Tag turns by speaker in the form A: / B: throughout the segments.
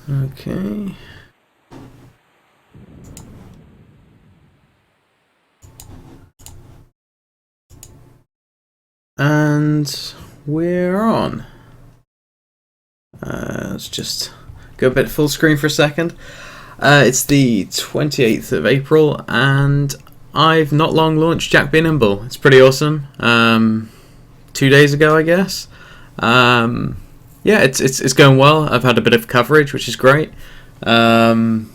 A: Okay. And we're on. Let's just go a bit full screen for a second. It's the 28th of April, and I've not long launched Jack B. Nimble. It's pretty awesome. 2 days ago, I guess. Yeah, it's going well. I've had a bit of coverage, which is great. Not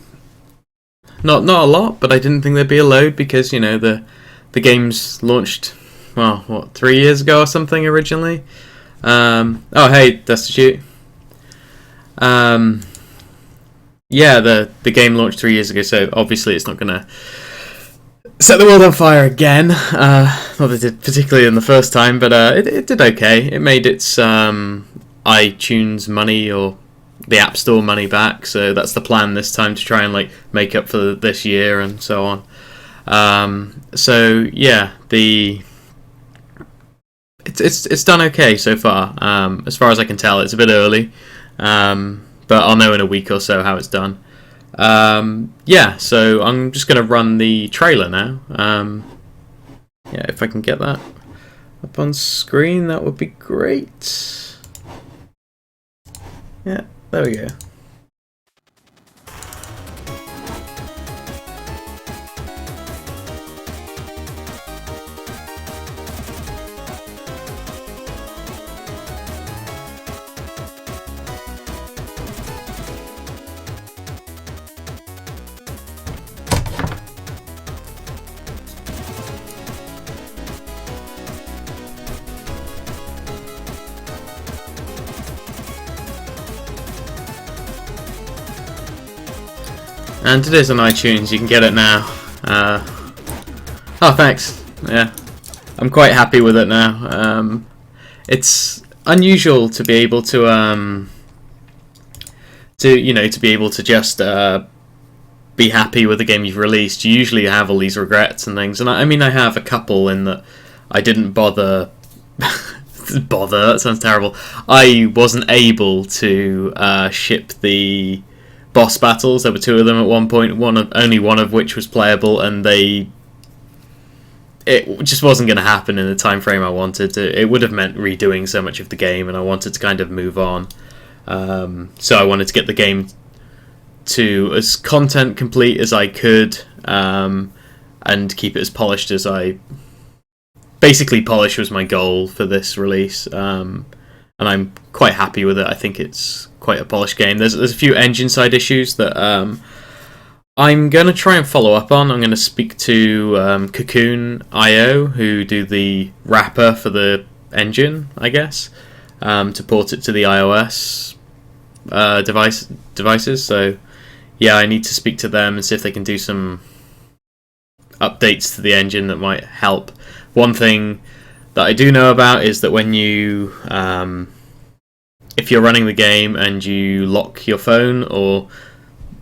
A: a lot, but I didn't think there'd be a load because the game's launched, well, what, 3 years ago or something originally. Oh hey, Destitute. Yeah, the game launched 3 years ago, so obviously it's not gonna set the world on fire again. Not that it did particularly in the first time, but it did okay. It made its iTunes money or the App Store money back, so that's the plan this time, to try and make up for this year and so on. So yeah, it's done okay so far. As far as I can tell, it's a bit early, but I'll know in a week or so how it's done. Yeah, so I'm just going to run the trailer now. Yeah, if I can get that up on screen, that would be great. Yeah, there we go. And it is on iTunes, you can get it now. Oh, thanks. Yeah, I'm quite happy with it now. It's unusual to be able to be able to just be happy with the game you've released. You usually have all these regrets and things, and I mean I have a couple in that I didn't bother. That sounds terrible. I wasn't able to ship the boss battles. There were two of them at one point. Only one of which was playable, and it just wasn't going to happen in the time frame I wanted. It would have meant redoing so much of the game, and I wanted to kind of move on. So I wanted to get the game to as content complete as I could, and keep it as polished as I. Basically, polish was my goal for this release, and I'm quite happy with it. I think it's quite a polished game. There's a few engine side issues that I'm going to try and follow up on. I'm going to speak to Cocoon.io, who do the wrapper for the engine, I guess, to port it to the iOS devices. So yeah, I need to speak to them and see if they can do some updates to the engine that might help. One thing that I do know about is that when you if you're running the game and you lock your phone or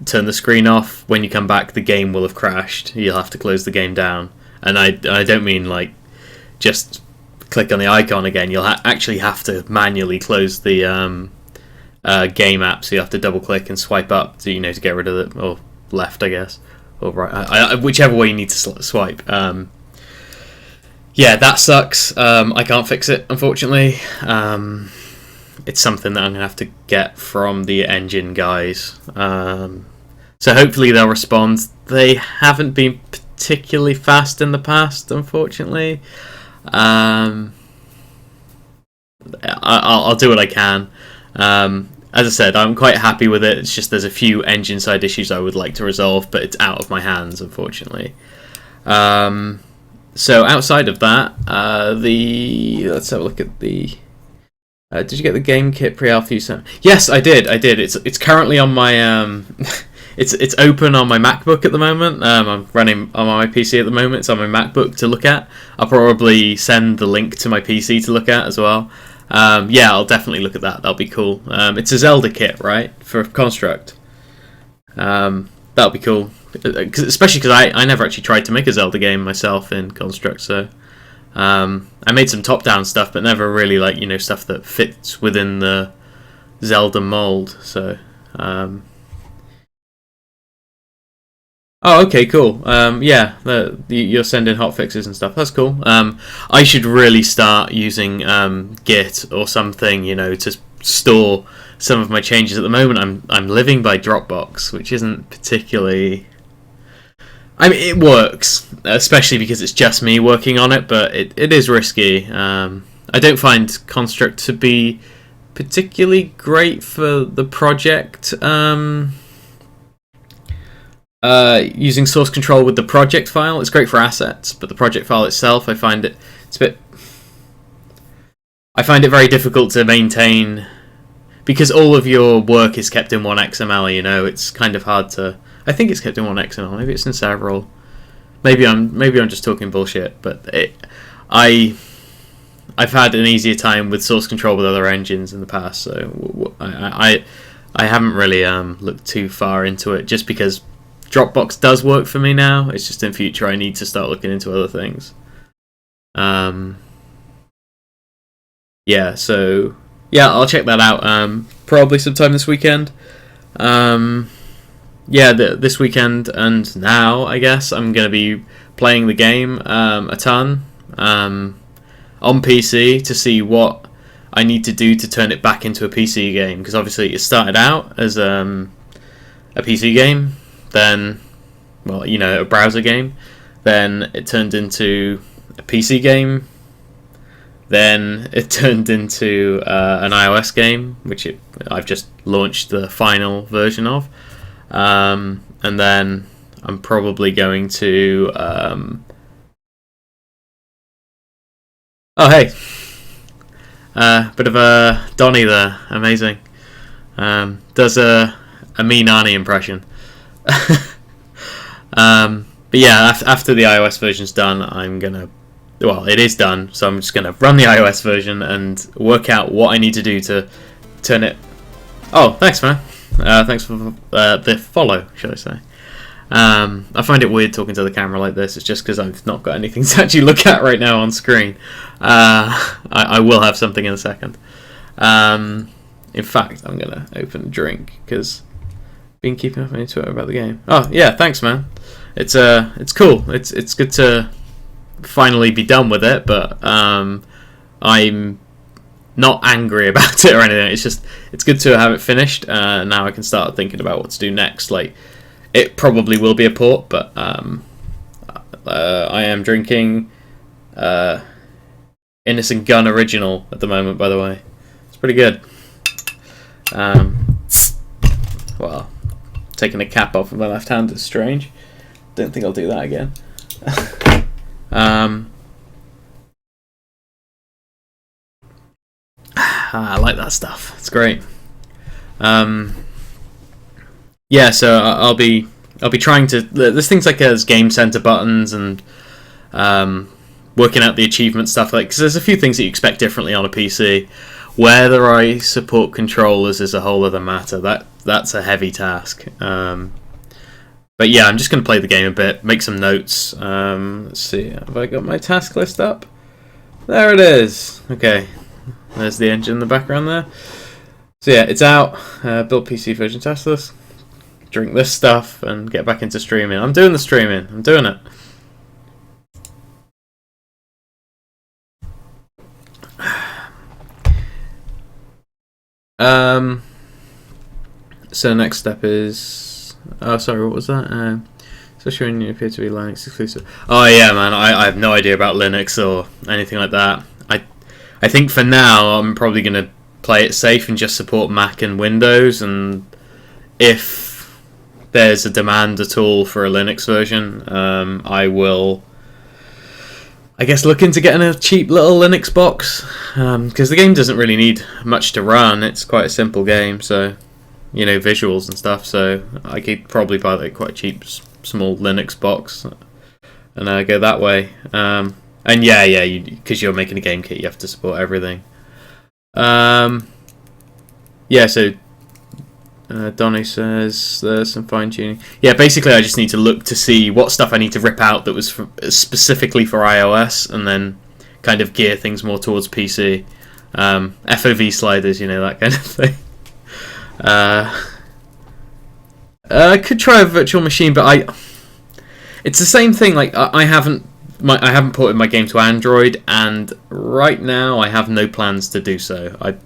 A: turn the screen off, when you come back the game will have crashed. You'll have to close the game down, and I don't mean just click on the icon again. You'll actually have to manually close the game app, so you have to double click and swipe up to get rid of it, or left I guess, or right, whichever way you need to swipe. Yeah, that sucks. I can't fix it, unfortunately. It's something that I'm going to have to get from the engine guys. So hopefully they'll respond. They haven't been particularly fast in the past, unfortunately. I'll do what I can. As I said, I'm quite happy with it. It's just there's a few engine side issues I would like to resolve, but it's out of my hands, unfortunately. So outside of that, let's have a look at the. Did you get the game kit pre-alpha you sent? Yes, I did. It's currently on my it's open on my MacBook at the moment. I'm running on my PC at the moment. It's on my MacBook to look at. I'll probably send the link to my PC to look at as well. Yeah, I'll definitely look at that. That'll be cool. It's a Zelda kit, right, for Construct. That'll be cool. Especially because I never actually tried to make a Zelda game myself in Construct, so I made some top-down stuff, but never really stuff that fits within the Zelda mold. So Oh, okay, cool. Yeah, you're sending hotfixes and stuff. That's cool. I should really start using Git or something, to store some of my changes. At the moment, I'm living by Dropbox, which isn't particularly. I mean, it works, especially because it's just me working on it, but it is risky. I don't find Construct to be particularly great for the project. Using source control with the project file, it's great for assets, but the project file itself, I find it very difficult to maintain because all of your work is kept in one XML. It's kind of hard to. I think it's kept in one XML. Maybe it's in several. Maybe I'm just talking bullshit. But I've had an easier time with source control with other engines in the past, so I haven't really looked too far into it just because Dropbox does work for me now. It's just in future I need to start looking into other things. I'll check that out probably sometime this weekend. This weekend and now, I guess, I'm going to be playing the game a ton on PC to see what I need to do to turn it back into a PC game, because obviously it started out as a PC game, then, a browser game, then it turned into a PC game, then it turned into an iOS game, which I've just launched the final version of, and then I'm probably going to oh hey, bit of a Donny there, amazing. Does a me Nani impression. But yeah, after the iOS version's done, it is done, so I'm just gonna run the iOS version and work out what I need to do to turn it. Oh, thanks, man. Thanks for the follow, should I say. I find it weird talking to the camera like this. It's just because I've not got anything to actually look at right now on screen. I will have something in a second. In fact, I'm going to open a drink because I've been keeping up on Twitter about the game. Oh, yeah, thanks, man. It's cool. It's good to finally be done with it, but I'm not angry about it or anything. It's good to have it finished. Now I can start thinking about what to do next. Like, it probably will be a port, but I am drinking Innocent Gun Original at the moment, by the way. It's pretty good. Well, taking a cap off of my left hand is strange. Don't think I'll do that again. I like that stuff. It's great. So I'll be trying to. There's things like there's game center buttons and working out the achievement stuff. Because there's a few things that you expect differently on a PC. Whether I support controllers is a whole other matter. That's a heavy task. But yeah, I'm just going to play the game a bit, make some notes. Let's see, have I got my task list up? There it is. Okay, there's the engine in the background there. So yeah, it's out. Build PC version task list. Drink this stuff and get back into streaming. I'm doing the streaming. I'm doing it. So next step is. Oh, sorry, what was that? Especially when you appear to be Linux exclusive. Oh yeah, man, I have no idea about Linux or anything like that. I think for now I'm probably gonna play it safe and just support Mac and Windows, and if there's a demand at all for a Linux version, I will, I guess, look into getting a cheap little Linux box, because the game doesn't really need much to run. It's quite a simple game, so visuals and stuff. So I could probably buy like quite a cheap small Linux box and go that way. And because you're making a game kit, you have to support everything. So Donny says there's some fine tuning. Yeah, basically I just need to look to see what stuff I need to rip out that was specifically for iOS, and then kind of gear things more towards PC. FOV sliders, that kind of thing. I could try a virtual machine, but It's the same thing. Like I haven't ported my game to Android, and right now I have no plans to do so. I'm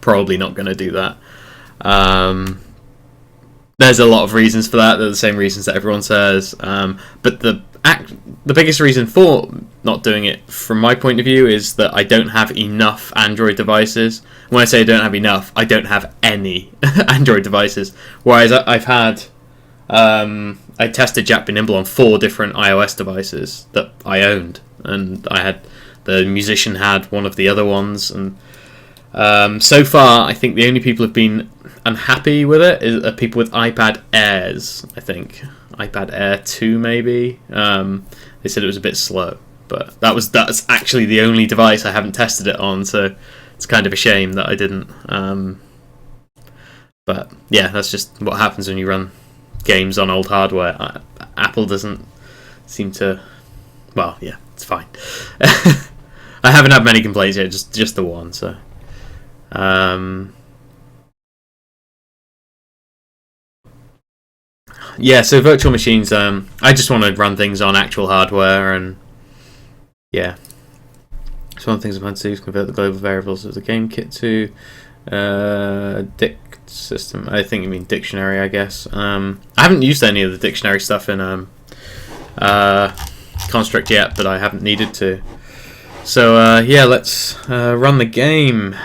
A: probably not going to do that. There's a lot of reasons for that. They're the same reasons that everyone says. But the biggest reason for not doing it, from my point of view, is that I don't have enough Android devices. When I say I don't have enough, I don't have any Android devices. Whereas I've had, I tested Nimble on 4 different iOS devices that I owned, and the musician had one of the other ones, and so far I think the only people who've been unhappy with it are people with iPad Airs. I think iPad Air 2 maybe. They said it was a bit slow, but that's actually the only device I haven't tested it on, so it's kind of a shame that I didn't. But yeah, that's just what happens when you run games on old hardware. Apple doesn't seem to. Well, yeah, it's fine. I haven't had many complaints yet, just the one. So, yeah. So virtual machines. I just want to run things on actual hardware, and yeah. So one of the things I'm going to do is convert the global variables of the game kit to dict system. I think you mean dictionary, I guess. I haven't used any of the dictionary stuff in Construct yet, but I haven't needed to. So yeah, let's run the game.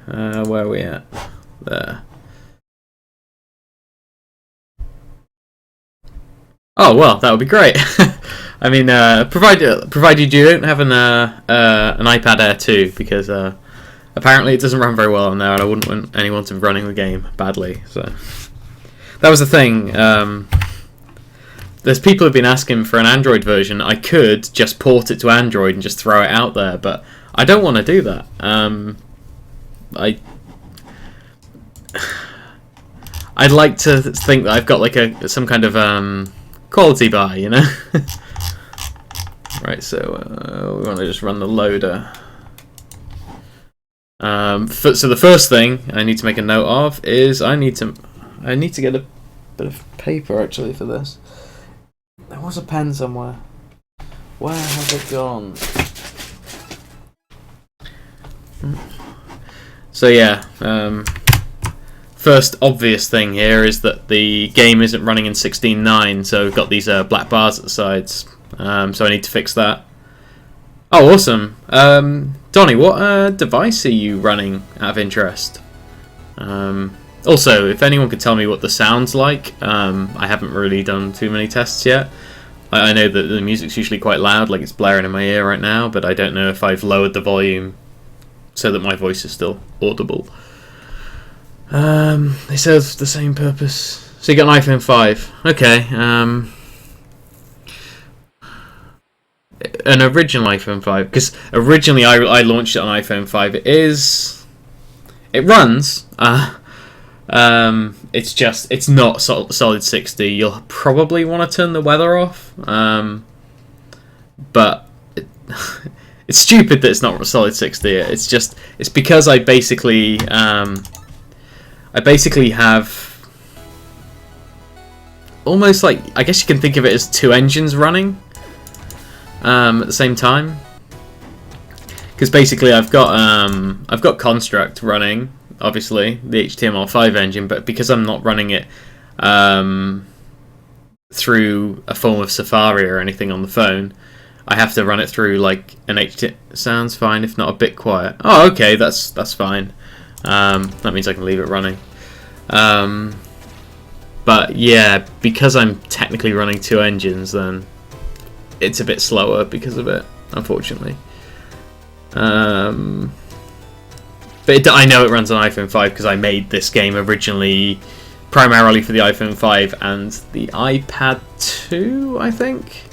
A: Where are we at? There. Oh well, that would be great. I mean, provided you don't have an iPad Air 2, because apparently it doesn't run very well on there, and I wouldn't want anyone to be running the game badly. So that was the thing. There's people who've been asking for an Android version. I could just port it to Android and just throw it out there, but I don't want to do that. I'd like to think that I've got like some kind of quality buy, you know. Right, so we want to just run the loader. So the first thing I need to make a note of is I need to get a bit of paper actually for this. There was a pen somewhere. Where has it gone? So yeah, first obvious thing here is that the game isn't running in 16:9, so we've got these black bars at the sides. So I need to fix that. Oh, awesome. Donnie, what device are you running out of interest? Also, if anyone could tell me what the sound's like, I haven't really done too many tests yet. I know that the music's usually quite loud, like it's blaring in my ear right now, but I don't know if I've lowered the volume so that my voice is still audible. They serve the same purpose. So you got an iPhone 5. Okay. An original iPhone 5, because originally I launched it on iPhone 5. It runs. It's not solid 60. You'll probably want to turn the weather off. But it's stupid that it's not solid 60. It's because I basically have almost like, I guess you can think of it as 2 engines running at the same time. Because basically I've got Construct running, obviously the HTML5 engine, but because I'm not running it through a form of Safari or anything on the phone, I have to run it through like an HTML. Sounds fine, if not a bit quiet. Oh, okay, that's fine. That means I can leave it running. But yeah, because I'm technically running 2 engines, then it's a bit slower because of it, unfortunately. But I know it runs on iPhone 5 because I made this game originally primarily for the iPhone 5 and the iPad 2, I think.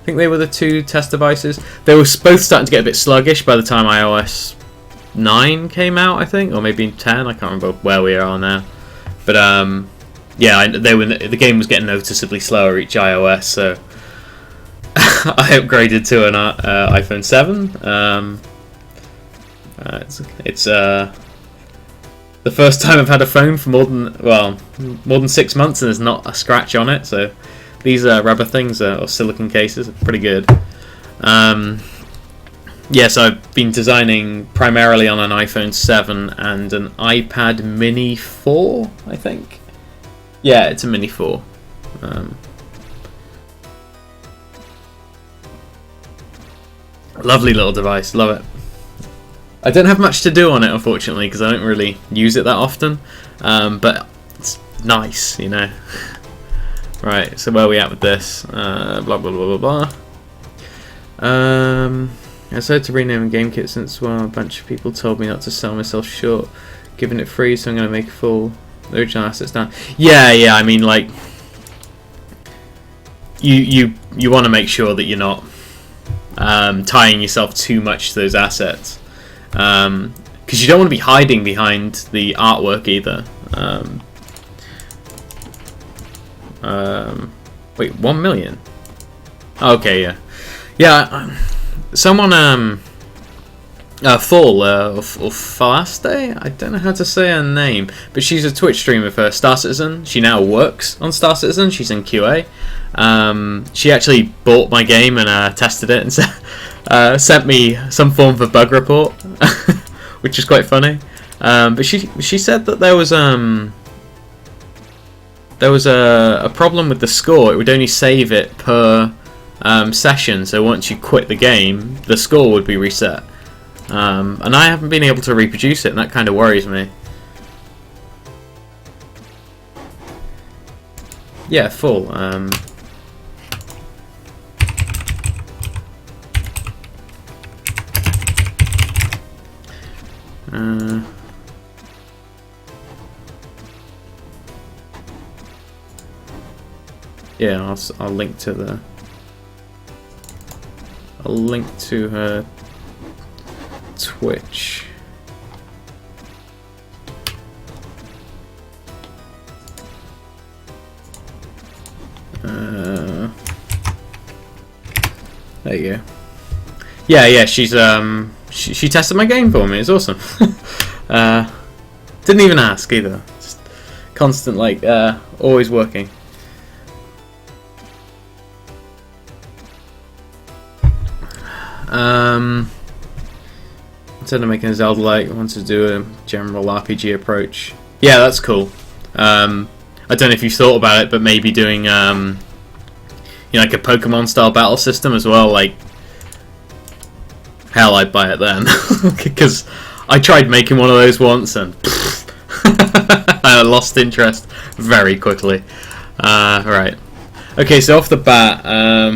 A: I think they were the 2 test devices. They were both starting to get a bit sluggish by the time iOS 9 came out, I think, or maybe 10. I can't remember where we are now. But yeah, the game was getting noticeably slower each iOS, so I upgraded to an iPhone 7. It's the first time I've had a phone for more than 6 months, and there's not a scratch on it. So These rubber things or silicon cases are pretty good. Yes, I've been designing primarily on an iPhone 7 and an iPad Mini 4, I think. Yeah, it's a Mini 4. Lovely little device, love it. I don't have much to do on it, unfortunately, because I don't really use it that often, but it's nice, you know. Right, so where are we at with this? Blah blah blah blah blah. I decided to rename GameKit since, well, a bunch of people told me not to sell myself short, giving it free, so I'm going to make full original assets down. Yeah, I mean, like, you want to make sure that you're not tying yourself too much to those assets, because you don't want to be hiding behind the artwork either. Wait, 1 million? Okay, yeah. Someone, Full, or Falaste? I don't know how to say her name, but she's a Twitch streamer for Star Citizen. She now works on Star Citizen. She's in QA. She actually bought my game and tested it and sent me some form of a bug report, which is quite funny. But she said that there was a problem with the score. It would only save it per session, so once you quit the game, the score would be reset. And I haven't been able to reproduce it, and that kind of worries me. Yeah, Full. Yeah, I'll link to the. I'll link to her Twitch. There you go. Yeah. She's she tested my game for me. It's awesome. Didn't even ask either. Just constant, like, always working. Instead of making a Zelda like, I want to do a general RPG approach. Yeah, that's cool. I don't know if you've thought about it, but maybe doing like a Pokemon style battle system as well. Like, hell, I'd buy it then, because I tried making one of those once and I lost interest very quickly. Right. Okay, so off the bat,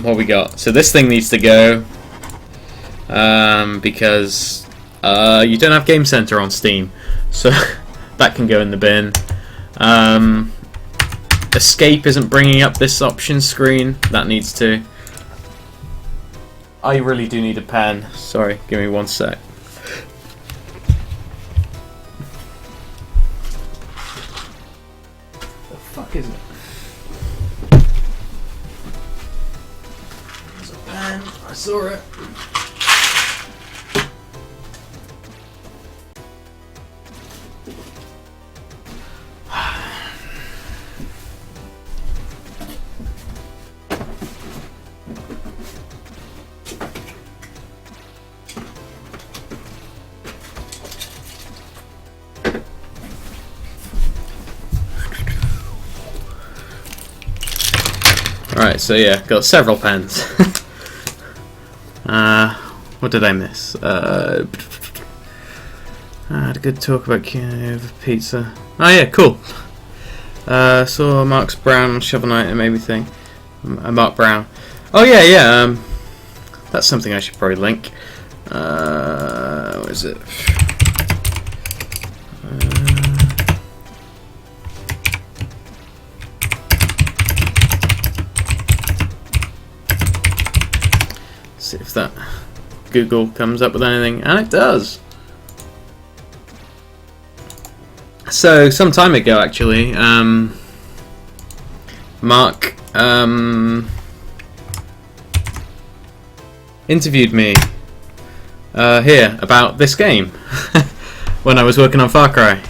A: what we got? So this thing needs to go. Because you don't have Game Center on Steam, so that can go in the bin. Escape isn't bringing up this option screen. That needs to. I really do need a pen. Sorry, give me 1 sec. The fuck is it? There's a pen. I saw it. Alright, so yeah, got several pens. What did I miss? I had a good talk about pizza. Oh yeah, cool. Saw Mark's Brown Shovel Knight and made me think. Mark Brown. Oh yeah. That's something I should probably link. What is it? See if that Google comes up with anything, and it does. So some time ago, actually, Mark interviewed me here about this game when I was working on Far Cry.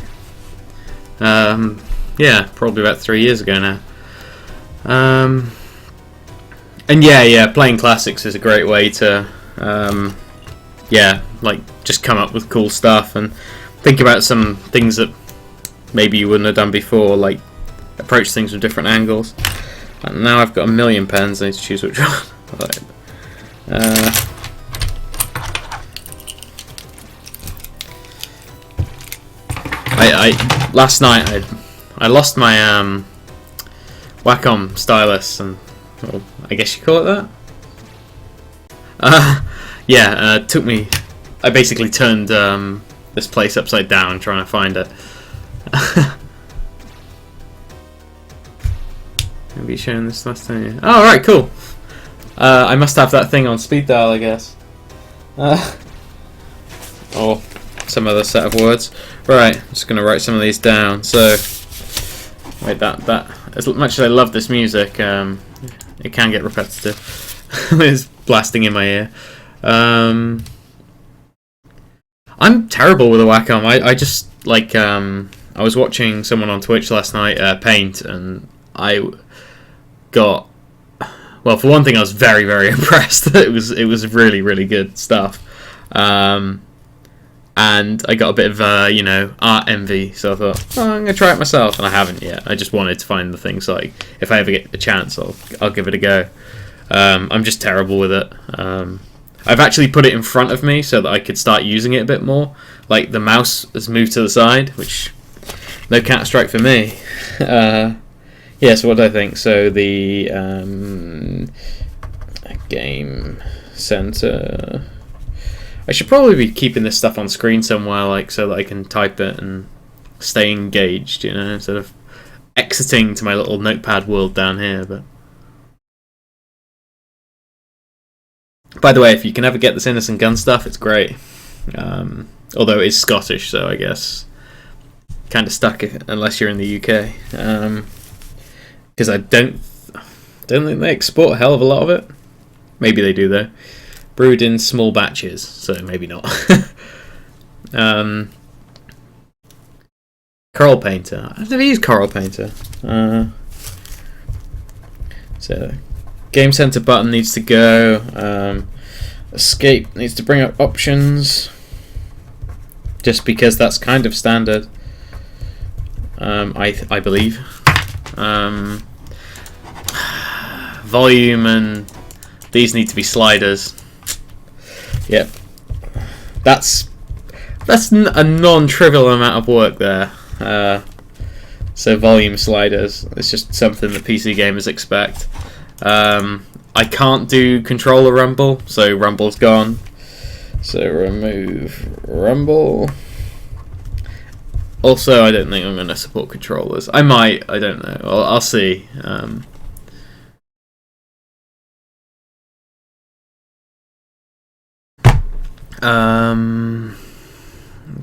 A: Yeah, probably about 3 years ago now. And yeah, playing classics is a great way to, yeah, like just come up with cool stuff and think about some things that maybe you wouldn't have done before, like approach things from different angles. And now I've got a million pens. I need to choose which one. Last night I lost my Wacom stylus, and well, I guess you call it that. It took me. I basically turned this place upside down trying to find it. Maybe showing this last time. Yeah. Oh, right, cool. I must have that thing on speed dial, I guess. Or some other set of words. Right, I'm just gonna write some of these down. So, wait, that as much as I love this music, it can get repetitive. It's blasting in my ear. I'm terrible with a Wacom. I just like I was watching someone on Twitch last night paint, and I got, well, for one thing, I was very, very impressed. It was really, really good stuff. And I got a bit of art envy, so I thought, oh, I'm gonna try it myself, and I haven't yet. I just wanted to find the things, like if I ever get a chance, I'll give it a go. I'm just terrible with it. I've actually put it in front of me so that I could start using it a bit more. Like the mouse has moved to the side, which no Counter-Strike for me. Yeah, so what do I think? So the game center. I should probably be keeping this stuff on screen somewhere, like so that I can type it and stay engaged, instead of exiting to my little notepad world down here. But by the way, if you can ever get this Innocent Gun stuff, it's great. Although it is Scottish, so I guess kind of stuck unless you're in the UK. Because I don't think they export a hell of a lot of it. Maybe they do though. Brewed in small batches, so maybe not. Coral Painter. I've never used Coral Painter. So, Game Center button needs to go. Escape needs to bring up options. Just because that's kind of standard. I believe. Volume and these need to be sliders. Yep, that's a non-trivial amount of work there. So volume sliders, it's just something that PC gamers expect. I can't do controller rumble, so rumble's gone. So remove rumble. Also, I don't think I'm going to support controllers. I might, I don't know. I'll see.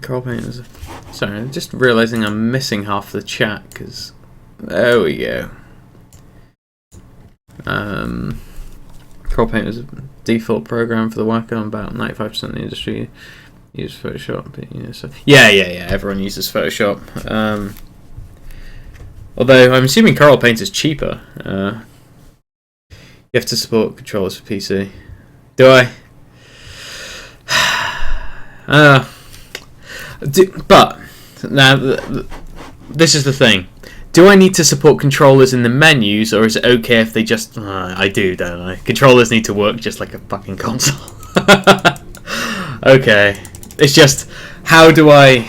A: Coral Painters. Sorry, I'm just realising I'm missing half the chat, because there we go. Coral Painters is a default program for the Wacom. About 95% of the industry use Photoshop. But, so yeah, everyone uses Photoshop. Although I'm assuming Coral Painter is cheaper. You have to support controllers for PC. Do I? But now this is the thing. Do I need to support controllers in the menus, or is it okay if they just... I do, don't I? Controllers need to work just like a fucking console. Okay. It's just, how do I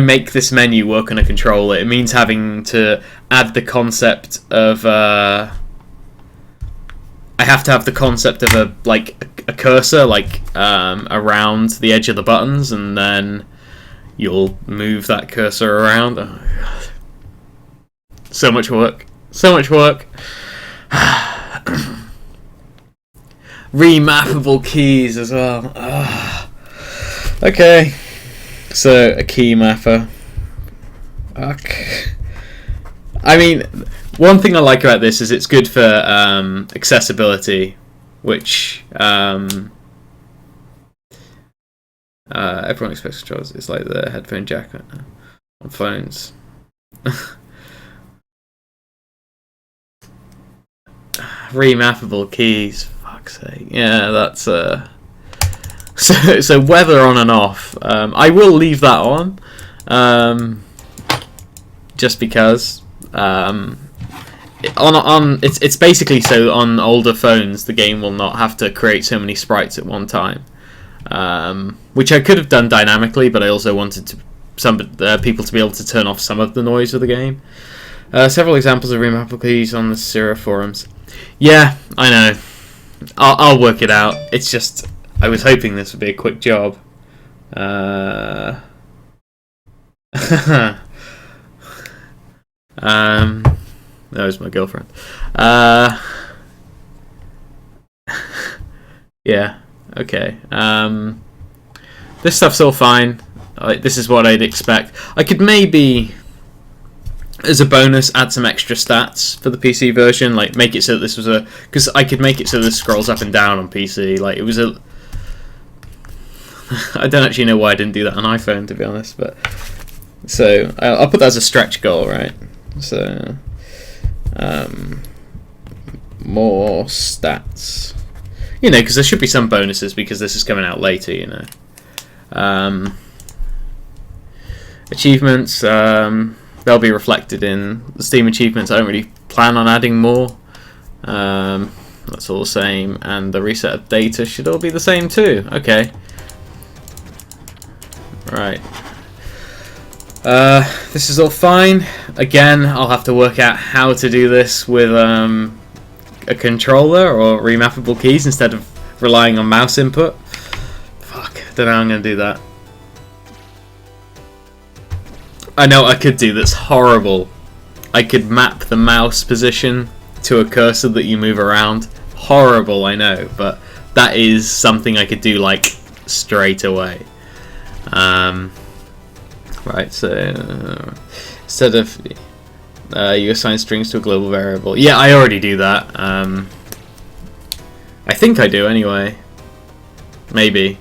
A: make this menu work on a controller? It means having to add the concept of... I have to have the concept of a cursor, around the edge of the buttons, and then you'll move that cursor around. Oh, God. So much work. Remappable keys as well. Okay. So, a key mapper. Okay. I mean, one thing I like about this is it's good for accessibility, which everyone expects controllers. It's like the headphone jack on phones. Remappable keys. Fuck's sake. Yeah, that's so weather on and off. I will leave that on, just because. It's basically so on older phones the game will not have to create so many sprites at one time, which I could have done dynamically, but I also wanted people to be able to turn off some of the noise of the game. Several examples of remappable keys on the Syrah forums. Yeah, I know. I'll work it out. It's just I was hoping this would be a quick job. That was my girlfriend. Yeah, okay. This stuff's all fine. This is what I'd expect. I could maybe, as a bonus, add some extra stats for the PC version. Like, make it so that this was a... Because I could make it so this scrolls up and down on PC. Like, it was a... I don't actually know why I didn't do that on iPhone, to be honest. But so, I'll put that as a stretch goal, right? So... more stats, you know, because there should be some bonuses because this is coming out later, you know. Achievements, they'll be reflected in the Steam achievements. I don't really plan on adding more. That's all the same, and the reset of data should all be the same too. Okay, right. This is all fine. Again, I'll have to work out how to do this with a controller or remappable keys instead of relying on mouse input. Fuck, I don't know how I'm going to do that. I know I could do that's horrible. I could map the mouse position to a cursor that you move around. Horrible, I know, but that is something I could do like straight away. Right, so instead of you assign strings to a global variable. Yeah, I already do that. I think I do anyway. Maybe.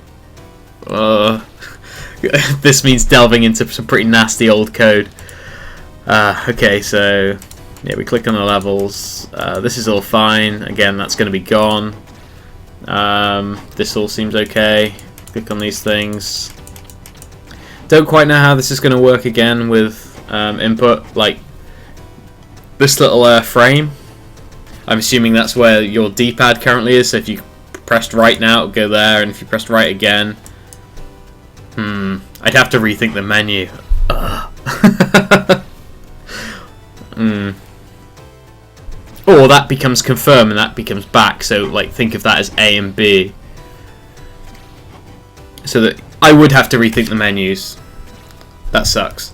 A: This means delving into some pretty nasty old code. Okay, so yeah, we click on the levels. This is all fine. Again, that's going to be gone. This all seems okay. Click on these things. Don't quite know how this is going to work again with input, like this little frame. I'm assuming that's where your D-pad currently is, so if you pressed right now, it'll go there, and if you pressed right again... I'd have to rethink the menu. Or that becomes confirm and that becomes back, so like think of that as A and B. So that I would have to rethink the menus. That sucks.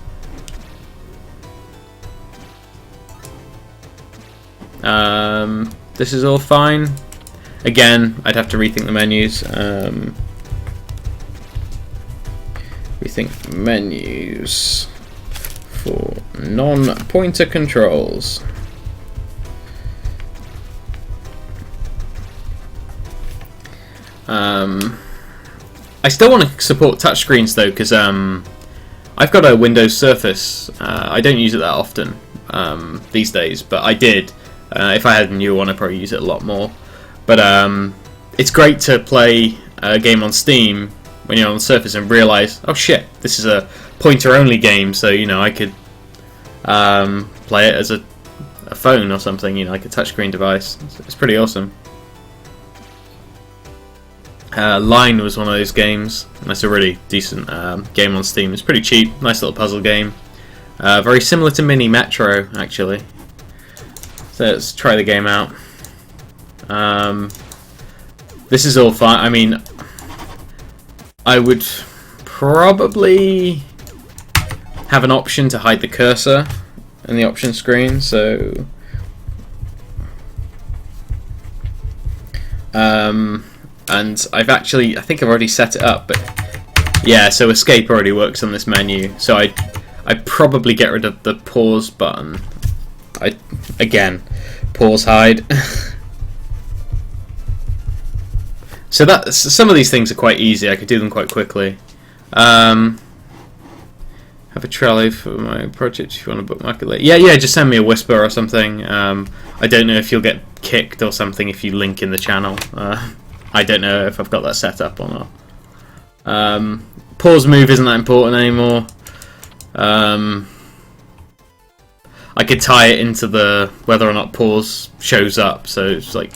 A: This is all fine. Again, I'd have to rethink the menus. Rethink menus for non-pointer controls. I still want to support touchscreens though, because I've got a Windows Surface. I don't use it that often these days, but I did. If I had a new one, I'd probably use it a lot more. But it's great to play a game on Steam when you're on the Surface and realise, oh shit, this is a pointer-only game, so you know I could play it as a phone or something, you know, like a touchscreen device. It's pretty awesome. Line was one of those games. That's a really decent game on Steam. It's pretty cheap, nice little puzzle game. Very similar to Mini Metro, actually. So let's try the game out. This is all fine. I mean, I would probably have an option to hide the cursor in the option screen, so and I think I've already set it up, but yeah, so escape already works on this menu, so I'd probably get rid of the pause button. Again, pause, hide. So some of these things are quite easy. I could do them quite quickly. have a Trello for my project if you want to bookmark it later. Yeah, just send me a whisper or something. I don't know if you'll get kicked or something if you link in the channel. I don't know if I've got that set up or not. Pause move isn't that important anymore. I could tie it into the whether or not pause shows up, so it's like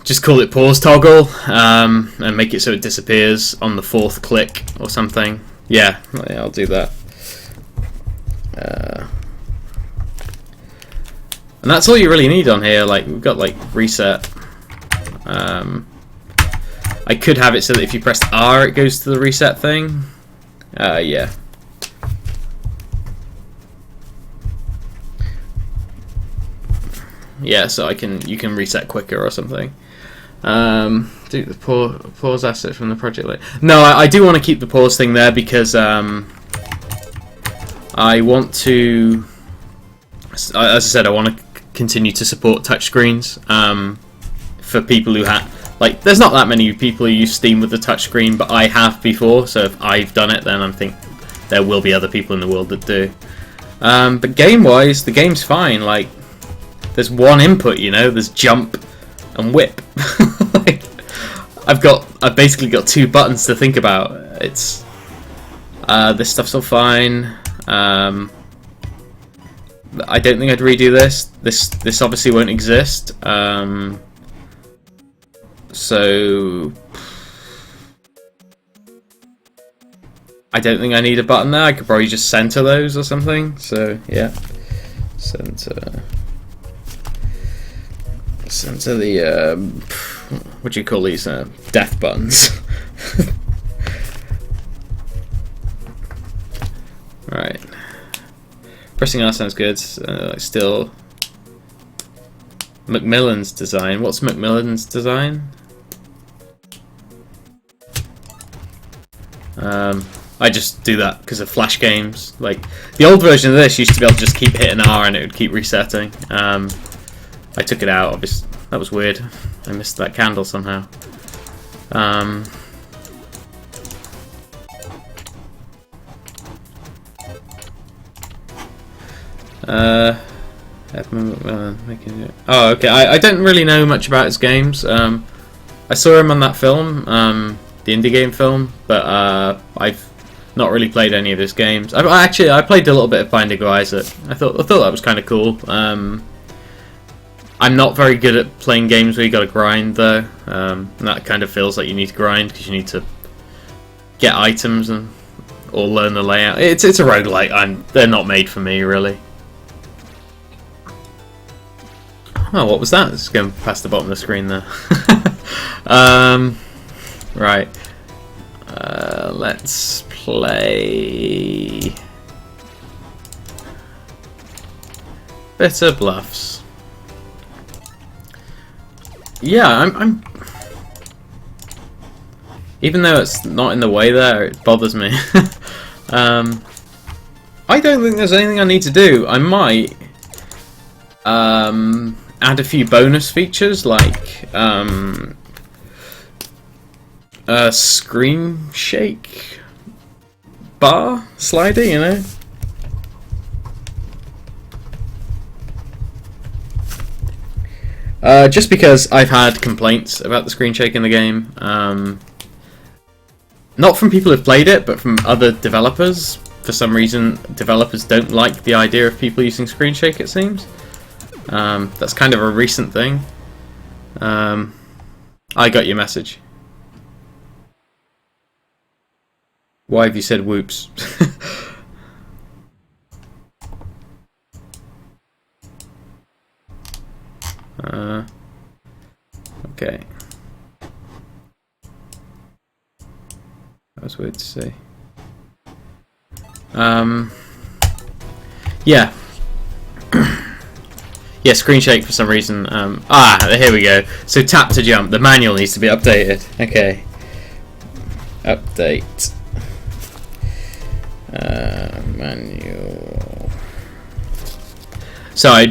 A: just call it pause toggle and make it so it disappears on the 4th click or something. Yeah, I'll do that. And that's all you really need on here. Like we've got like reset. I could have it so that if you press R, it goes to the reset thing. Yeah. Yeah, so you can reset quicker or something. Do the pause asset from the project later. No, I do want to keep the pause thing there because I want to, as I said, I want to continue to support touchscreens for people who like. There's not that many people who use Steam with the touchscreen, but I have before. So if I've done it, then I think there will be other people in the world that do. But game-wise, the game's fine. Like, there's one input, you know. There's jump and whip. Like, I've basically got 2 buttons to think about. It's this stuff's all fine. I don't think I'd redo this. This obviously won't exist. So I don't think I need a button there. I could probably just center those or something. So yeah, center the what do you call these death buttons? Right. Pressing R sounds good. Still, Macmillan's design. What's Macmillan's design? I just do that because of Flash games. Like the old version of this used to be able to just keep hitting R and it would keep resetting. I took it out. Obviously, that was weird. I missed that candle somehow. Oh, okay. I don't really know much about his games. I saw him on that film, the indie game film, but I've not really played any of his games. I played a little bit of Binding of Isaac. I thought that was kind of cool. I'm not very good at playing games where you got to grind though. And that kind of feels like you need to grind because you need to get items or learn the layout. It's a roguelite. They're not made for me really. Oh, what was that? It's going past the bottom of the screen there. Right. Let's play Bitter Bluffs. Yeah, I'm even though it's not in the way there, it bothers me. I don't think there's anything I need to do. I might add a few bonus features like a screen shake bar slider, you know. Just because I've had complaints about the screen shake in the game. Not from people who've played it, but from other developers. For some reason, developers don't like the idea of people using screen shake, it seems. That's kind of a recent thing. I got your message. Why have you said whoops? Okay. That was weird to see. Yeah. Yeah, screen shake for some reason. Here we go. So tap to jump. The manual needs to be updated. Okay. Update. Manual. So I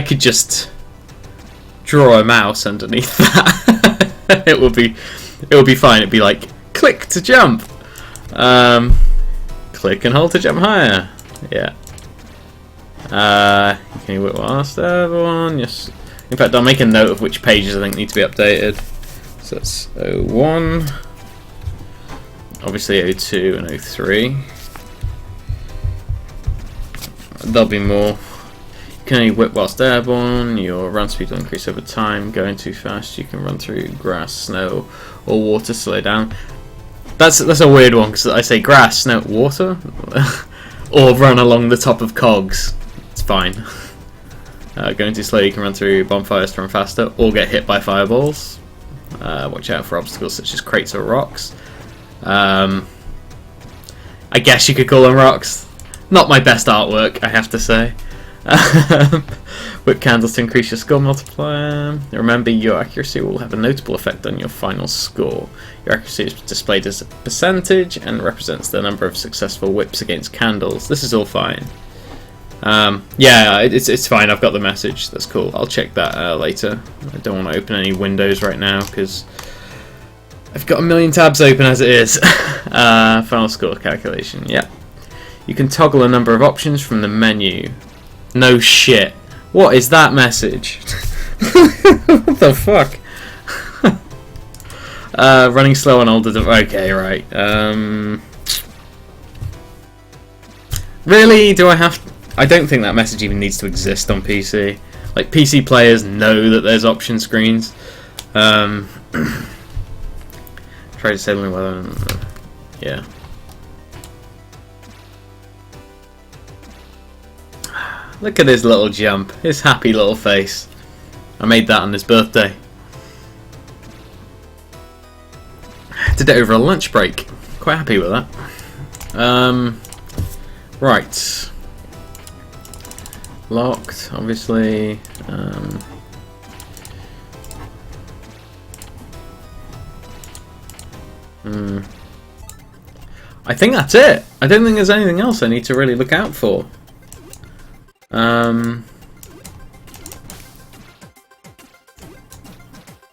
A: could just draw a mouse underneath that. it would be fine. It'd be like click to jump. Click and hold to jump higher. Yeah. Can you whip past everyone? Yes. In fact, I'll make a note of which pages I think need to be updated. So that's 01, obviously 02 and 03. There'll be more. You can only whip whilst airborne. Your run speed will increase over time. Going too fast, you can run through grass, snow, or water. Slow down. That's a weird one because I say grass, snow, water, or run along the top of cogs. It's fine. Going too slow, you can run through bonfires to run faster, or get hit by fireballs. Watch out for obstacles such as crates or rocks. I guess you could call them rocks. Not my best artwork, I have to say. Whip candles to increase your score multiplier. Remember, your accuracy will have a notable effect on your final score. Your accuracy is displayed as a percentage and represents the number of successful whips against candles. This is all fine. Yeah, it's fine. I've got the message. That's cool. I'll check that later. I don't want to open any windows right now because I've got a million tabs open as it is. Final score calculation. Yeah. You can toggle a number of options from the menu. No shit. What is that message? What the fuck? Running slow on older okay, right. Really? Do I have... I don't think that message even needs to exist on PC. Like, PC players know that there's option screens. Try to say me whether... yeah. Look at his little jump. His happy little face. I made that on his birthday. Did it over a lunch break. Quite happy with that. Right. Locked, obviously. I think that's it. I don't think there's anything else I need to really look out for.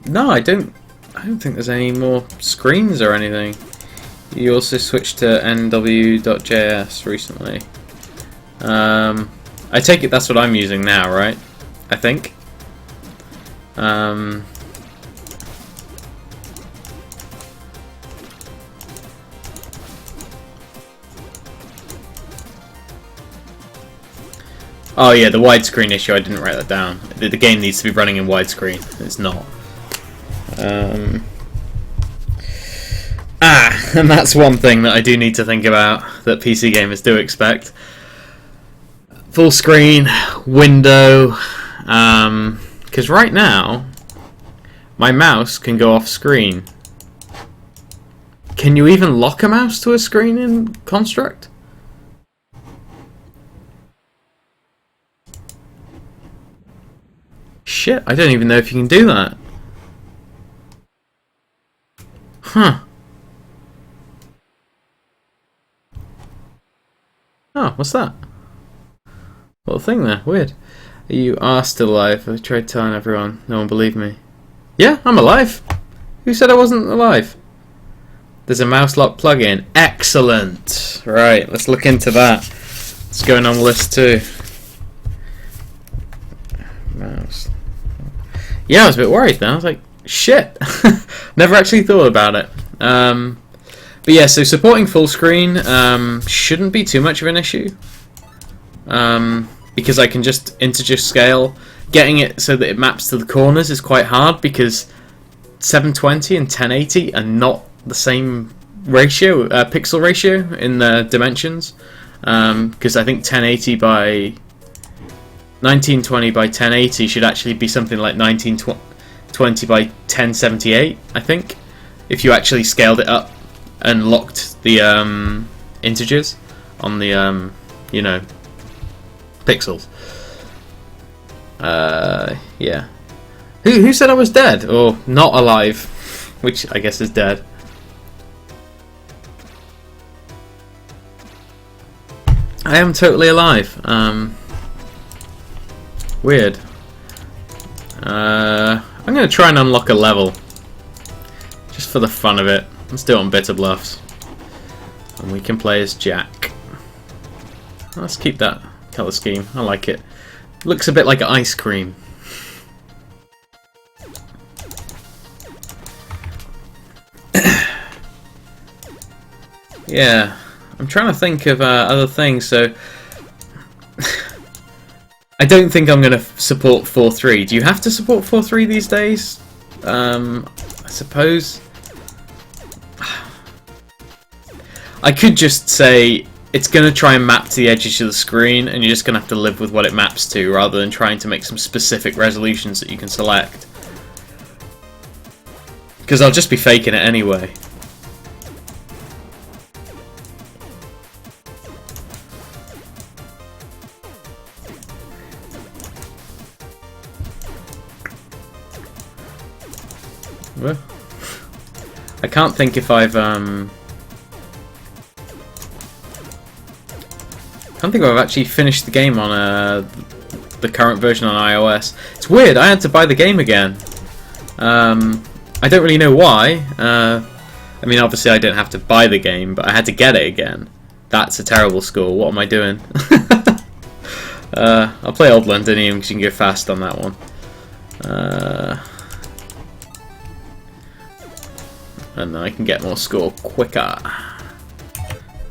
A: No, I don't think there's any more screens or anything. You also switched to nw.js recently. I take it that's what I'm using now, right? I think. Oh yeah, the widescreen issue, I didn't write that down. The game needs to be running in widescreen. It's not. And that's one thing that I do need to think about that PC gamers do expect. Full screen, window, because right now my mouse can go off screen. Can you even lock a mouse to a screen in Construct? Shit, I don't even know if you can do that. Huh. Oh, what's that? Little thing there, weird. You are still alive. I tried telling everyone, no one believed me. Yeah, I'm alive. Who said I wasn't alive? There's a mouse lock plugin. Excellent. Right, let's look into that. It's going on the list too. Mouse. Yeah, I was a bit worried then. I was like, shit. Never actually thought about it. But yeah, so supporting full screen shouldn't be too much of an issue. Because I can just integer scale. Getting it so that it maps to the corners is quite hard because 720 and 1080 are not the same ratio, pixel ratio in the dimensions. Because I think 1080 by 1920 by 1080 should actually be something like 1920 by 1078, I think, if you actually scaled it up and locked the integers on the you know, pixels. Yeah. Who said I was dead or not alive? Which I guess is dead. I am totally alive. Weird. I'm gonna try and unlock a level, just for the fun of it. Let's do it on Bitter Bluffs. And we can play as Jack. Let's keep that colour scheme. I like it. Looks a bit like ice cream. Yeah, I'm trying to think of other things. So I don't think I'm going to support 4.3. Do you have to support 4.3 these days? I suppose. I could just say it's going to try and map to the edges of the screen, and you're just going to have to live with what it maps to, rather than trying to make some specific resolutions that you can select. Because I'll just be faking it anyway. Well, I can't think if I've actually finished the game on the current version on iOS. It's weird. I had to buy the game again. I don't really know why. I mean, obviously I didn't have to buy the game, but I had to get it again. That's a terrible score. What am I doing? I'll play Old Londonium because you can go fast on that one. And I can get more score quicker.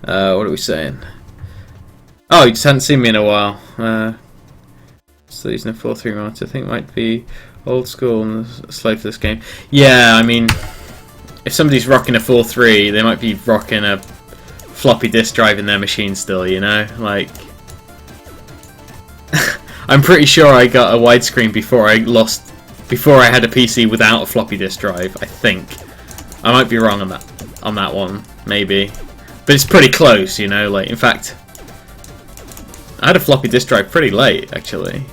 A: What are we saying? Oh, you just hadn't seen me in a while. Still using a 4.3 monitor. I think it might be old school and slow for this game. Yeah, I mean, if somebody's rocking a 4.3, they might be rocking a floppy disk drive in their machine still, you know? Like, I'm pretty sure I got a widescreen before I had a PC without a floppy disk drive, I think. I might be wrong on that one, maybe. But it's pretty close, you know, like, in fact, I had a floppy disk drive pretty late, actually.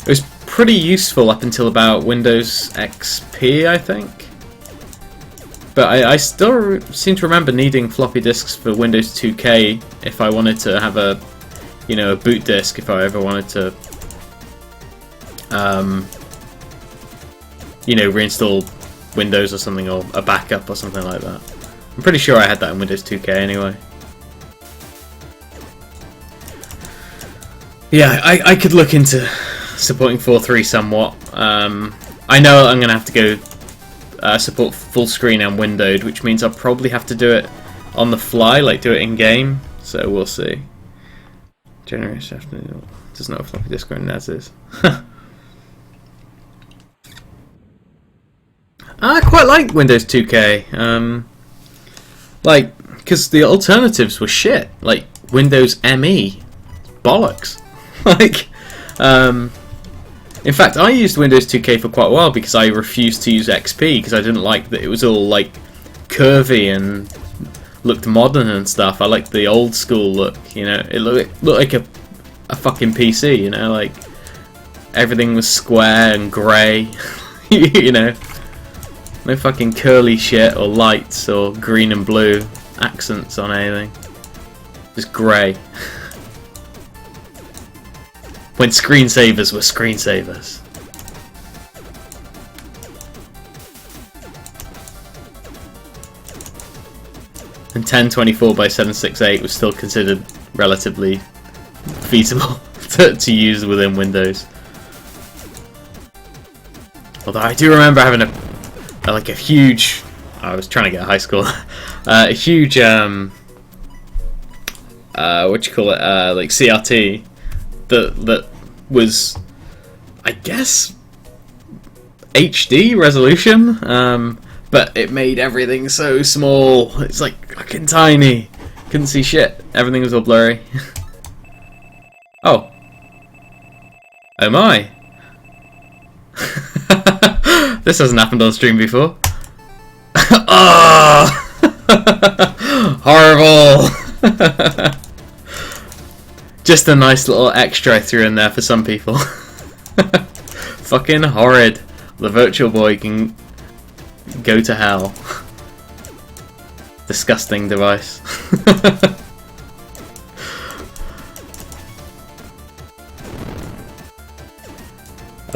A: It was pretty useful up until about Windows XP, I think. But I still seem to remember needing floppy disks for Windows 2K if I wanted to have a, you know, a boot disk if I ever wanted to, you know, reinstall Windows or something, or a backup or something like that. I'm pretty sure I had that in Windows 2K anyway. Yeah, I could look into supporting 4.3 somewhat. I know I'm going to have to go support full screen and windowed, which means I'll probably have to do it on the fly, like do it in game. So we'll see. Generation does not have floppy disk or NAS is. I quite like Windows 2K. Like, because the alternatives were shit. Like Windows ME, bollocks. Like, in fact, I used Windows 2K for quite a while because I refused to use XP because I didn't like that it was all like curvy and looked modern and stuff. I liked the old school look, you know. It looked like a fucking PC, you know, like everything was square and grey, you know. No fucking curly shit or lights or green and blue accents on anything. Just grey. When screensavers were screensavers. And 1024 by 768 was still considered relatively feasible to use within Windows. Although I do remember having a huge, I was trying to get a high score, a huge what you call it, like CRT that was, I guess, HD resolution, but it made everything so small. It's like fucking tiny. Couldn't see shit. Everything was all blurry. Oh. Oh my. This hasn't happened on stream before. Oh! Horrible! Just a nice little extra I threw in there for some people. Fucking horrid. The Virtual Boy can go to hell. Disgusting device. I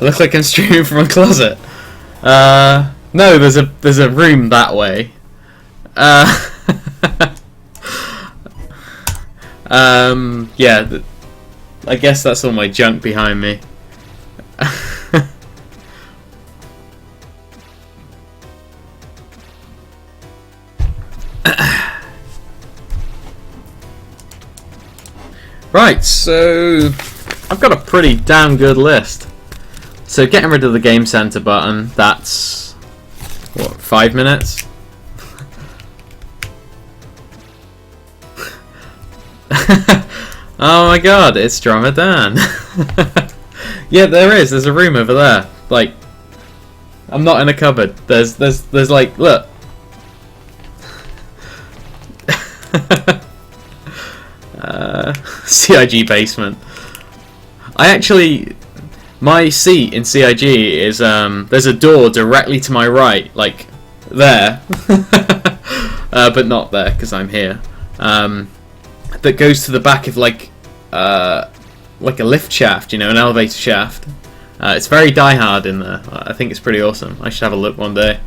A: look like I'm streaming from a closet. No, there's a room that way. Yeah, I guess that's all my junk behind me. Right, so I've got a pretty damn good list. So getting rid of the Game Center button, that's what, 5 minutes? Oh my god, it's Ramadan. Yeah, there's a room over there. Like, I'm not in a cupboard. There's like, look. CIG basement. My seat in CIG is there's a door directly to my right, like there, but not there because I'm here. That goes to the back of like a lift shaft, you know, an elevator shaft. It's very diehard in there. I think it's pretty awesome. I should have a look one day.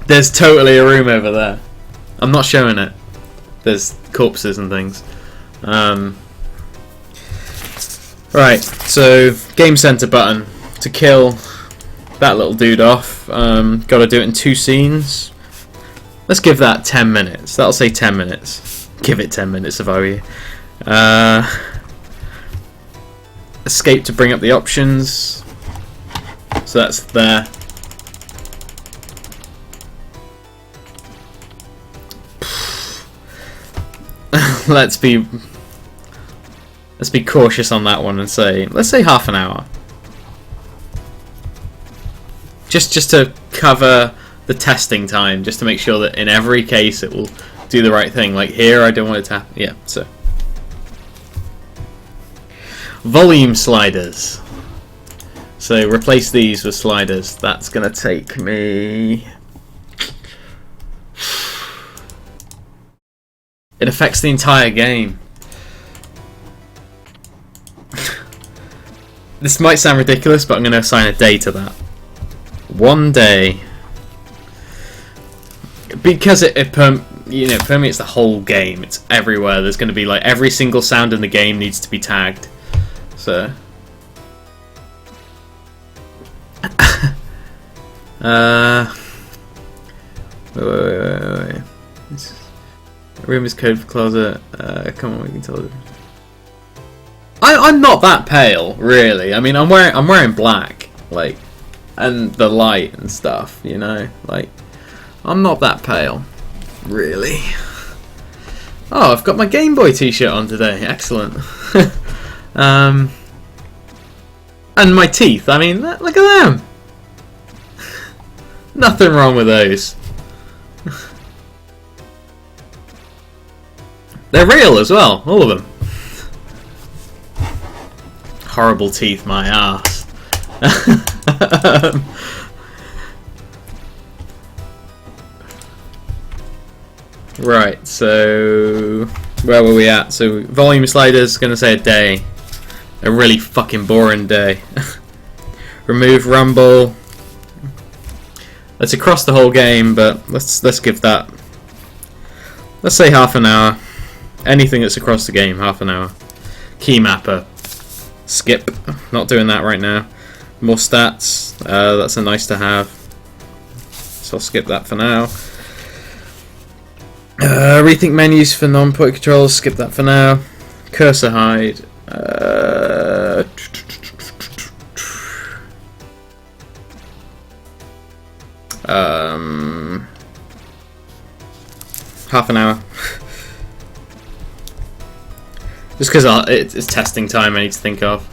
A: There's totally a room over there. I'm not showing it. There's corpses and things. Right, so Game Center button to kill that little dude off. Got to do it in 2 scenes. Let's give that 10 minutes. That'll say 10 minutes. Give it 10 minutes if I were you. Escape to bring up the options. So that's there. Let's be cautious on that one and let's say half an hour. Just to cover the testing time, just to make sure that in every case it will do the right thing. Like here, I don't want it to happen. Yeah, so volume sliders. So replace these with sliders. That's gonna take me. It affects the entire game. This might sound ridiculous, but I'm going to assign a day to that. 1 day. Because it permeates the whole game. It's everywhere. There's going to be like every single sound in the game needs to be tagged. So. Wait. Room is code for closet. Come on, we can tell. I'm not that pale, really. I mean, I'm wearing black, like, and the light and stuff. You know, like, I'm not that pale, really. Oh, I've got my Game Boy T-shirt on today. Excellent. And my teeth. I mean, look at them. Nothing wrong with those. They're real as well, all of them. Horrible teeth, my ass. Right, so where were we at? So volume slider's gonna say a day. A really fucking boring day. Remove rumble. That's across the whole game, but let's give that. Let's say half an hour. Anything that's across the game, half an hour. Key mapper. Skip. Not doing that right now. More stats. That's a nice to have. So I'll skip that for now. Rethink menus for non-point controls. Skip that for now. Cursor hide. Half an hour. Just because it's testing time I need to think of.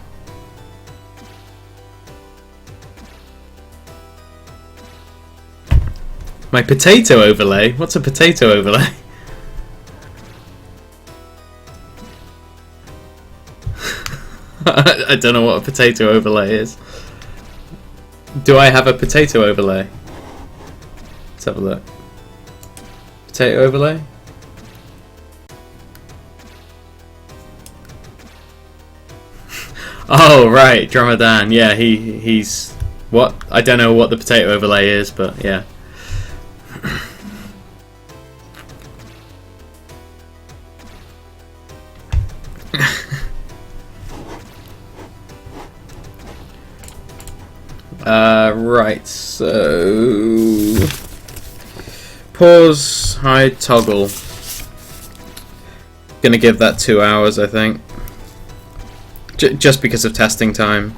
A: My potato overlay? What's a potato overlay? I don't know what a potato overlay is. Do I have a potato overlay? Let's have a look. Potato overlay? Oh right, Ramadan. Yeah, he's What? I don't know what the potato overlay is, but yeah. Right, so pause, hide, toggle. Gonna give that 2 hours, I think. Just because of testing time.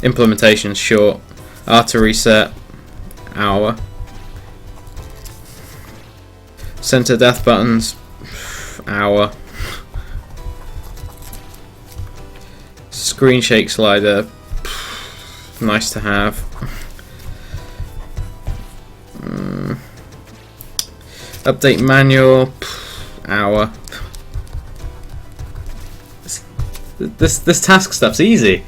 A: Implementation's short. R to reset, hour. Center death buttons, hour. Screen shake slider, nice to have. Update manual, hour. This task stuff's easy.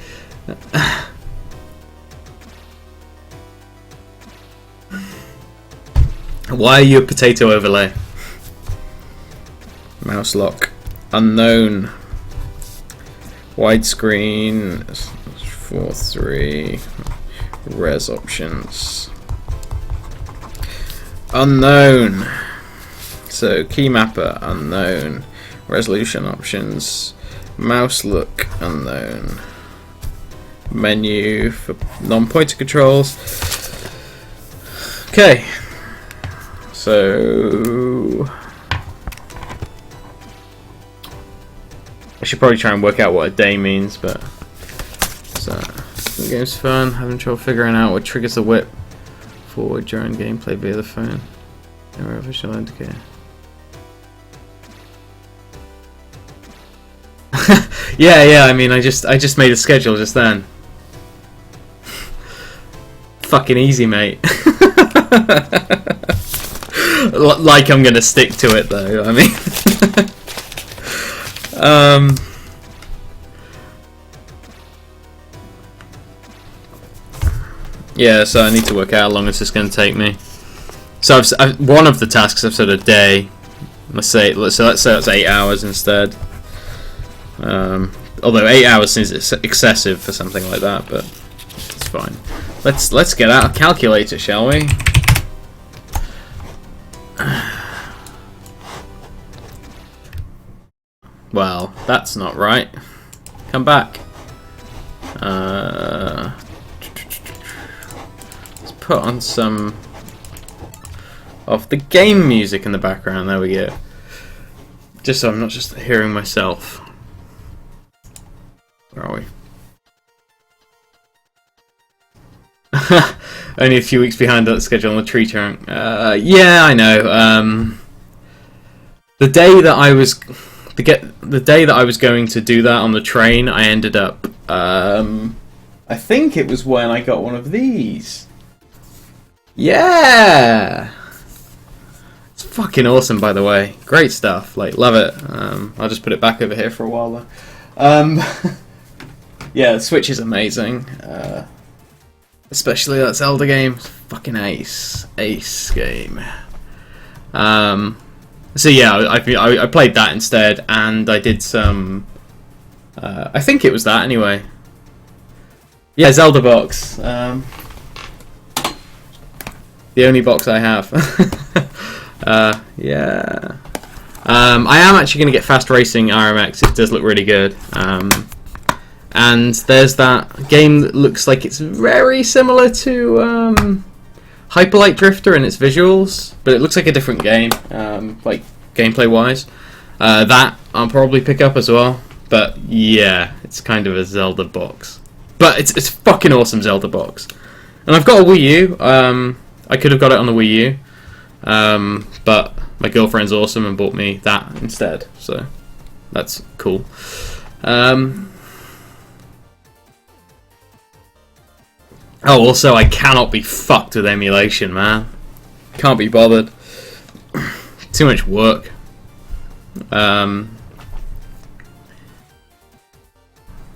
A: Why are you a potato overlay? Mouse lock, unknown. Widescreen, 4:3. Res options, unknown. So key mapper, unknown. Resolution options, mouse look, unknown. Menu for non-pointer controls. Okay, so I should probably try and work out what a day means, but the game's fun. Having trouble figuring out what triggers the whip forward during gameplay via the phone. No visual indicator. yeah. I mean, I just made a schedule just then. Fucking easy, mate. Like I'm gonna stick to it though. I mean. Yeah, so I need to work out how long this is going to take me. So one of the tasks I've said a day. Let's say that's 8 hours instead. Although 8 hours seems excessive for something like that, but it's fine. Let's get out a calculator, shall we? Well, that's not right. Come back. Let's put on some of the game music in the background. There we go. Just so I'm not just hearing myself. Where are we? Only a few weeks behind that schedule on the tree trunk. Yeah, I know. The day that I was going to do that on the train, I ended up. I think it was when I got one of these. Yeah, it's fucking awesome, by the way. Great stuff. Like, love it. I'll just put it back over here for a while though. Yeah, the Switch is amazing. Especially that Zelda game. Fucking ace game. So yeah, I played that instead, and I did some. I think it was that anyway. Yeah, Zelda box. The only box I have. Yeah. I am actually going to get Fast Racing RMX. It does look really good. And there's that game that looks like it's very similar to Hyperlight Drifter in its visuals, but it looks like a different game, like gameplay wise. That I'll probably pick up as well. But yeah, it's kind of a Zelda box. But it's fucking awesome Zelda box. And I've got a Wii U. I could have got it on the Wii U. But my girlfriend's awesome and bought me that instead. So that's cool. Oh, also, I cannot be fucked with emulation, man. Can't be bothered. Too much work.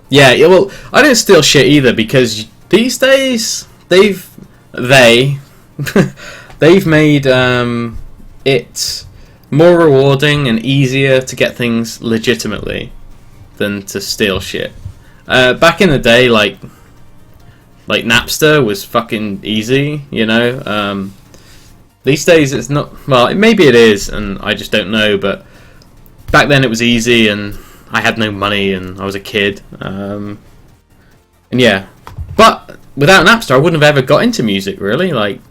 A: Yeah, well, I don't steal shit either, because these days they've made it more rewarding and easier to get things legitimately than to steal shit. Back in the day, like Like Napster was fucking easy, you know. These days it's not. Well, maybe it is, and I just don't know. But back then it was easy, and I had no money, and I was a kid. And yeah, but without Napster, I wouldn't have ever got into music. Really, like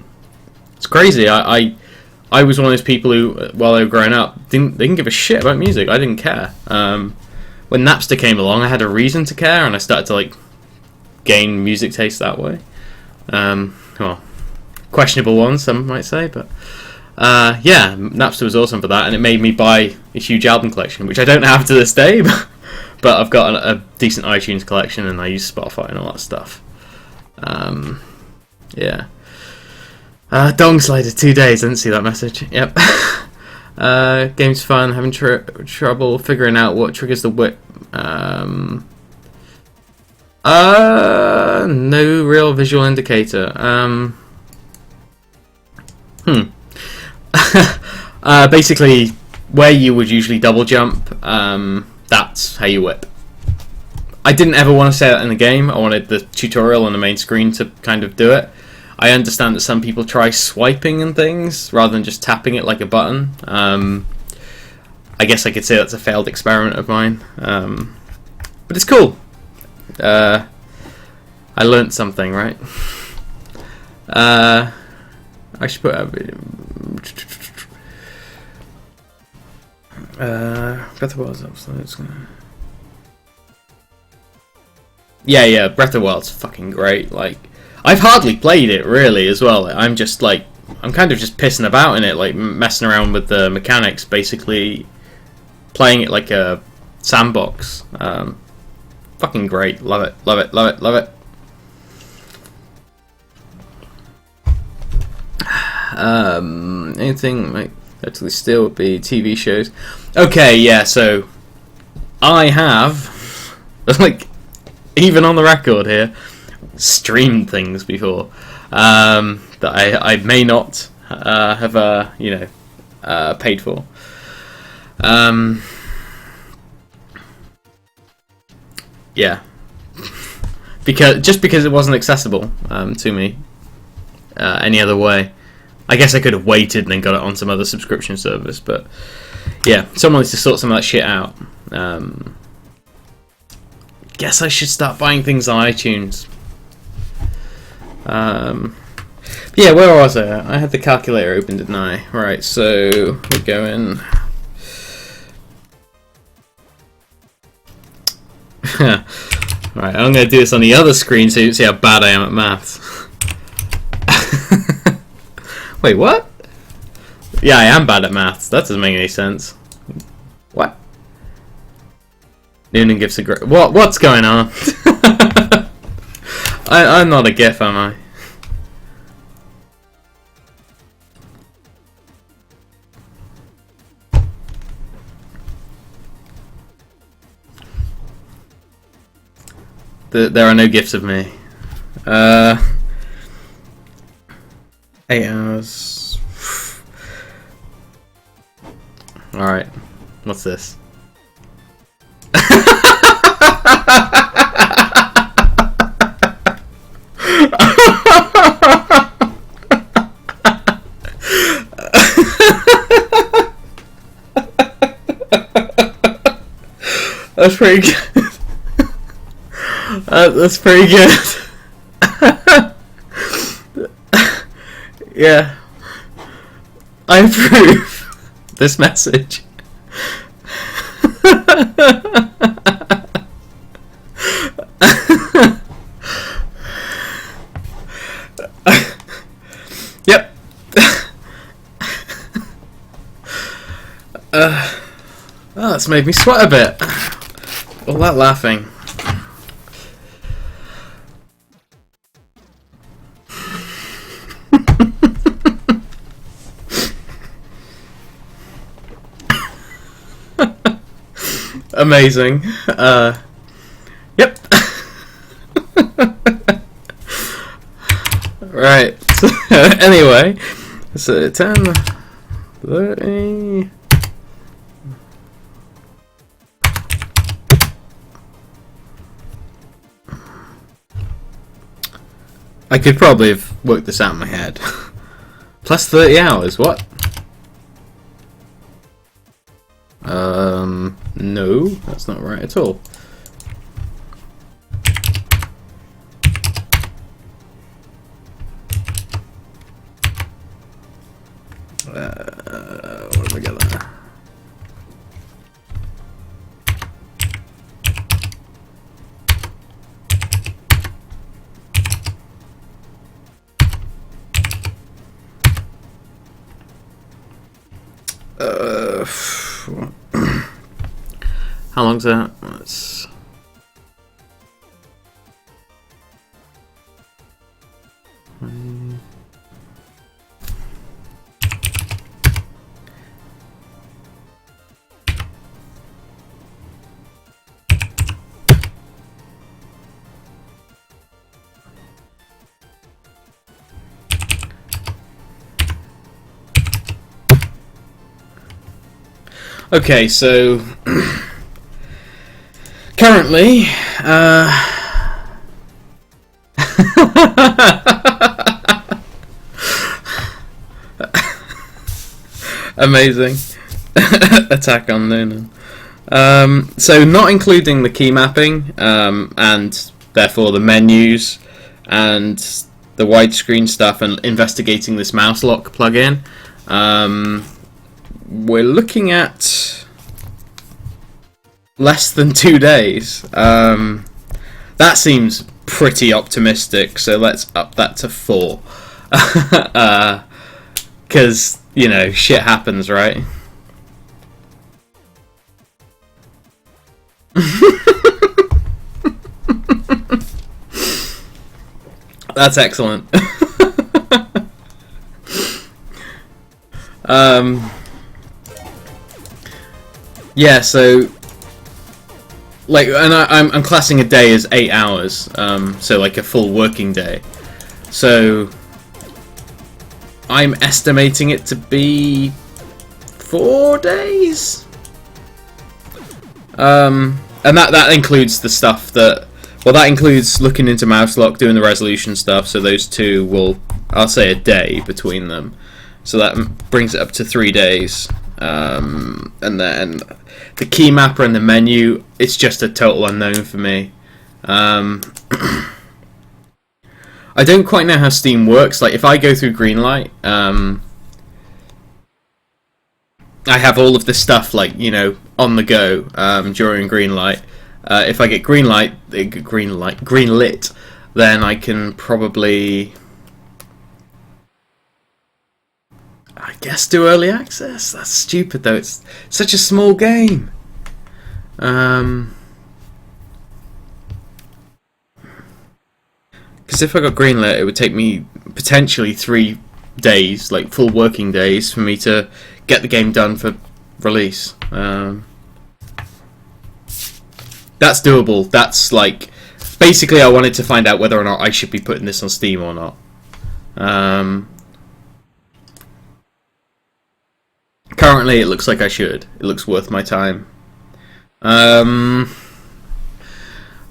A: it's crazy. I was one of those people who, while they were growing up, they didn't give a shit about music. I didn't care. When Napster came along, I had a reason to care, and I started to like gain music taste that way. Well, questionable one, some might say, but yeah, Napster was awesome for that, and it made me buy a huge album collection, which I don't have to this day, but I've got a decent iTunes collection, and I use Spotify and all that stuff. Yeah. Dong slider 2 days. I didn't see that message. Yep. Game's fun. Having trouble figuring out what triggers the whip. No real visual indicator. Basically, where you would usually double jump, that's how you whip. I didn't ever want to say that in the game. I wanted the tutorial on the main screen to kind of do it. I understand that some people try swiping and things rather than just tapping it like a button. I guess I could say that's a failed experiment of mine. But it's cool. I learnt something, right? I should put Breath of the Wild's yeah, Breath of the Wild's fucking great. Like, I've hardly played it really as well. I'm just like, I'm kind of just pissing about in it, like messing around with the mechanics, basically playing it like a sandbox. Fucking great, love it, love it, love it, love it. Anything like actually still would be TV shows. Okay, yeah, so I have like, even on the record here, streamed things before that I may not have paid for. Yeah, because it wasn't accessible to me any other way. I guess I could have waited and then got it on some other subscription service, but yeah, someone needs to sort some of that shit out. Guess I should start buying things on iTunes. Yeah, where was I? I had the calculator open, didn't I? Right, so we go in. Right, I'm going to do this on the other screen so you can see how bad I am at maths. Wait, what? Yeah, I am bad at maths. That doesn't make any sense. What? Noonan gives a great... What's going on? I'm not a GIF, am I? There are no GIFs of me. 8 hours. Alright. What's this? That's pretty good. That's pretty good. Yeah. I approve this message. Yep. Oh, that's made me sweat a bit. All that laughing. Amazing. Yep. Right. So, anyway, so 10, 30. I could probably have worked this out in my head. Plus 30 hours, what? No, that's not right at all. What have I got there? How long's that? That's... Okay, so currently, amazing attack on Noonan. So not including the key mapping, and therefore the menus and the widescreen stuff, and investigating this mouse lock plugin. We're looking at less than 2 days. That seems pretty optimistic, so let's up that to 4. Because, you know, shit happens, right? That's excellent. Yeah, so like, and I'm classing a day as 8 hours, so like a full working day. So I'm estimating it to be 4 days. And that includes the stuff that, well, that includes looking into mouse lock, doing the resolution stuff. So those two will, I'll say, a day between them. So that brings it up to 3 days. And then the key mapper and the menu, it's just a total unknown for me. I don't quite know how Steam works. Like, if I go through Greenlight, I have all of this stuff, like, you know, on the go during Greenlight. If I get greenlit, then I can probably, I guess, do early access. That's stupid, though. It's such a small game. Because if I got greenlit, it would take me potentially 3 days, like full working days, for me to get the game done for release. That's doable. That's like, basically, I wanted to find out whether or not I should be putting this on Steam or not. Currently, it looks like I should. It looks worth my time.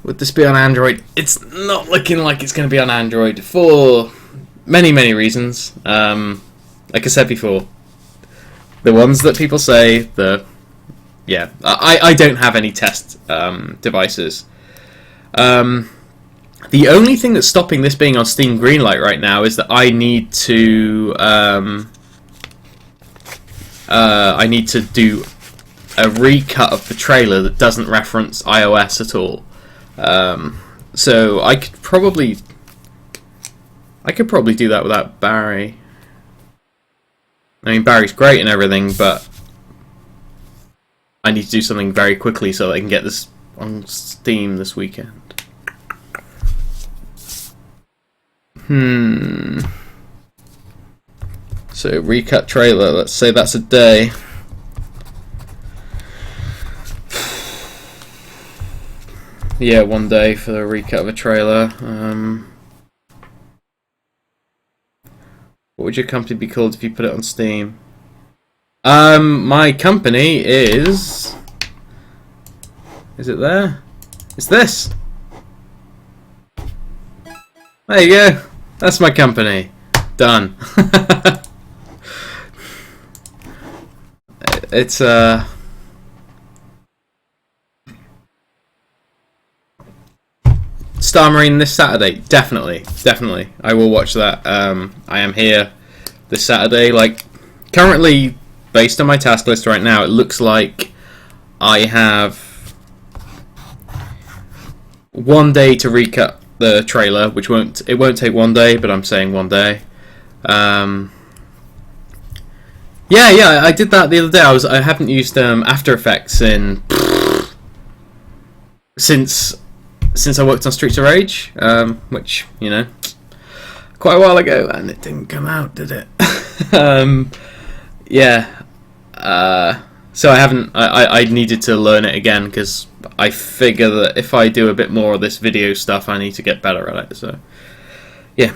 A: Would this be on Android? It's not looking like it's going to be on Android for many, many reasons. Like I said before, the ones that people say, yeah, I don't have any test devices. The only thing that's stopping this being on Steam Greenlight right now is that I need to do a recut of the trailer that doesn't reference iOS at all. So I could probably do that without Barry. I mean, Barry's great and everything, but I need to do something very quickly so that I can get this on Steam this weekend. So recut trailer, let's say that's a day. Yeah, 1 day for the recut of a trailer. What would your company be called if you put it on Steam? My company is it there? It's this! There you go! That's my company. Done. It's Star Marine this Saturday. Definitely. I will watch that. I am here this Saturday. Like, currently, based on my task list right now, it looks like I have 1 day to recut the trailer, which won't take 1 day, but I'm saying 1 day. Yeah, I did that the other day. I haven't used After Effects since I worked on Streets of Rage, which, you know, quite a while ago, and it didn't come out, did it? Yeah. So I haven't. I needed to learn it again because I figure that if I do a bit more of this video stuff, I need to get better at it. So yeah,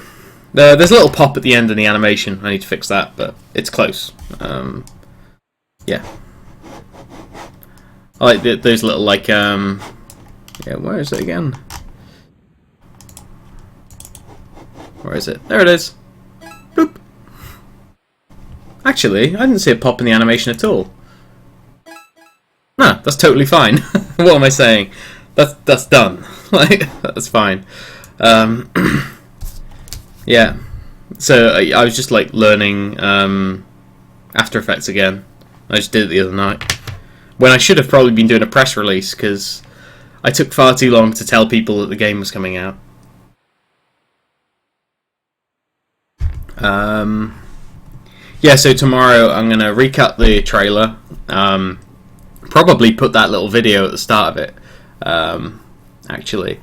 A: there's a little pop at the end in the animation. I need to fix that, but it's close. Yeah, I like those little like yeah. Where is it again? Where is it? There it is. Bloop. Actually, I didn't see a pop in the animation at all. No, that's totally fine. What am I saying? That's done. Like, that's fine. Yeah. So I was just like learning After Effects again. I just did it the other night when I should have probably been doing a press release because I took far too long to tell people that the game was coming out. Yeah, so tomorrow I'm going to recut the trailer. Probably put that little video at the start of it, actually.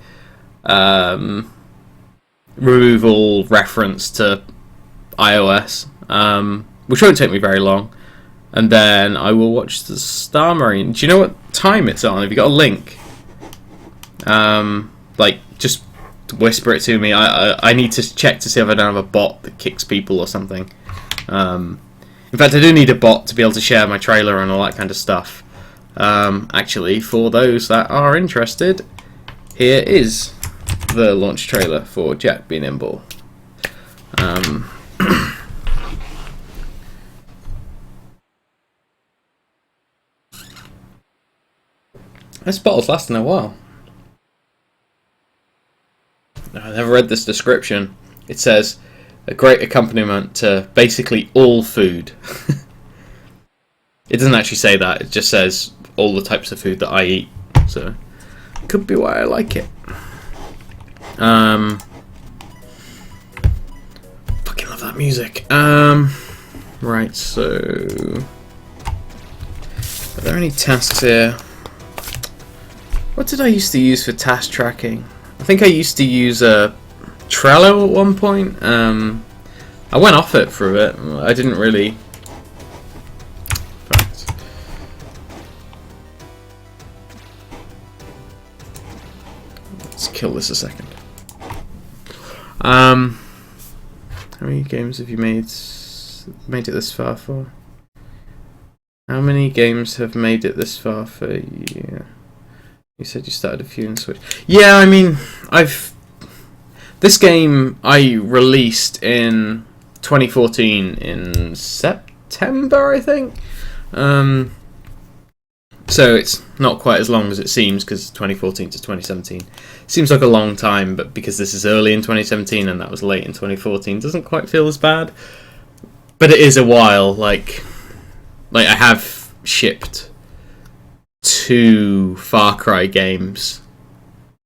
A: Remove all reference to iOS, which won't take me very long. And then I will watch the Star Marine. Do you know what time it's on? Have you got a link? Like, just whisper it to me. I need to check to see if I don't have a bot that kicks people or something. In fact, I do need a bot to be able to share my trailer and all that kind of stuff. Actually, for those that are interested, here is the launch trailer for Jack B. Nimble. This bottle's lasting a while. I never read this description. It says, a great accompaniment to basically all food. It doesn't actually say that, it just says all the types of food that I eat. So, could be why I like it. Fucking love that music. Right, so... Are there any tasks here? What did I used to use for task tracking? I think I used to use Trello at one point. I went off it for a bit. I didn't really... Let's kill this a second. How many games have you made it this far for? How many games have made it this far for you? You said you started a few in Switch. Yeah, I mean, this game I released in 2014 in September, I think. So it's not quite as long as it seems, because 2014 to 2017 seems like a long time, but because this is early in 2017 and that was late in 2014, doesn't quite feel as bad. But it is a while. Like I have shipped 2 Far Cry games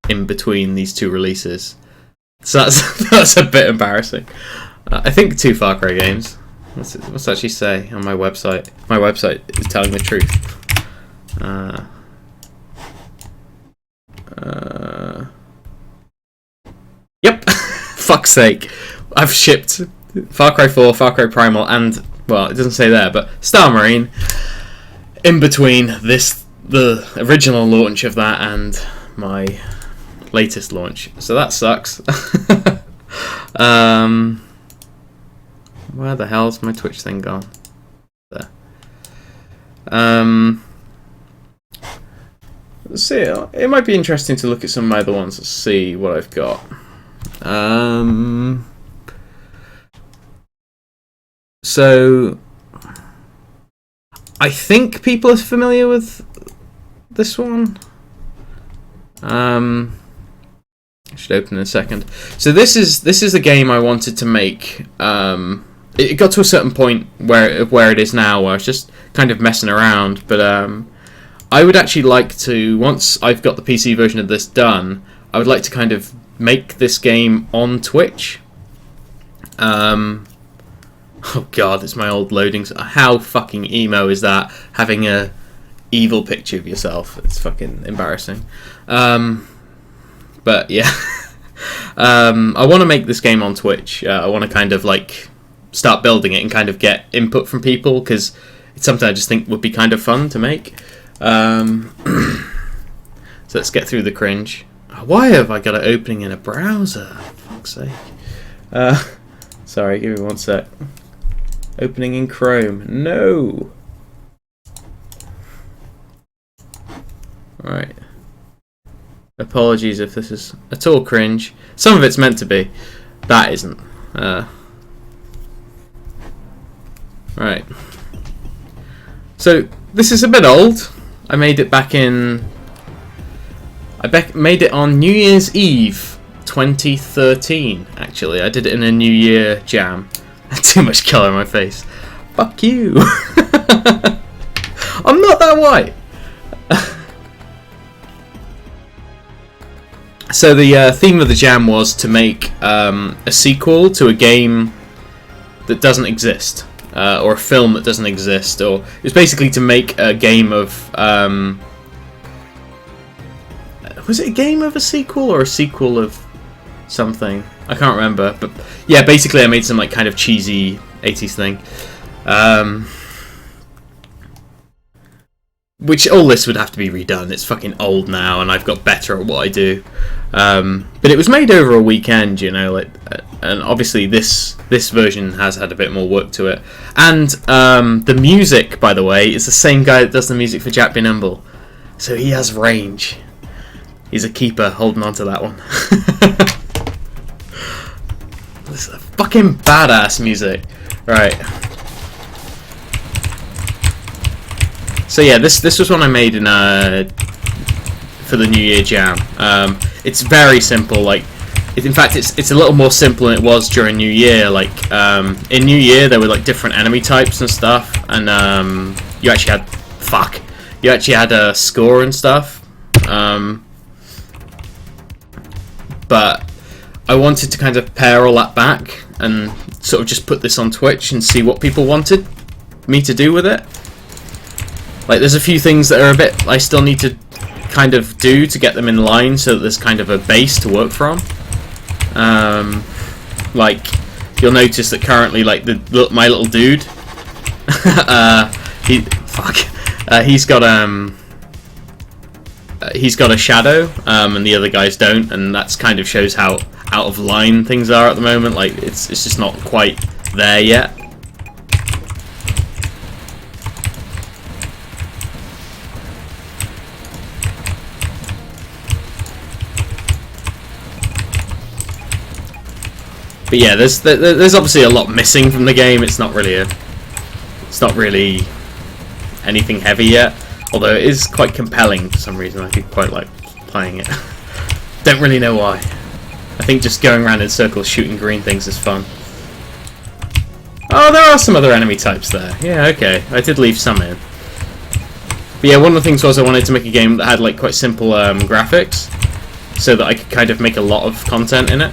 A: in between these 2 releases, so that's a bit embarrassing. I think 2 Far Cry games. What's it actually say on my website? My website is telling the truth. Yep. Fuck's sake. I've shipped Far Cry 4, Far Cry Primal, and, well, it doesn't say there, but Star Marine in between the original launch of that and my latest launch. So that sucks. Where the hell's my Twitch thing gone? There. Let's see. It might be interesting to look at some of my other ones. Let's see what I've got. So I think people are familiar with this one. I should open in a second. So this is the game I wanted to make. It got to a certain point where it is now, where I was just kind of messing around. But I would actually like to, once I've got the PC version of this done, I would like to kind of make this game on Twitch. Oh god, it's my old loadings. How fucking emo is that? Having a evil picture of yourself. It's fucking embarrassing. But yeah. I want to make this game on Twitch. I want to kind of like start building it and kind of get input from people, because it's something I just think would be kind of fun to make. So let's get through the cringe. Why have I got it opening in a browser? For fuck's sake. Sorry, give me one sec. Opening in Chrome. No! Right. Apologies if this is at all cringe. Some of it's meant to be. That isn't. Right. So, this is a bit old. I made it back in... made it on New Year's Eve 2013, actually. I did it in a New Year jam. Too much colour on my face. Fuck you! I'm not that white! So the theme of the jam was to make a sequel to a game that doesn't exist. Or a film that doesn't exist. Or it was basically to make a game of... was it a game of a sequel or a sequel of something? I can't remember. But yeah, basically I made some like kind of cheesy 80s thing. Which all this would have to be redone. It's fucking old now, and I've got better at what I do. But it was made over a weekend, you know, like, and obviously this version has had a bit more work to it. And the music, by the way, is the same guy that does the music for Jack Nimble, so he has range. He's a keeper holding on to that one. This is fucking badass music, right? So yeah, this was one I made in for the New Year jam. It's very simple. Like, in fact, it's a little more simple than it was during New Year. Like, in New Year there were like different enemy types and stuff, and you actually had a score and stuff. But I wanted to kind of pare all that back and sort of just put this on Twitch and see what people wanted me to do with it. Like, there's a few things that are a bit I still need to kind of do to get them in line, so that there's kind of a base to work from. Like, you'll notice that currently, like, my little dude, he's got a shadow, and the other guys don't, and that's kind of shows how out of line things are at the moment. Like, it's just not quite there yet. But yeah, there's obviously a lot missing from the game. It's not really anything heavy yet. Although it is quite compelling for some reason. I do quite like playing it. Don't really know why. I think just going around in circles shooting green things is fun. Oh, there are some other enemy types there. Yeah, okay. I did leave some in. But yeah, one of the things was I wanted to make a game that had like quite simple graphics, so that I could kind of make a lot of content in it.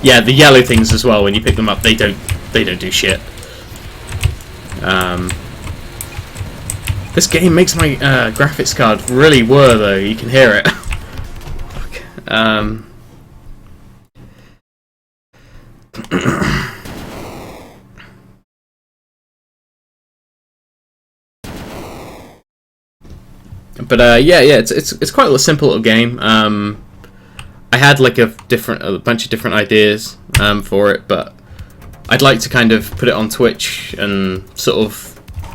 A: Yeah, the yellow things as well. When you pick them up, they don't do shit. This game makes my graphics card really whir, though. You can hear it. But yeah, it's quite a simple little game. I had like a bunch of different ideas for it, but I'd like to kind of put it on Twitch and sort of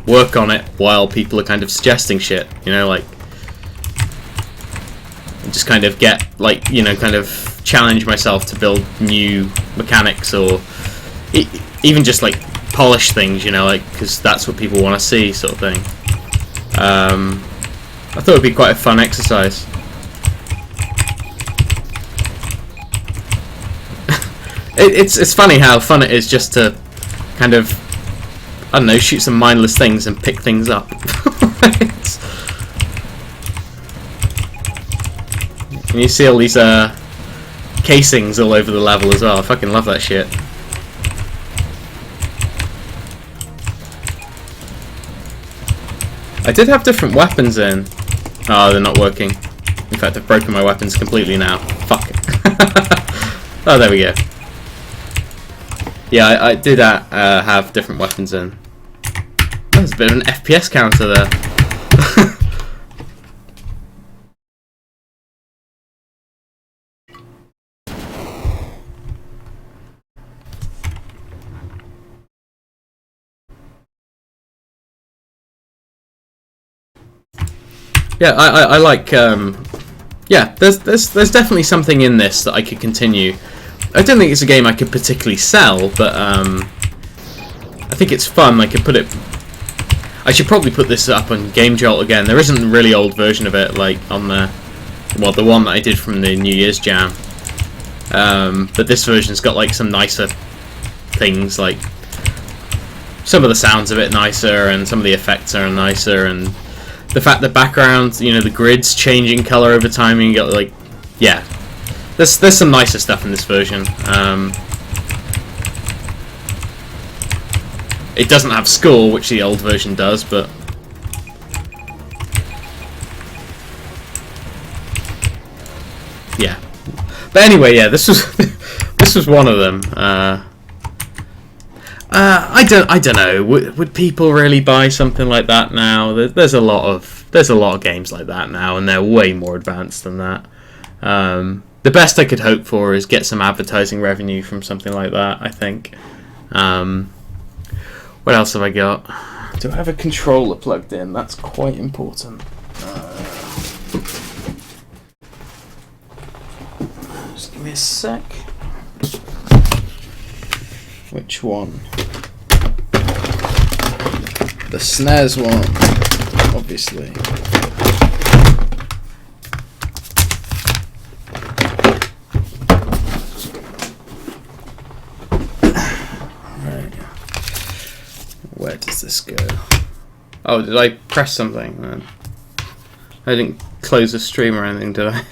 A: work on it while people are kind of suggesting shit, you know, like just kind of get, like, you know, kind of challenge myself to build new mechanics, or even just like polish things, you know, like, because that's what people want to see, sort of thing. I thought it would be quite a fun exercise. It's funny how fun it is just to kind of, I don't know, shoot some mindless things and pick things up. And you see all these casings all over the level as well. I fucking love that shit. I did have different weapons in. Oh, they're not working. In fact, I've broken my weapons completely now. Fuck. Oh, there we go. Yeah, I did have different weapons in. There's a bit of an FPS counter there. Yeah, I like. Yeah, there's definitely something in this that I could continue. I don't think it's a game I could particularly sell, but I think it's fun. I could put it. I should probably put this up on Game Jolt again. There isn't a really old version of it, like on the, well, the one that I did from the New Year's Jam. But this version's got like some nicer things, like some of the sounds a bit nicer, and some of the effects are nicer, and the fact the background, you know, the grid's changing color over time, and you got like, yeah, there's some nicer stuff in this version. It doesn't have score, which the old version does, but yeah. But anyway, yeah, this was this was one of them. I don't know. Would people really buy something like that now? There's a lot of games like that now, and they're way more advanced than that. The best I could hope for is get some advertising revenue from something like that, I think. What else have I got? Do I have a controller plugged in? That's quite important. Just give me a sec. Which one? The SNES one, obviously. Right. Where does this go? Oh, did I press something? No. I didn't close the stream or anything, did I?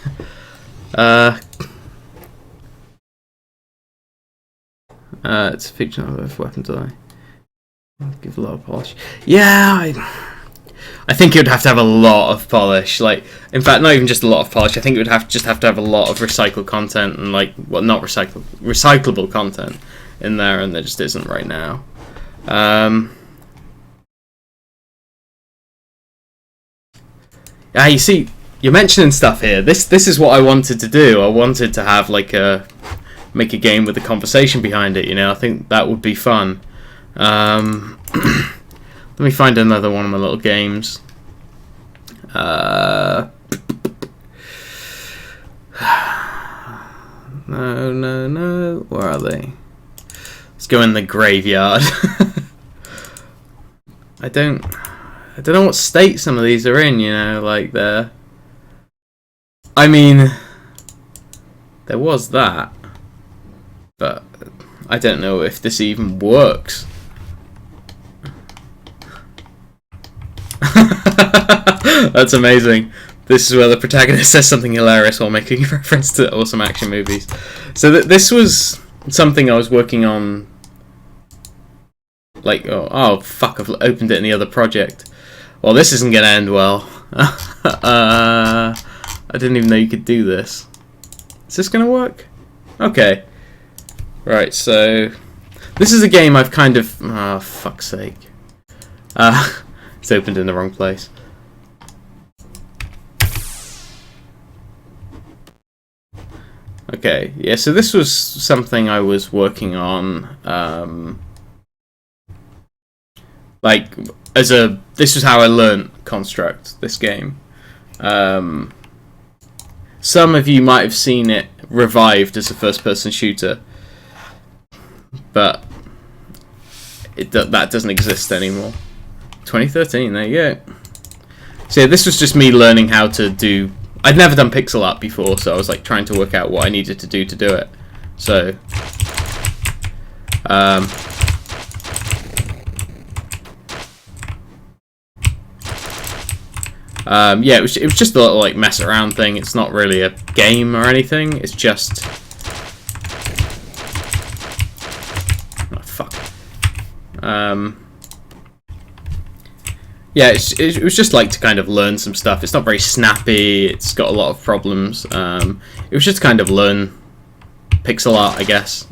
A: It's a fiction of weapons. I give a lot of polish. Yeah, I think it would have to have a lot of polish. Like, in fact, not even just a lot of polish. I think it would have to have a lot of recycled content, and like, well, not recyclable content in there, and there just isn't right now. You see, you're mentioning stuff here. This is what I wanted to do. I wanted to have like make a game with a conversation behind it, you know. I think that would be fun. Let me find another one of my little games. No. Where are they? Let's go in the graveyard. I don't know what state some of these are in, you know, like they're... I mean, there was that. But I don't know if this even works. That's amazing. This is where the protagonist says something hilarious while making a reference to awesome action movies. So this was something I was working on. Like, oh fuck, I've opened it in the other project. Well, this isn't going to end well. I didn't even know you could do this. Is this going to work? Okay. Right, so this is a game I've kind of... Oh, fuck's sake. It's opened in the wrong place. Okay, yeah, so this was something I was working on, like, this was how I learned Construct, this game. So some of you might have seen it revived as a first-person shooter, but that doesn't exist anymore. 2013, there you go. So yeah, this was just me learning how to do... I'd never done pixel art before, so I was like trying to work out what I needed to do it. So... yeah, it was just a little like mess around thing. It's not really a game or anything. It's just... Oh, fuck. Yeah, it was just like to kind of learn some stuff. It's not very snappy. It's got a lot of problems. It was just to kind of learn pixel art, I guess.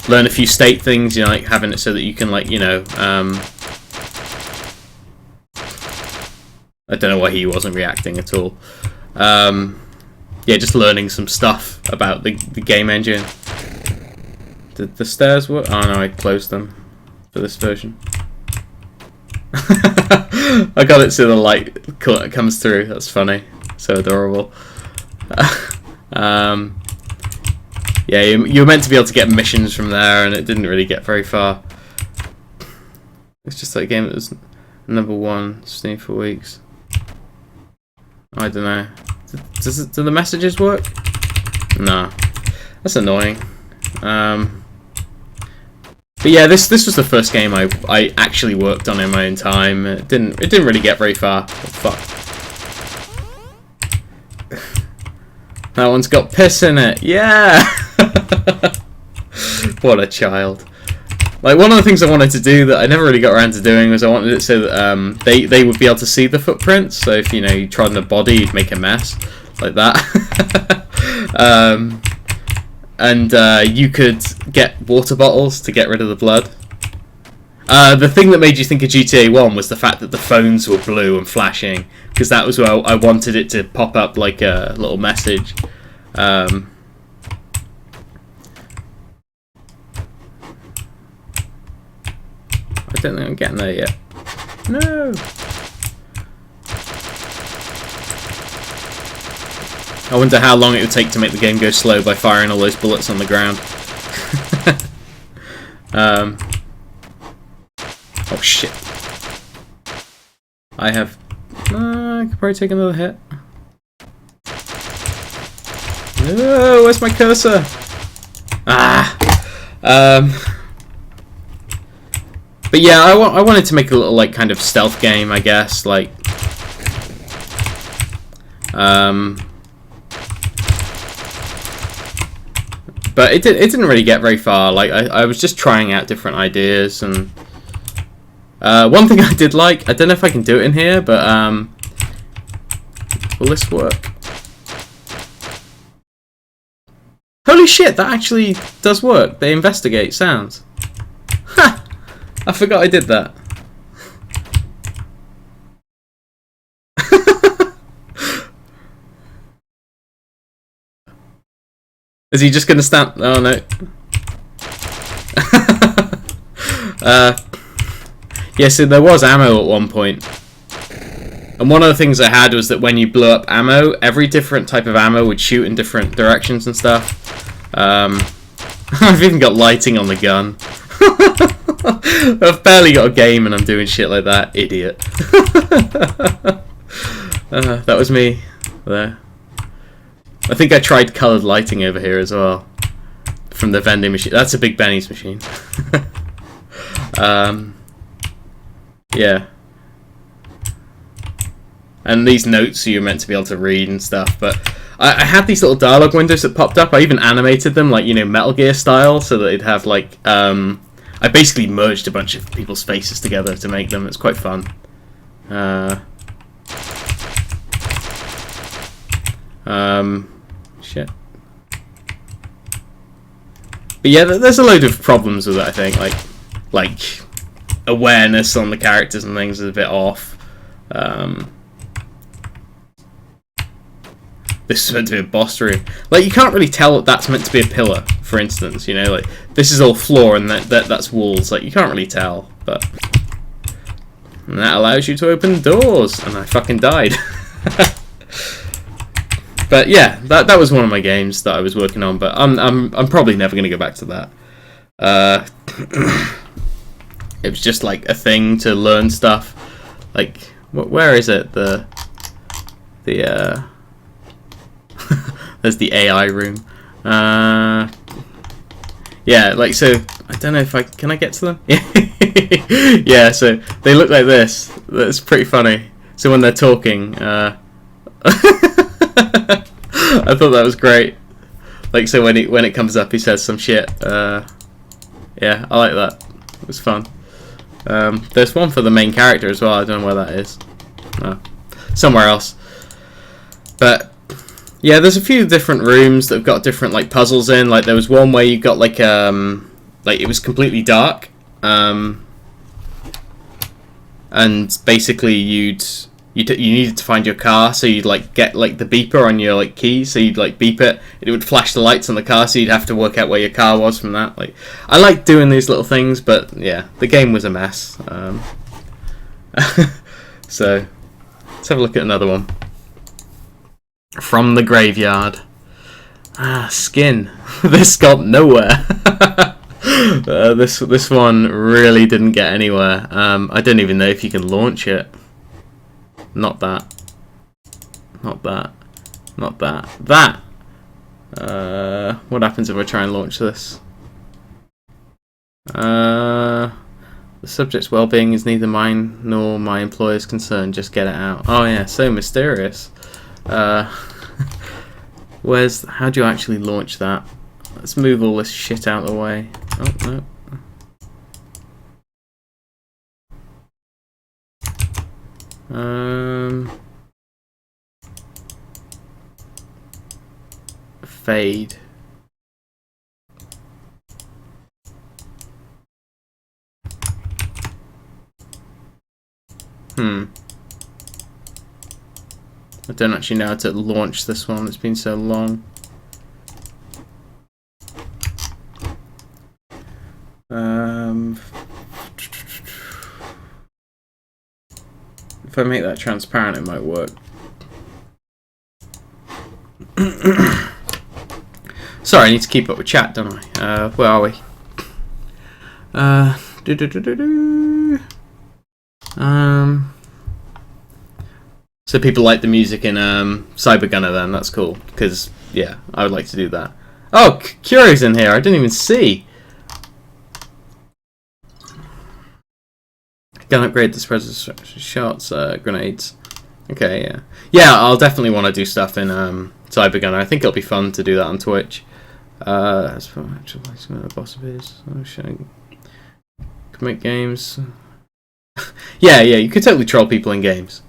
A: Learn a few state things, you know, like having it so that you can, like, you know, I don't know why he wasn't reacting at all. Yeah, just learning some stuff about the game engine. Did the stairs work? Oh no, I closed them for this version. I got it so the light comes through. That's funny. So adorable. Yeah, you were meant to be able to get missions from there, and it didn't really get very far. It's just like a game that was #1 Steam for weeks. I don't know. Do the messages work? No. That's annoying. But yeah, this was the first game I actually worked on in my own time. It didn't really get very far. Oh, fuck. That one's got piss in it. Yeah. What a child. Like, one of the things I wanted to do that I never really got around to doing was I wanted it so that they would be able to see the footprints. So if, you know, you trod on a body, you'd make a mess like that. And you could get water bottles to get rid of the blood. The thing that made you think of GTA 1 was the fact that the phones were blue and flashing, because that was where I wanted it to pop up like a little message. I don't think I'm getting there yet. No! I wonder how long it would take to make the game go slow by firing all those bullets on the ground. Oh shit. I could probably take another hit. No, where's my cursor? Ah! But yeah, I wanted to make a little, like, kind of stealth game, I guess, like... But it didn't really get very far. Like, I was just trying out different ideas, and... one thing I did like, I don't know if I can do it in here, but, will this work? Holy shit, that actually does work. They investigate sounds. Ha! I forgot I did that. Is he just gonna stand? Oh no. Yeah, so there was ammo at one point. And one of the things I had was that when you blew up ammo, every different type of ammo would shoot in different directions and stuff. I've even got lighting on the gun. I've barely got a game and I'm doing shit like that. Idiot. That was me there. I think I tried coloured lighting over here as well. From the vending machine. That's a Big Benny's machine. Yeah. And these notes you're meant to be able to read and stuff, but I had these little dialogue windows that popped up. I even animated them, like, you know, Metal Gear style, so that it'd have, like, I basically merged a bunch of people's faces together to make them. It's quite fun. Shit. But yeah, there's a load of problems with it, I think. Like awareness on the characters and things is a bit off. This is meant to be a boss room. Like, you can't really tell that that's meant to be a pillar, for instance, you know, like, this is all floor and that's walls, like, you can't really tell, but... And that allows you to open doors, and I fucking died. But yeah, that was one of my games that I was working on. But I'm probably never going to go back to that. It was just like a thing to learn stuff. Like, where is it? The there's the AI room. Yeah, like, so I don't know if can I get to them? Yeah, so they look like this. That's pretty funny. So when they're talking, I thought that was great. Like, so when it comes up, he says some shit. Yeah, I like that. It was fun. There's one for the main character as well. I don't know where that is. Oh, somewhere else. But yeah, there's a few different rooms that have got different like puzzles in. Like there was one where you got like it was completely dark, and basically you needed to find your car, so you'd like get like the beeper on your like keys, so you'd like beep it, it would flash the lights on the car, so you'd have to work out where your car was from that. Like, I like doing these little things, but yeah, the game was a mess. So let's have a look at another one. From the Graveyard. Skin. This got nowhere. This one really didn't get anywhere. I don't even know if you can launch it. Not that. Not that. Not that. That! What happens if I try and launch this? The subject's well-being is neither mine nor my employer's concern. Just get it out. Oh yeah, so mysterious. How do you actually launch that? Let's move all this shit out of the way. Oh, no. Fade. I don't actually know how to launch this one. It's been so long. If I make that transparent, it might work. Sorry, I need to keep up with chat, don't I? Where are we? So people like the music in Cyber Gunner then, that's cool. Because, yeah, I would like to do that. Oh, Curie's in here, I didn't even see. Can upgrade the spread of shots, grenades. Okay, yeah. Yeah, I'll definitely want to do stuff in Cyber Gunner. I think it'll be fun to do that on Twitch. As for actual placement of boss is. Oh, shit. Commit games. Yeah, you could totally troll people in games.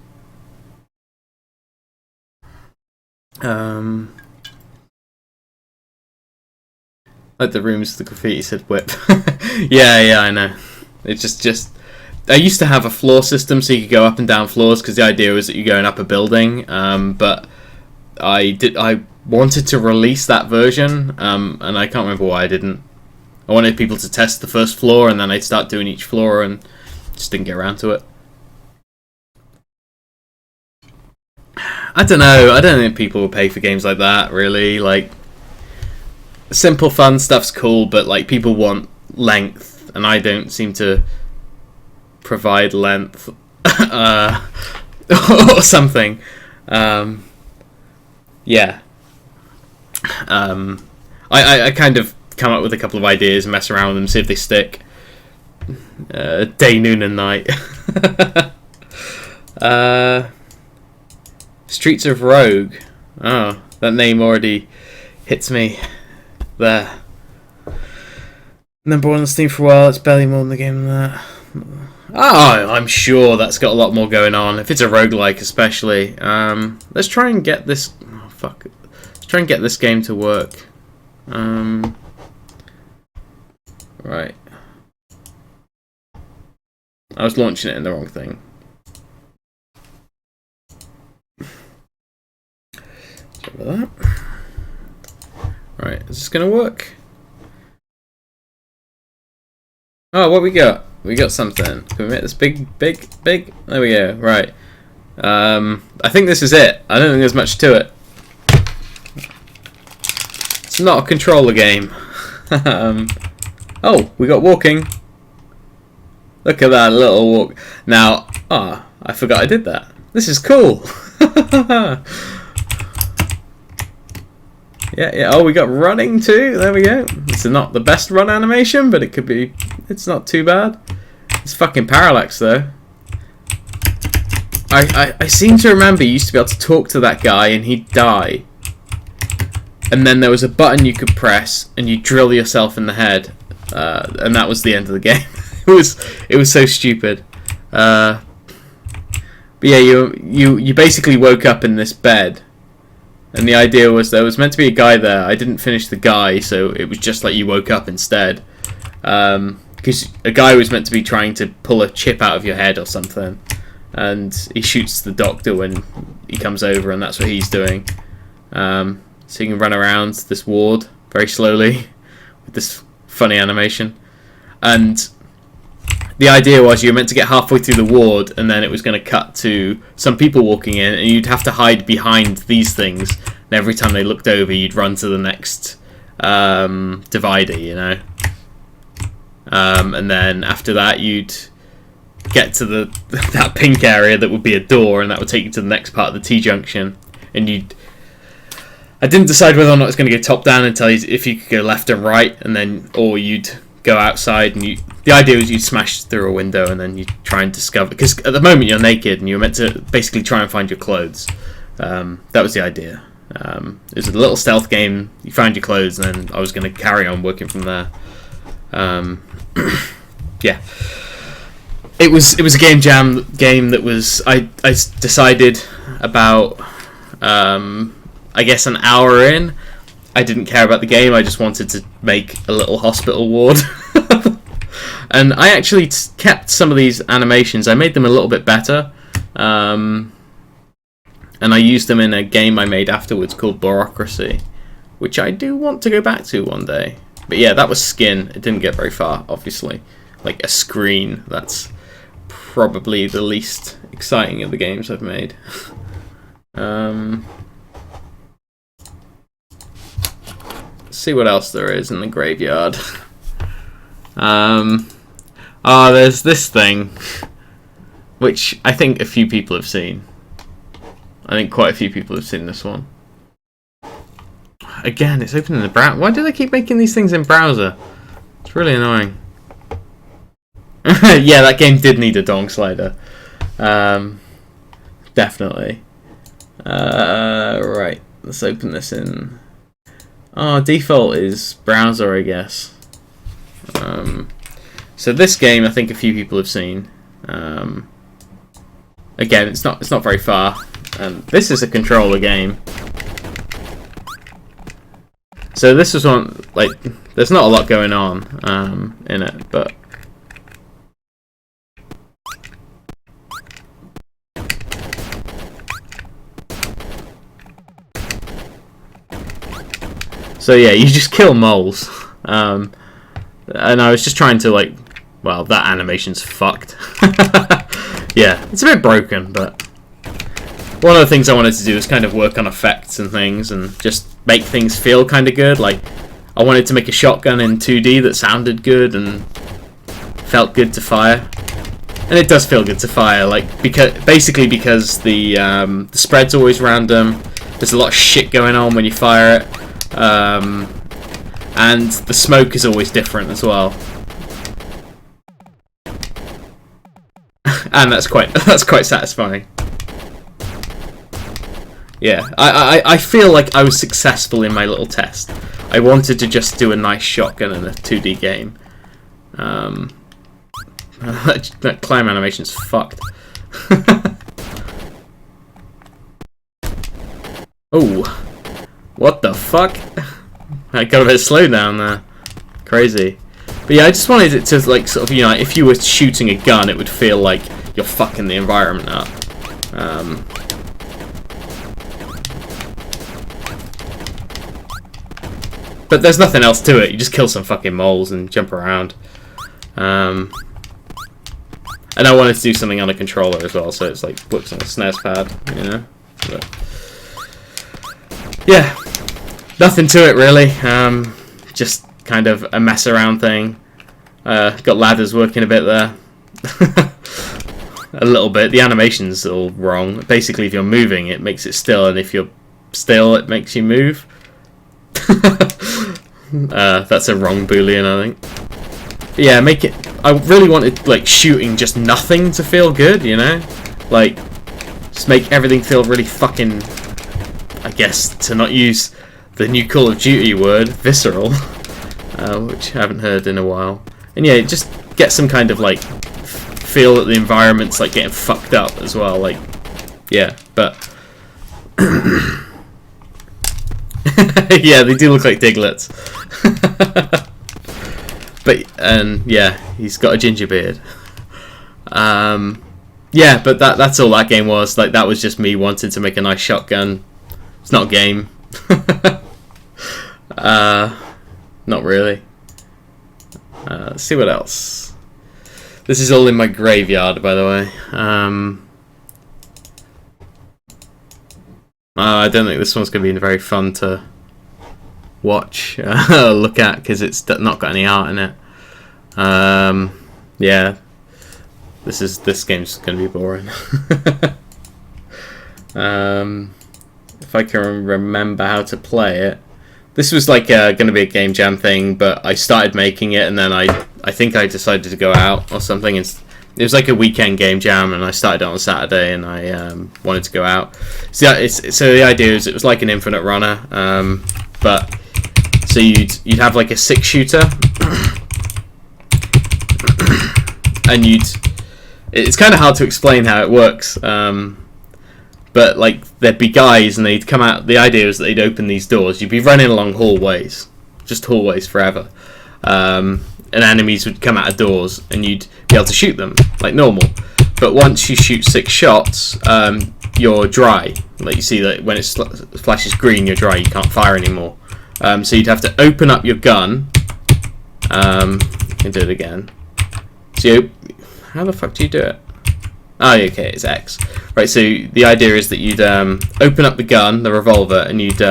A: Like the rooms, the graffiti said whip. yeah, I know. It's just. I used to have a floor system, so you could go up and down floors, because the idea was that you're going up a building. But I wanted to release that version, and I can't remember why I didn't. I wanted people to test the first floor, and then I'd start doing each floor, and just didn't get around to it. I don't know. I don't think people will pay for games like that, really. Like, simple, fun stuff's cool, but like people want length, and I don't seem to provide length or something. Yeah. I kind of come up with a couple of ideas and mess around with them, see if they stick. Day, noon, and night. Streets of Rogue. Oh, that name already hits me there. Number one on Steam for a while. It's barely more than the game than that. Oh, I'm sure that's got a lot more going on. If it's a roguelike, especially. Let's try and get this. Oh, fuck. Let's try and get this game to work. Right. I was launching it in the wrong thing. Sorry about that. Right, is this gonna work? Oh, what we got? We got something. Can we make this big? There we go. Right. I think this is it. I don't think there's much to it. It's not a controller game. Oh, we got walking. Look at that little walk. Now, I forgot I did that. This is cool. Yeah. Oh, we got running too. There we go. It's not the best run animation, but it could be. It's not too bad. It's fucking parallax though. I seem to remember you used to be able to talk to that guy and he'd die. And then there was a button you could press and you drill yourself in the head. And that was the end of the game. It was so stupid. But yeah, you basically woke up in this bed. And the idea was there was meant to be a guy there. I didn't finish the guy, so it was just like you woke up instead. Because a guy was meant to be trying to pull a chip out of your head or something. And he shoots the doctor when he comes over, and that's what he's doing. So you can run around this ward very slowly with this funny animation. And the idea was you were meant to get halfway through the ward, and then it was going to cut to some people walking in, and you'd have to hide behind these things. And every time they looked over, you'd run to the next divider, you know. And then after that, you'd get to that pink area that would be a door, and that would take you to the next part of the T-junction. And I didn't decide whether or not it's going to go top down until if you could go left and right, and then or you'd go outside, and the idea was you'd smash through a window and then you try and discover, because at the moment you're naked and you're meant to basically try and find your clothes. That was the idea. It was a little stealth game. You found your clothes, and then I was going to carry on working from there. Yeah, it was a game that was I decided about I guess an hour in. I didn't care about the game, I just wanted to make a little hospital ward. And I actually kept some of these animations. I made them a little bit better. And I used them in a game I made afterwards called Bureaucracy, which I do want to go back to one day. But yeah, that was skin. It didn't get very far, obviously. Like a screen, that's probably the least exciting of the games I've made. See what else there is in the graveyard. There's this thing, which I think a few people have seen. I think quite a few people have seen this one. Again, it's open in the browser. Why do they keep making these things in browser? It's really annoying. Yeah, that game did need a dong slider. Definitely. Right, let's open this in. Default is browser, I guess. So this game, I think a few people have seen. Again, it's not very far, and this is a controller game. So this is one, like, there's not a lot going on in it, but so yeah, you just kill moles. And I was just trying to, like, well, that animation's fucked. Yeah, it's a bit broken, but one of the things I wanted to do was kind of work on effects and things and just make things feel kind of good. Like, I wanted to make a shotgun in 2D that sounded good and felt good to fire. And it does feel good to fire, like, because the spread's always random. There's a lot of shit going on when you fire it. And the smoke is always different as well. And that's quite satisfying. Yeah, I feel like I was successful in my little test. I wanted to just do a nice shotgun in a 2D game. That climb animation's fucked. Oh, what the fuck? I got a bit slow down there. Crazy. But yeah, I just wanted it to, like, sort of, you know, if you were shooting a gun, it would feel like you're fucking the environment up. But there's nothing else to it. You just kill some fucking moles and jump around. And I wanted to do something on a controller as well, so it's like works on a SNES pad, you know. But yeah. Nothing to it really. Just kind of a mess around thing. Got ladders working a bit there. A little bit. The animation's all wrong. Basically, if you're moving, it makes it still, and if you're still, it makes you move. That's a wrong boolean, I think. But yeah, make it. I really wanted like shooting just nothing to feel good, you know, like just make everything feel really fucking. I guess to not use the new Call of Duty word, visceral, which I haven't heard in a while. And yeah, just get some kind of like feel that the environment's like getting fucked up as well. Like, yeah, but yeah, they do look like Diglets. But yeah, he's got a ginger beard. Yeah, but that's all that game was. Like, that was just me wanting to make a nice shotgun. It's not a game. Not really. Let's see what else. This is all in my graveyard, by the way. I don't think this one's going to be very fun to watch, look at, because it's not got any art in it. Yeah, this game's going to be boring. If I can remember how to play it. This was like going to be a game jam thing, but I started making it, and then I think I decided to go out or something. It was like a weekend game jam, and I started it on Saturday, and I wanted to go out. So the idea is it was like an infinite runner, but so you'd have like a 6-shooter, and it's kind of hard to explain how it works. But like there'd be guys and they'd come out. The idea is that they'd open these doors. You'd be running along hallways, just hallways forever, and enemies would come out of doors, and you'd be able to shoot them like normal. But once you shoot 6 shots, you're dry. Like you see that when it flashes green, you're dry. You can't fire anymore. So you'd have to open up your gun. You can do it again. So how the fuck do you do it? Oh, okay, it's X. Right, so the idea is that you'd open up the gun, the revolver, and you'd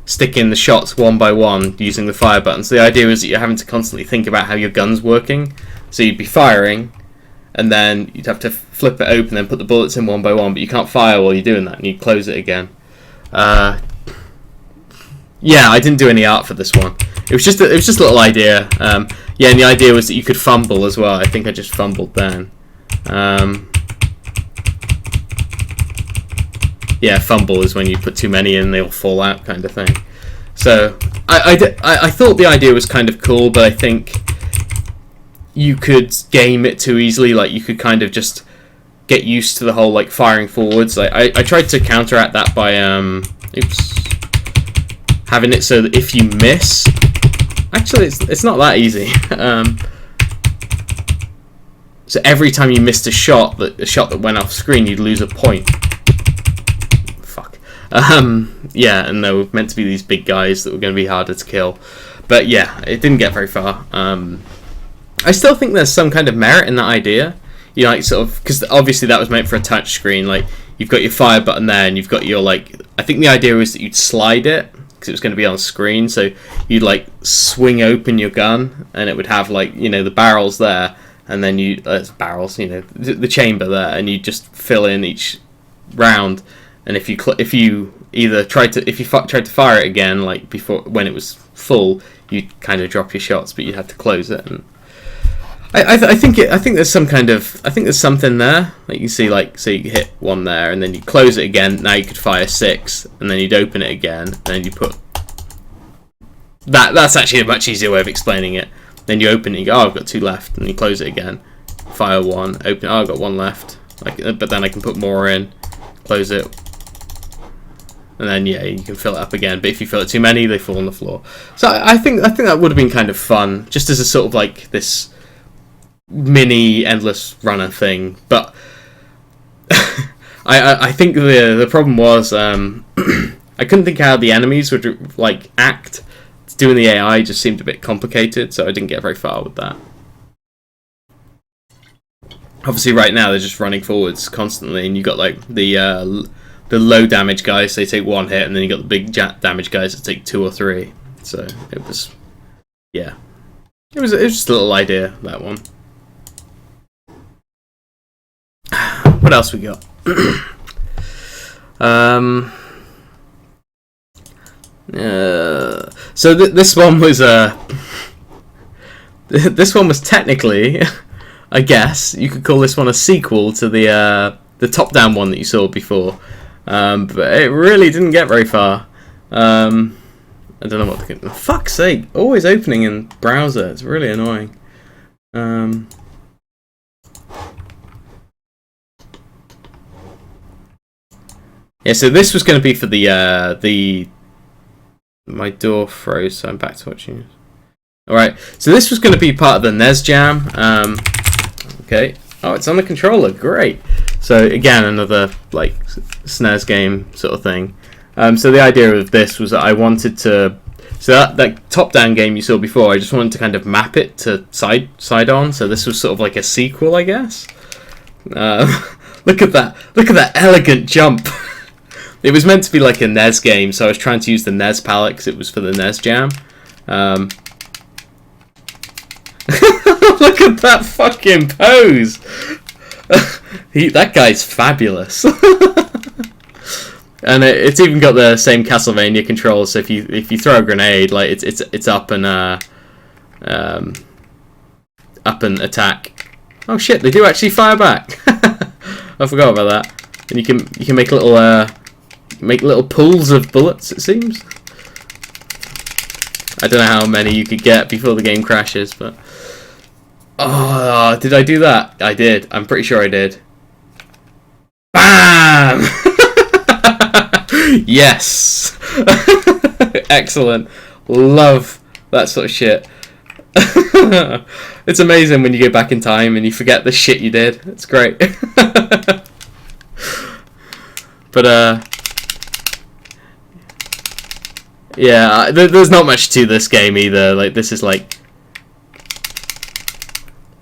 A: stick in the shots one by one using the fire button. So the idea is that you're having to constantly think about how your gun's working. So you'd be firing, and then you'd have to flip it open and put the bullets in one by one, but you can't fire while you're doing that, and you'd close it again. Yeah, I didn't do any art for this one. It was just a little idea. Yeah, and the idea was that you could fumble as well. I think I just fumbled then. Yeah, fumble is when you put too many in, they all fall out, kind of thing. So I thought the idea was kind of cool, but I think you could game it too easily. Like you could kind of just get used to the whole like firing forwards. Like I tried to counteract that by having it so that if you miss, actually it's not that easy. So every time you missed a shot that went off screen, you'd lose a point. Fuck. Yeah, and they were meant to be these big guys that were going to be harder to kill. But yeah, it didn't get very far. I still think there's some kind of merit in that idea. You know, like sort of, because obviously that was meant for a touch screen. Like you've got your fire button there, and you've got your like. I think the idea was that you'd slide it because it was going to be on screen. So you'd like swing open your gun, and it would have like the barrels there. And then barrels, the chamber there, and you just fill in each round. And if you tried to fire it again, like before when it was full, you'd kind of drop your shots, but you'd have to close it. And I think there's something there. Like you see, like so you hit one there, and then you close it again. Now you could fire 6, and then you'd open it again, and then you put that. That's actually a much easier way of explaining it. Then you open it, you go, oh, I've got 2 left, and you close it again. Fire 1, open, oh, I've got 1 left. But then I can put more in, close it, and then yeah, you can fill it up again. But if you fill it too many, they fall on the floor. So I think that would have been kind of fun, just as a sort of like this mini endless runner thing. But I think the problem was I couldn't think how the enemies would like act. Doing the AI just seemed a bit complicated, so I didn't get very far with that. Obviously right now they're just running forwards constantly, and you got like the the low damage guys, they take 1 hit, and then you got the big damage guys that take 2 or 3. So it was, yeah, it was just a little idea, that one. What else we got? So this one was this one was technically, I guess you could call this one a sequel to the top-down one that you saw before, but it really didn't get very far. I don't know what for fuck's sake, always opening in browser. It's really annoying. Yeah, so this was going to be for the my door froze, so I'm back to watching it. Alright, so this was going to be part of the NES Jam. Okay. Oh, it's on the controller. Great. So again, another like SNES game sort of thing. So the idea of this was that I wanted to, so that top-down game you saw before, I just wanted to kind of map it to side on. So this was sort of like a sequel, I guess. Look at that! Look at that elegant jump. It was meant to be like a NES game, so I was trying to use the NES palette because it was for the NES Jam. Look at that fucking pose! That guy's fabulous. And it's even got the same Castlevania controls. So if you throw a grenade, like it's up and attack. Oh shit! They do actually fire back. I forgot about that. And you can make little pools of bullets. It seems. I don't know how many you could get before the game crashes, but oh, did I do that? I did. I'm pretty sure I did. Bam! Yes. Excellent. Love that sort of shit. It's amazing when you go back in time and you forget the shit you did. It's great. But yeah, there's not much to this game either. Like this is like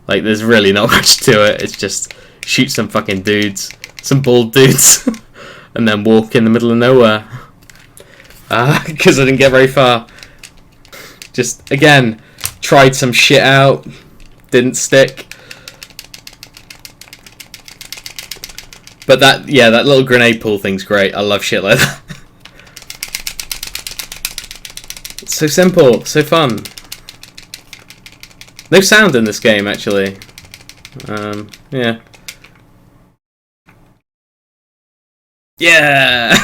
A: there's really not much to it. It's just shoot some fucking dudes, some bald dudes, and then walk in the middle of nowhere. Because I didn't get very far. Just again, tried some shit out, didn't stick. But that little grenade pull thing's great. I love shit like that. It's so simple, so fun. No sound in this game, actually. Yeah. Yeah!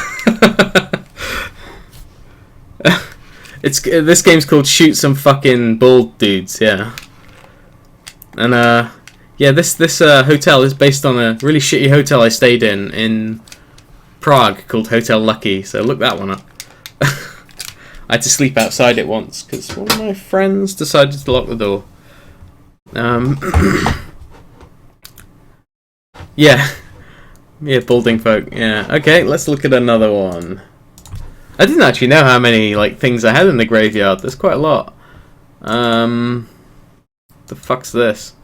A: This game's called Shoot Some Fucking Bald Dudes, yeah. And yeah, this hotel is based on a really shitty hotel I stayed in Prague called Hotel Lucky, so look that one up. I had to sleep outside it once because one of my friends decided to lock the door. Yeah, balding folk. Yeah, okay, let's look at another one. I didn't actually know how many like things I had in the graveyard. There's quite a lot. The fuck's this?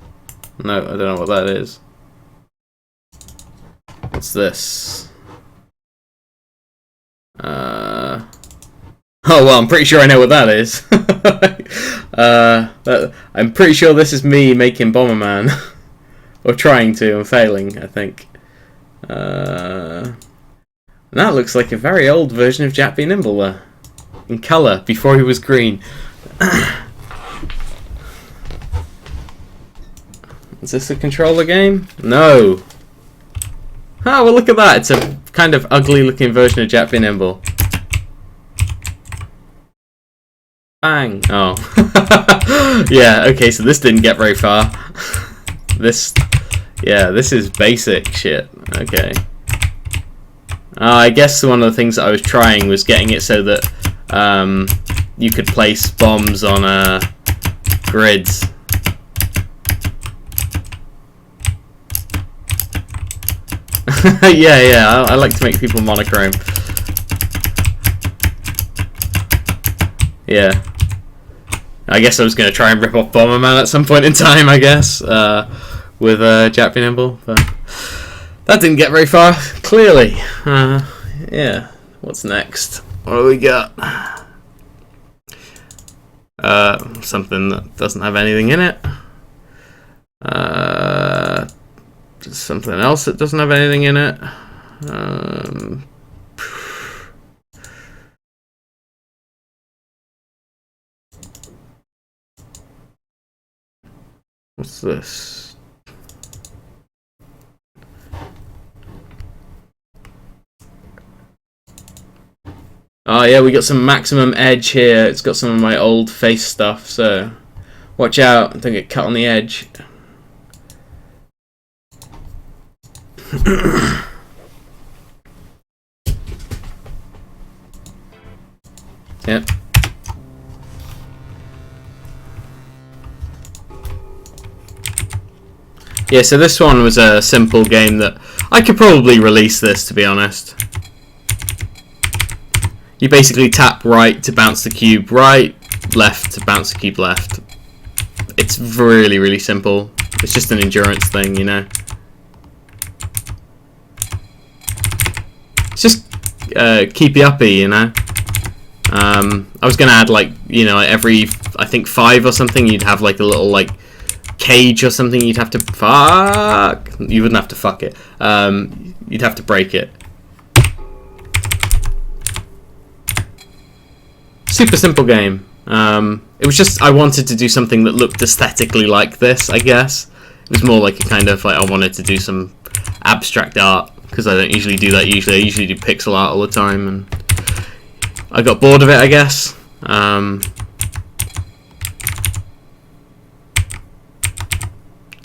A: No, I don't know what that is. What's this? Oh well, I'm pretty sure I know what that is. I'm pretty sure this is me making Bomberman. Or trying to, and failing, I think. And that looks like a very old version of Jack B. Nimble there. In colour, before he was green. Is this a controller game? No. Oh, well look at that. It's a kind of ugly looking version of Jack B. Nimble. Bang. Oh. Yeah, okay, so this didn't get very far. This is basic shit. Okay. I guess one of the things that I was trying was getting it so that you could place bombs on grids. Yeah, I like to make people monochrome. Yeah. I guess I was going to try and rip off Bomberman at some point in time, I guess, with Jack B. Nimble, but that didn't get very far, clearly. yeah, what's next? What do we got? Something that doesn't have anything in it. Something else that doesn't have anything in it. What's this? Oh yeah, we got some maximum edge here. It's got some of my old face stuff, so watch out, don't get cut on the edge. Yep. Yeah, so this one was a simple game that I could probably release this, to be honest. You basically tap right to bounce the cube right, left to bounce the cube left. It's really, really simple. It's just an endurance thing, you know. It's just keepy uppy, you know. I was gonna add like, you know, every I think 5 or something, you'd have like a little like cage or something. You'd have to fuck. You wouldn't have to fuck it. You'd have to break it. Super simple game. It was just I wanted to do something that looked aesthetically like this. I guess it was more like a kind of like I wanted to do some abstract art because I don't usually do that. I usually do pixel art all the time, and I got bored of it, I guess.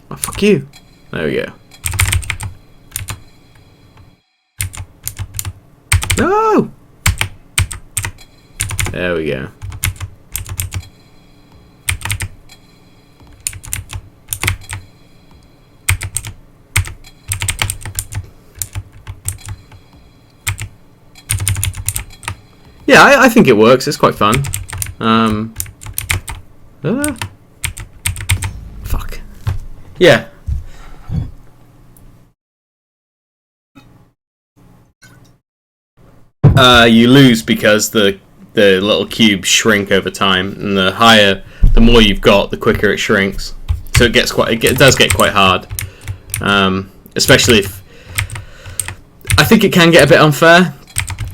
A: Oh, fuck you. There we go. No! There we go. Yeah, I think it works. It's quite fun. Fuck. Yeah. You lose because the little cubes shrink over time, and the more you've got, the quicker it shrinks. So it does get quite hard. Especially if I think it can get a bit unfair.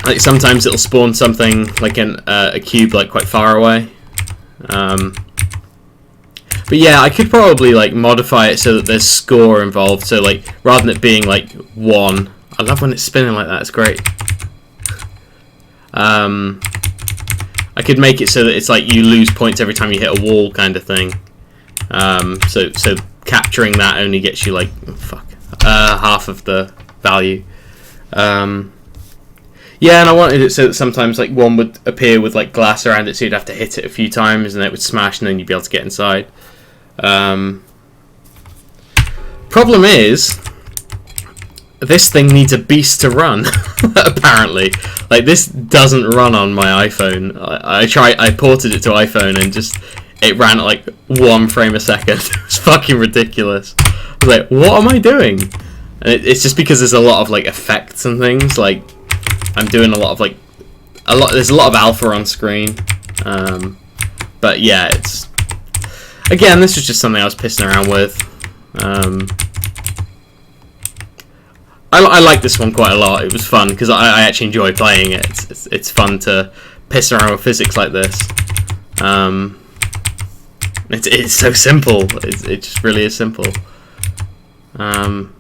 A: Like sometimes it'll spawn something like a cube like quite far away. But yeah, I could probably like modify it so that there's score involved. So like rather than it being like 1, I love when it's spinning like that. It's great. I could make it so that it's like you lose points every time you hit a wall, kind of thing. So capturing that only gets you like half of the value. Yeah, and I wanted it so that sometimes like one would appear with like glass around it, so you'd have to hit it a few times, and it would smash, and then you'd be able to get inside. Problem is, this thing needs a beast to run. Apparently, like this doesn't run on my iPhone. I ported it to iPhone, and it ran at like 1 frame a second. It was fucking ridiculous. I was like, what am I doing? And it's just because there's a lot of like effects and things. Like I'm doing a lot of there's a lot of alpha on screen. But yeah, again, this was just something I was pissing around with. I like this one quite a lot. It was fun because I actually enjoy playing it. It's fun to piss around with physics like this. It's so simple. It just really is simple. And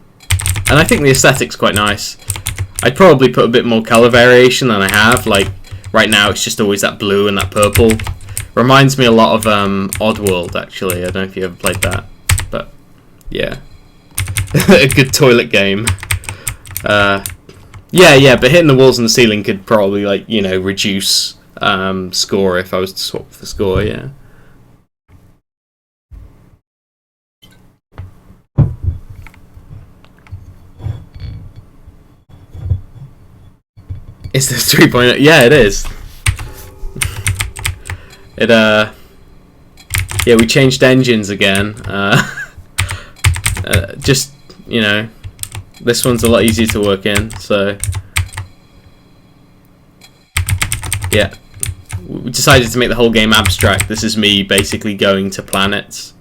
A: I think the aesthetic's quite nice. I'd probably put a bit more colour variation than I have. Like right now, it's just always that blue and that purple. Reminds me a lot of Oddworld, actually. I don't know if you ever played that, but yeah, a good toilet game. Yeah, but hitting the walls and the ceiling could probably reduce score if I was to swap the score. Yeah. Is this 3.0? Yeah, it is. Yeah, we changed engines again. Just, this one's a lot easier to work in, so yeah, we decided to make the whole game abstract. This is me basically going to planets.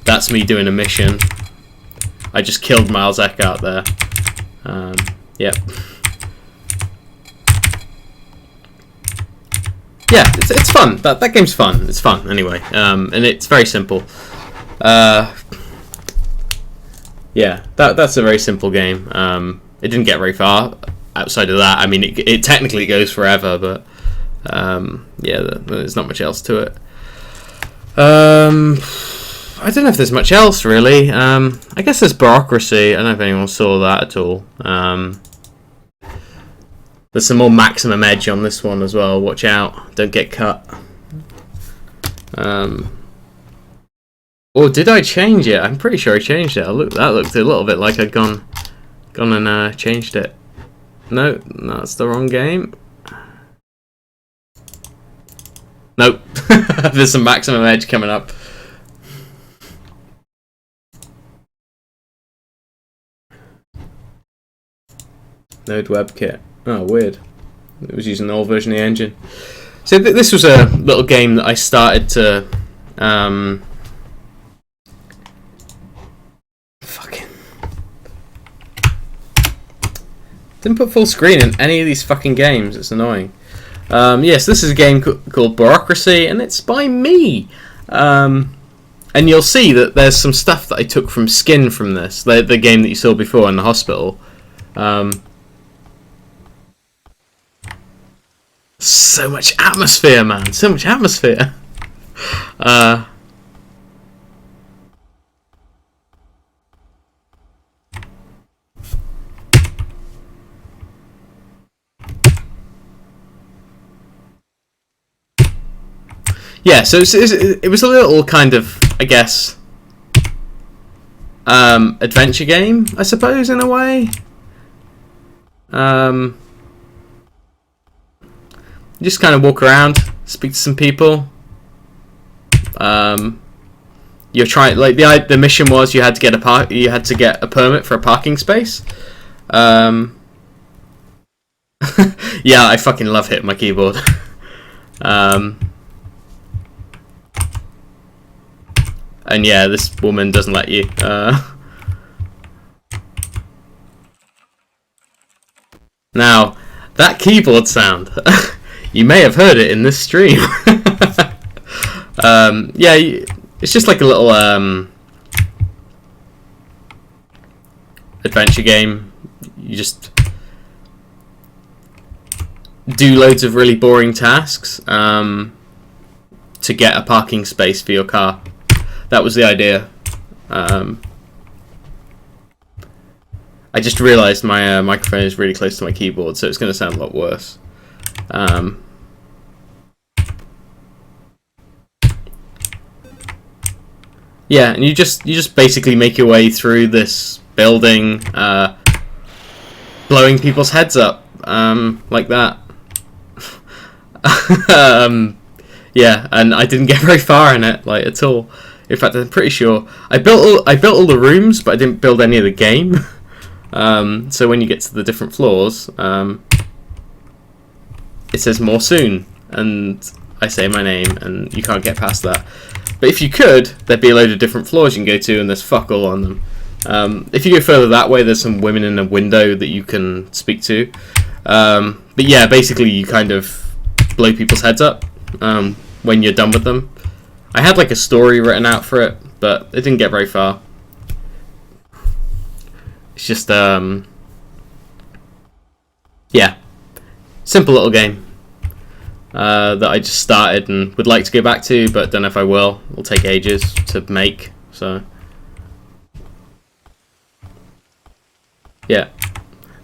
A: That's me doing a mission. I just killed Miles Eckhart there. Yep. Yeah, it's fun. That game's fun. It's fun anyway, and it's very simple. Yeah, that's a very simple game. It didn't get very far outside of that. I mean, it technically goes forever, but yeah, there's not much else to it. I don't know if there's much else really. I guess there's bureaucracy. I don't know if anyone saw that at all. There's some more maximum edge on this one as well. Watch out, don't get cut. Or did I change it? I'm pretty sure I changed it. That looked a little bit like I'd gone and changed it. No, that's the wrong game. Nope. There's some maximum edge coming up. Node WebKit. Oh, weird. It was using the old version of the engine. So this was a little game that I started to fucking didn't put full screen in any of these fucking games. It's annoying. Yes, this is a game called Bureaucracy, and it's by me. And you'll see that there's some stuff that I took from Skin from this, the game that you saw before in the hospital. So much atmosphere, man. So much atmosphere. Yeah, so it was a little kind of, I guess, adventure game, I suppose, in a way. Just kind of walk around, speak to some people. You're trying, like, the mission was you had to get a permit for a parking space. Yeah, I fucking love hitting my keyboard. And yeah, this woman doesn't let you. Now, that keyboard sound, you may have heard it in this stream. Yeah, it's just like a little adventure game. You just do loads of really boring tasks to get a parking space for your car. That was the idea. I just realised my microphone is really close to my keyboard, so it's going to sound a lot worse. Yeah, and you just basically make your way through this building, blowing people's heads up, like that. Yeah, and I didn't get very far in it, like, at all. In fact, I'm pretty sure I built all the rooms, but I didn't build any of the game. So when you get to the different floors, it says more soon, and I say my name, and you can't get past that. But if you could, there'd be a load of different floors you can go to, and there's fuck all on them. If you go further that way, there's some women in a window that you can speak to. But yeah, basically you kind of blow people's heads up when you're done with them. I had like a story written out for it, but it didn't get very far. It's just, yeah, simple little game that I just started and would like to go back to, but don't know if I will. It'll take ages to make, so yeah.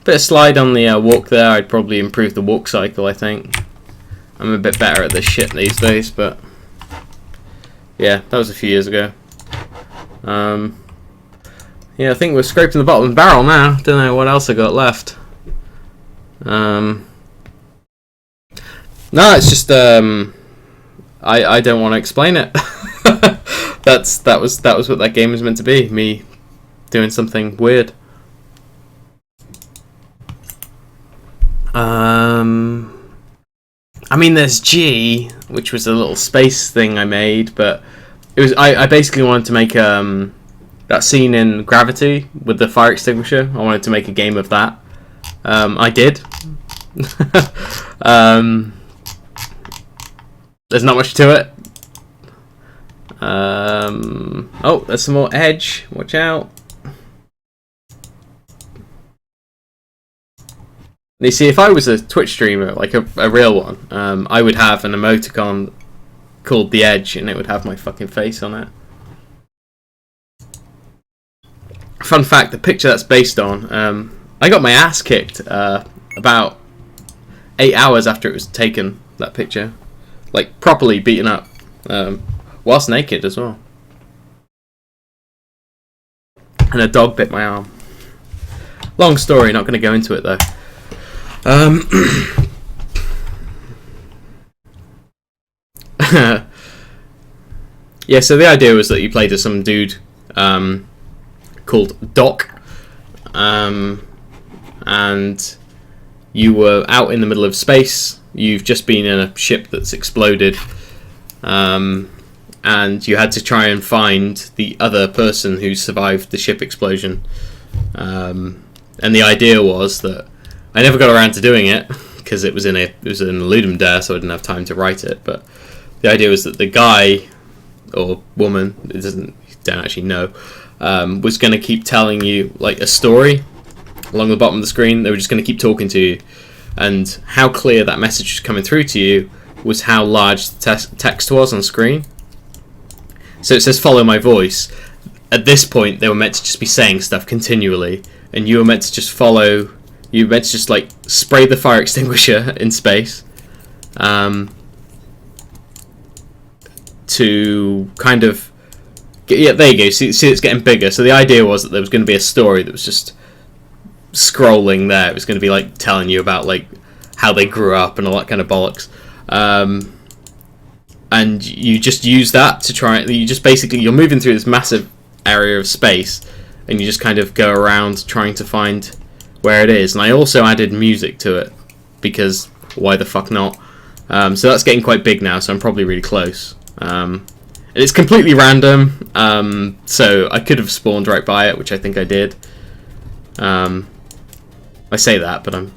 A: Bit of slide on the walk there. I'd probably improve the walk cycle, I think. I'm a bit better at this shit these days, but yeah, that was a few years ago. Yeah, I think we're scraping the bottom of the barrel now. Don't know what else I got left. No, it's just I don't want to explain it. that was what that game was meant to be. Me doing something weird. I mean, there's G, which was a little space thing I made, but it was I basically wanted to make that scene in Gravity with the fire extinguisher. I wanted to make a game of that. I did. There's not much to it. Oh, there's some more edge. Watch out. You see, if I was a Twitch streamer, like a real one, I would have an emoticon called The Edge, and it would have my fucking face on it. Fun fact, the picture that's based on, I got my ass kicked about 8 hours after it was taken, that picture. Like, properly beaten up, whilst naked as well. And a dog bit my arm. Long story, not going to go into it though. Yeah, so the idea was that you played as some dude called Doc, and you were out in the middle of space. You've just been in a ship that's exploded, and you had to try and find the other person who survived the ship explosion. And the idea was that I never got around to doing it because it was in a Ludum Dare, so I didn't have time to write it. But the idea was that the guy or woman, you don't actually know, was going to keep telling you like a story along the bottom of the screen. They were just going to keep talking to you, and how clear that message was coming through to you was how large the text was on screen. So it says "follow my voice." At this point, they were meant to just be saying stuff continually, and you were meant to just follow. You were meant to just like spray the fire extinguisher in space, to kind of yeah, there you go. See, it's getting bigger. So the idea was that there was going to be a story that was just scrolling there. It was going to be like telling you about like how they grew up and all that kind of bollocks. And you just use that to try. You just basically you're moving through this massive area of space, and you just kind of go around trying to find where it is. And I also added music to it because why the fuck not? So that's getting quite big now. So I'm probably really close. And it's completely random. So I could have spawned right by it, which I think I did. I say that, but I'm.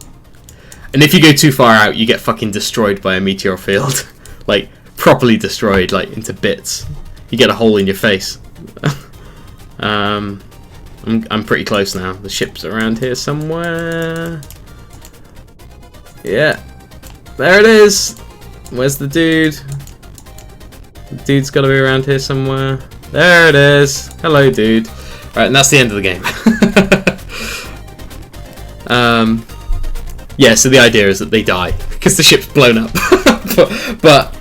A: And if you go too far out, you get fucking destroyed by a meteor field, like properly destroyed, like into bits. You get a hole in your face. I'm pretty close now. The ship's around here somewhere. Yeah, there it is. Where's the dude? The dude's got to be around here somewhere. There it is. Hello, dude. Right, and that's the end of the game. Yeah, so the idea is that they die because the ship's blown up. but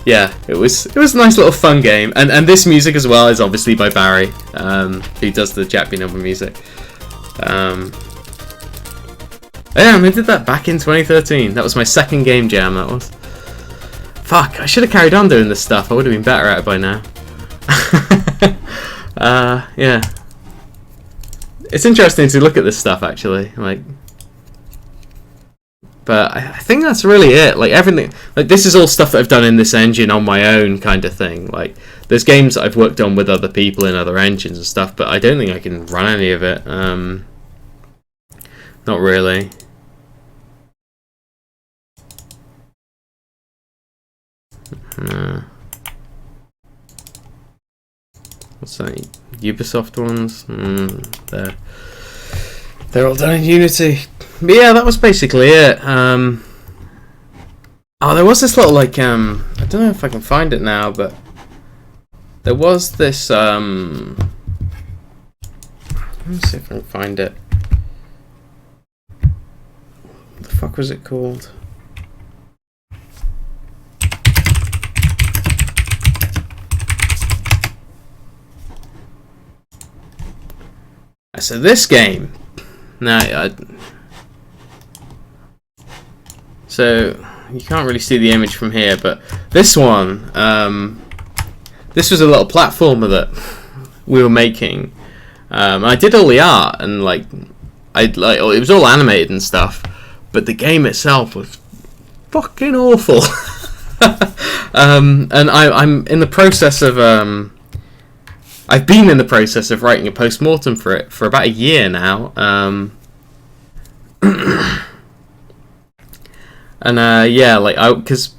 A: yeah, it was a nice little fun game, and this music as well is obviously by Barry, who does the Jack B. Nimble music. Yeah, and I did that back in 2013. That was my second game jam. That was. Fuck, I should have carried on doing this stuff. I would have been better at it by now. Yeah, it's interesting to look at this stuff actually, like. But I think that's really it. Like everything, like this is all stuff that I've done in this engine on my own, kind of thing. Like there's games that I've worked on with other people in other engines and stuff, but I don't think I can run any of it. Not really. What's that? Ubisoft ones? They're all done in Unity. But yeah, that was basically it. Oh, there was this little like I don't know if I can find it now, but there was this let me see if I can find it. What the fuck was it called? So this game. Now, so you can't really see the image from here, but this one, this was a little platformer that we were making. I did all the art and like it was all animated and stuff, but the game itself was fucking awful. And I'm in the process of I've been in the process of writing a post-mortem for it for about a year now. And yeah, like because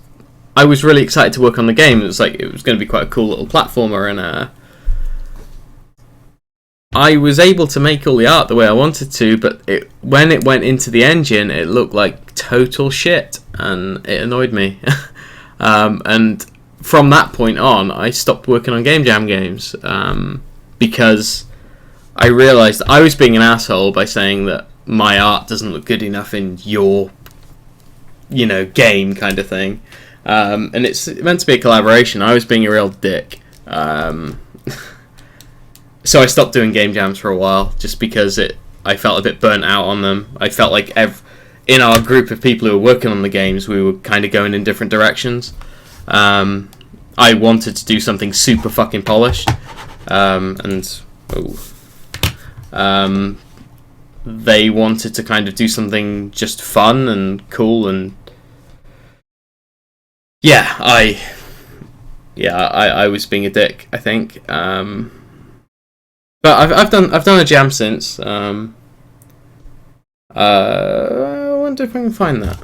A: I was really excited to work on the game. It was like it was going to be quite a cool little platformer, and I was able to make all the art the way I wanted to, but when it went into the engine, it looked like total shit, and it annoyed me. And from that point on, I stopped working on Game Jam games because I realised I was being an asshole by saying that my art doesn't look good enough in your, game kind of thing. And it's meant to be a collaboration. I was being a real dick. So I stopped doing Game Jams for a while just because I felt a bit burnt out on them. I felt like in our group of people who were working on the games, we were kind of going in different directions. I wanted to do something super fucking polished, they wanted to kind of do something just fun and cool, and I was being a dick, I think. But I've done a jam since. I wonder if I can find that.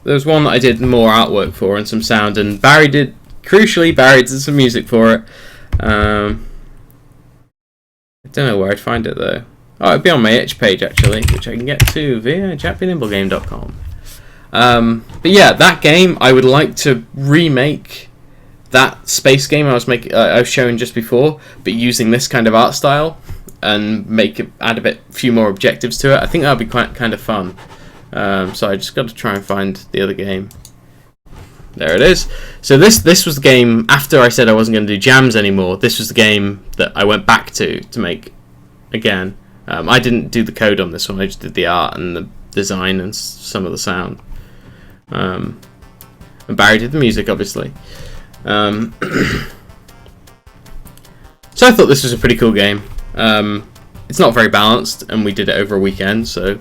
A: There's one that I did more artwork for and some sound, and Barry did some music for it. I don't know where I'd find it though. Oh, it'd be on my itch page actually, which I can get to via jackbynimblegame.com. But yeah, that game I would like to remake. That space game I was showing just before, but using this kind of art style and add a few more objectives to it. I think that would be quite kind of fun. So I just got to try and find the other game. There it is. So this was the game after I said I wasn't going to do jams anymore. This was the game that I went back to make again. I didn't do the code on this one. I just did the art and the design and some of the sound. And Barry did the music, obviously. So I thought this was a pretty cool game. It's not very balanced, and we did it over a weekend, so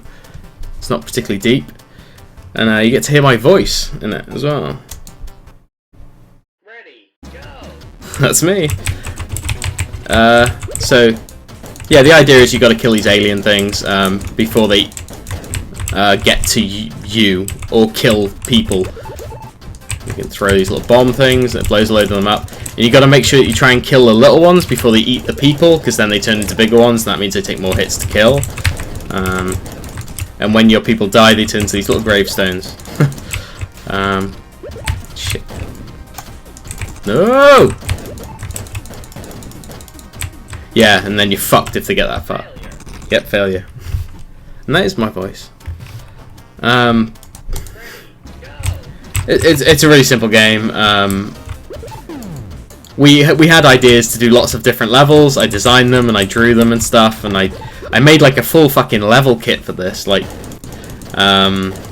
A: it's not particularly deep. And you get to hear my voice in it as well.
B: Ready, go!
A: That's me. So yeah, the idea is you got to kill these alien things before they get to you or kill people. You can throw these little bomb things, and it blows a load of them up. And you got to make sure that you try and kill the little ones before they eat the people, because then they turn into bigger ones, and that means they take more hits to kill. And when your people die, they turn into these little gravestones. Shit. No! Yeah, and then you're fucked if they get that far. Yep, failure. And that is my voice. It's a really simple game. We had ideas to do lots of different levels. I designed them and I drew them and stuff, and I made like a full fucking level kit for this, like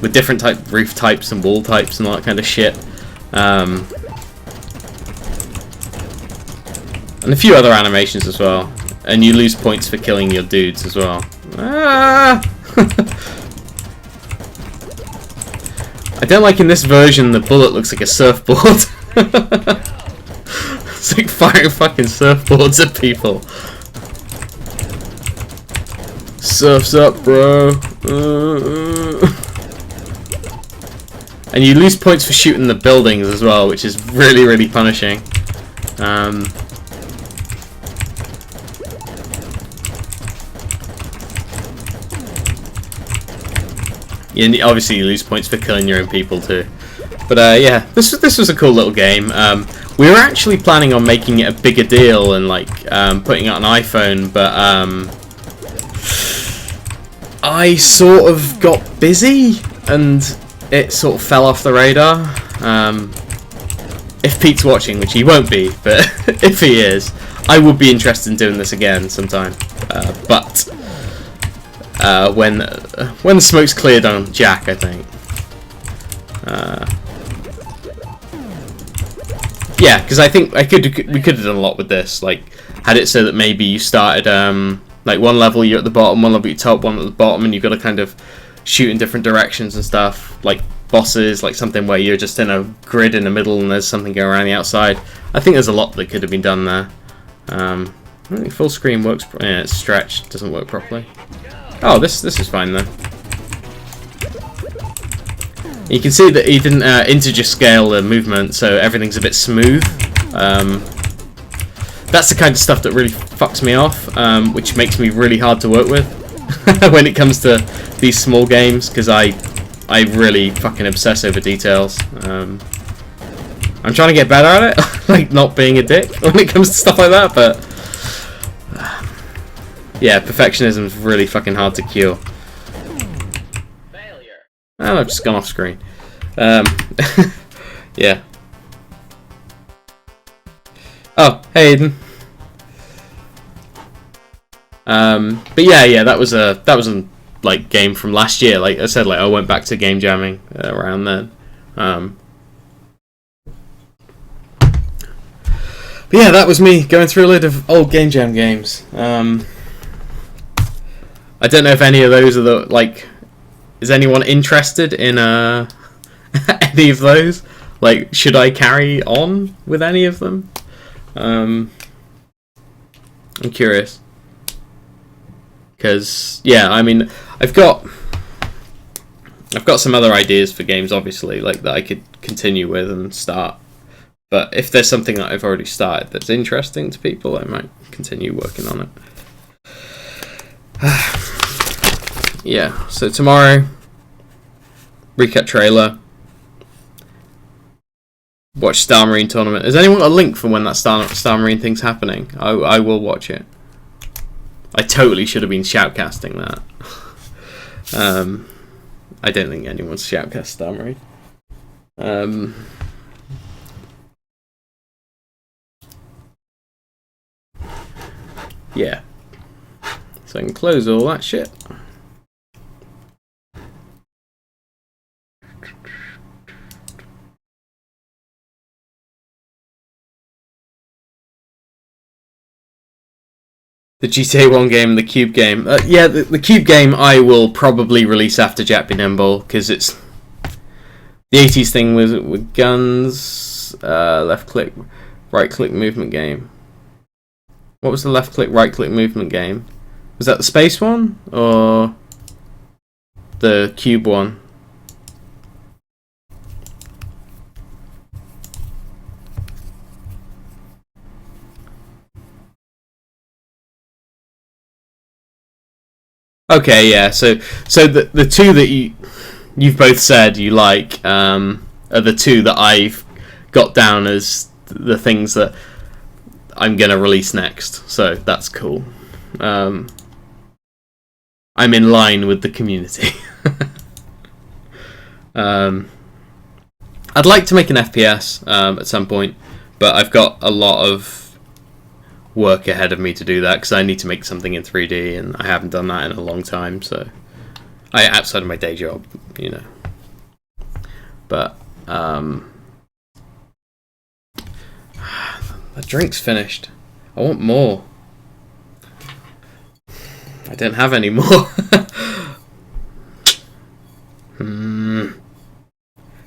A: with different roof types and wall types and all that kind of shit, and a few other animations as well. And you lose points for killing your dudes as well. Ah! I don't like in this version the bullet looks like a surfboard. It's like firing fucking surfboards at people. Surf's up, bro. And you lose points for shooting the buildings as well, which is really, really punishing. And obviously you lose points for killing your own people too. But yeah, this was a cool little game. We were actually planning on making it a bigger deal and like putting it on iPhone, but I sort of got busy and it sort of fell off the radar. If Pete's watching, which he won't be, but if he is, I would be interested in doing this again sometime. But when the smoke's cleared on Jack, I think. Yeah, because I think we could have done a lot with this. Like, had it so that maybe you started like one level you're at the bottom, one level you're top, one at the bottom, and you've got to kind of shoot in different directions and stuff. Like bosses, like something where you're just in a grid in the middle and there's something going around the outside. I think there's a lot that could have been done there. I think full screen works. Yeah, it's stretched, doesn't work properly. Oh, this is fine though. You can see that he didn't integer scale the movement, so everything's a bit smooth. That's the kind of stuff that really fucks me off, which makes me really hard to work with when it comes to these small games, because I really fucking obsess over details. I'm trying to get better at it, like not being a dick when it comes to stuff like that, but yeah, perfectionism is really fucking hard to cure. And I've just gone off screen. Yeah. Oh, hey Aiden. But yeah, that was a like game from last year. Like I said, like I went back to game jamming around then. But yeah, that was me going through a load of old game jam games. I don't know if any of those are the like. Is anyone interested in any of those? Like, should I carry on with any of them? I'm curious. Because yeah, I mean, I've got some other ideas for games, obviously, like that I could continue with and start. But if there's something that I've already started that's interesting to people, I might continue working on it. Yeah, so tomorrow, recap trailer, watch Star Marine tournament. Has anyone got a link for when that Star Marine thing's happening? I will watch it. I totally should have been shoutcasting that. I don't think anyone's shoutcast Star Marine. Yeah. So I can close all that shit. The GTA 1 game, the Cube game. Yeah, the Cube game I will probably release after Nimble, because it's the 80s thing with guns, left click, right click movement game. What was the left click, right click movement game? Was that the space one or the Cube one? Okay, yeah. So the two that you've both said you like are the two that I've got down as the things that I'm gonna release next. So that's cool. I'm in line with the community. I'd like to make an FPS at some point, but I've got a lot of work ahead of me to do that, because I need to make something in 3D, and I haven't done that in a long time. So, outside of my day job, you know. But the drink's finished. I want more. I don't have any more.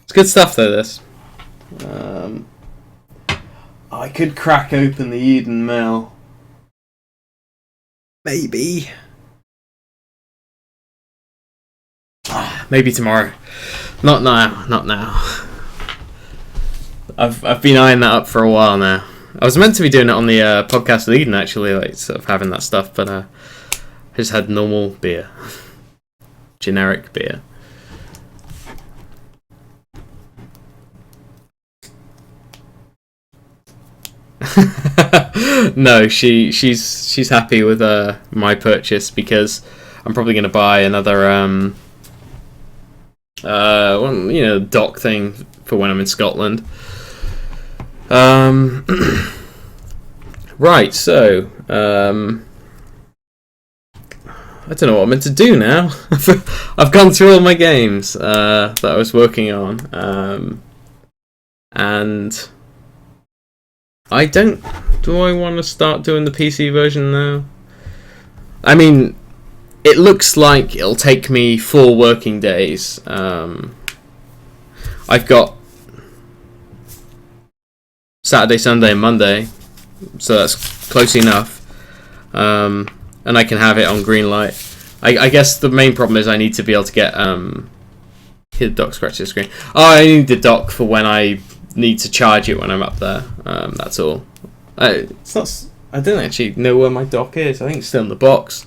A: It's good stuff though. This. I could crack open the Eden Mail. Maybe. Maybe tomorrow. Not now. Not now. I've been eyeing that up for a while now. I was meant to be doing it on the podcast with Eden, actually, like sort of having that stuff, but I just had normal beer. Generic beer. No, she's happy with my purchase, because I'm probably going to buy another dock thing for when I'm in Scotland. Right, so I don't know what I'm meant to do now. I've gone through all my games that I was working on, and do I want to start doing the PC version now? I mean, it looks like it'll take me 4 working days. I've got Saturday, Sunday, and Monday, so that's close enough. And I can have it on green light. I guess the main problem is I need to be able to get hit the dock, scratch the screen. Oh, I need the dock for when I need to charge it when I'm up there. That's all. It's not. I don't actually know where my dock is. I think it's still in the box.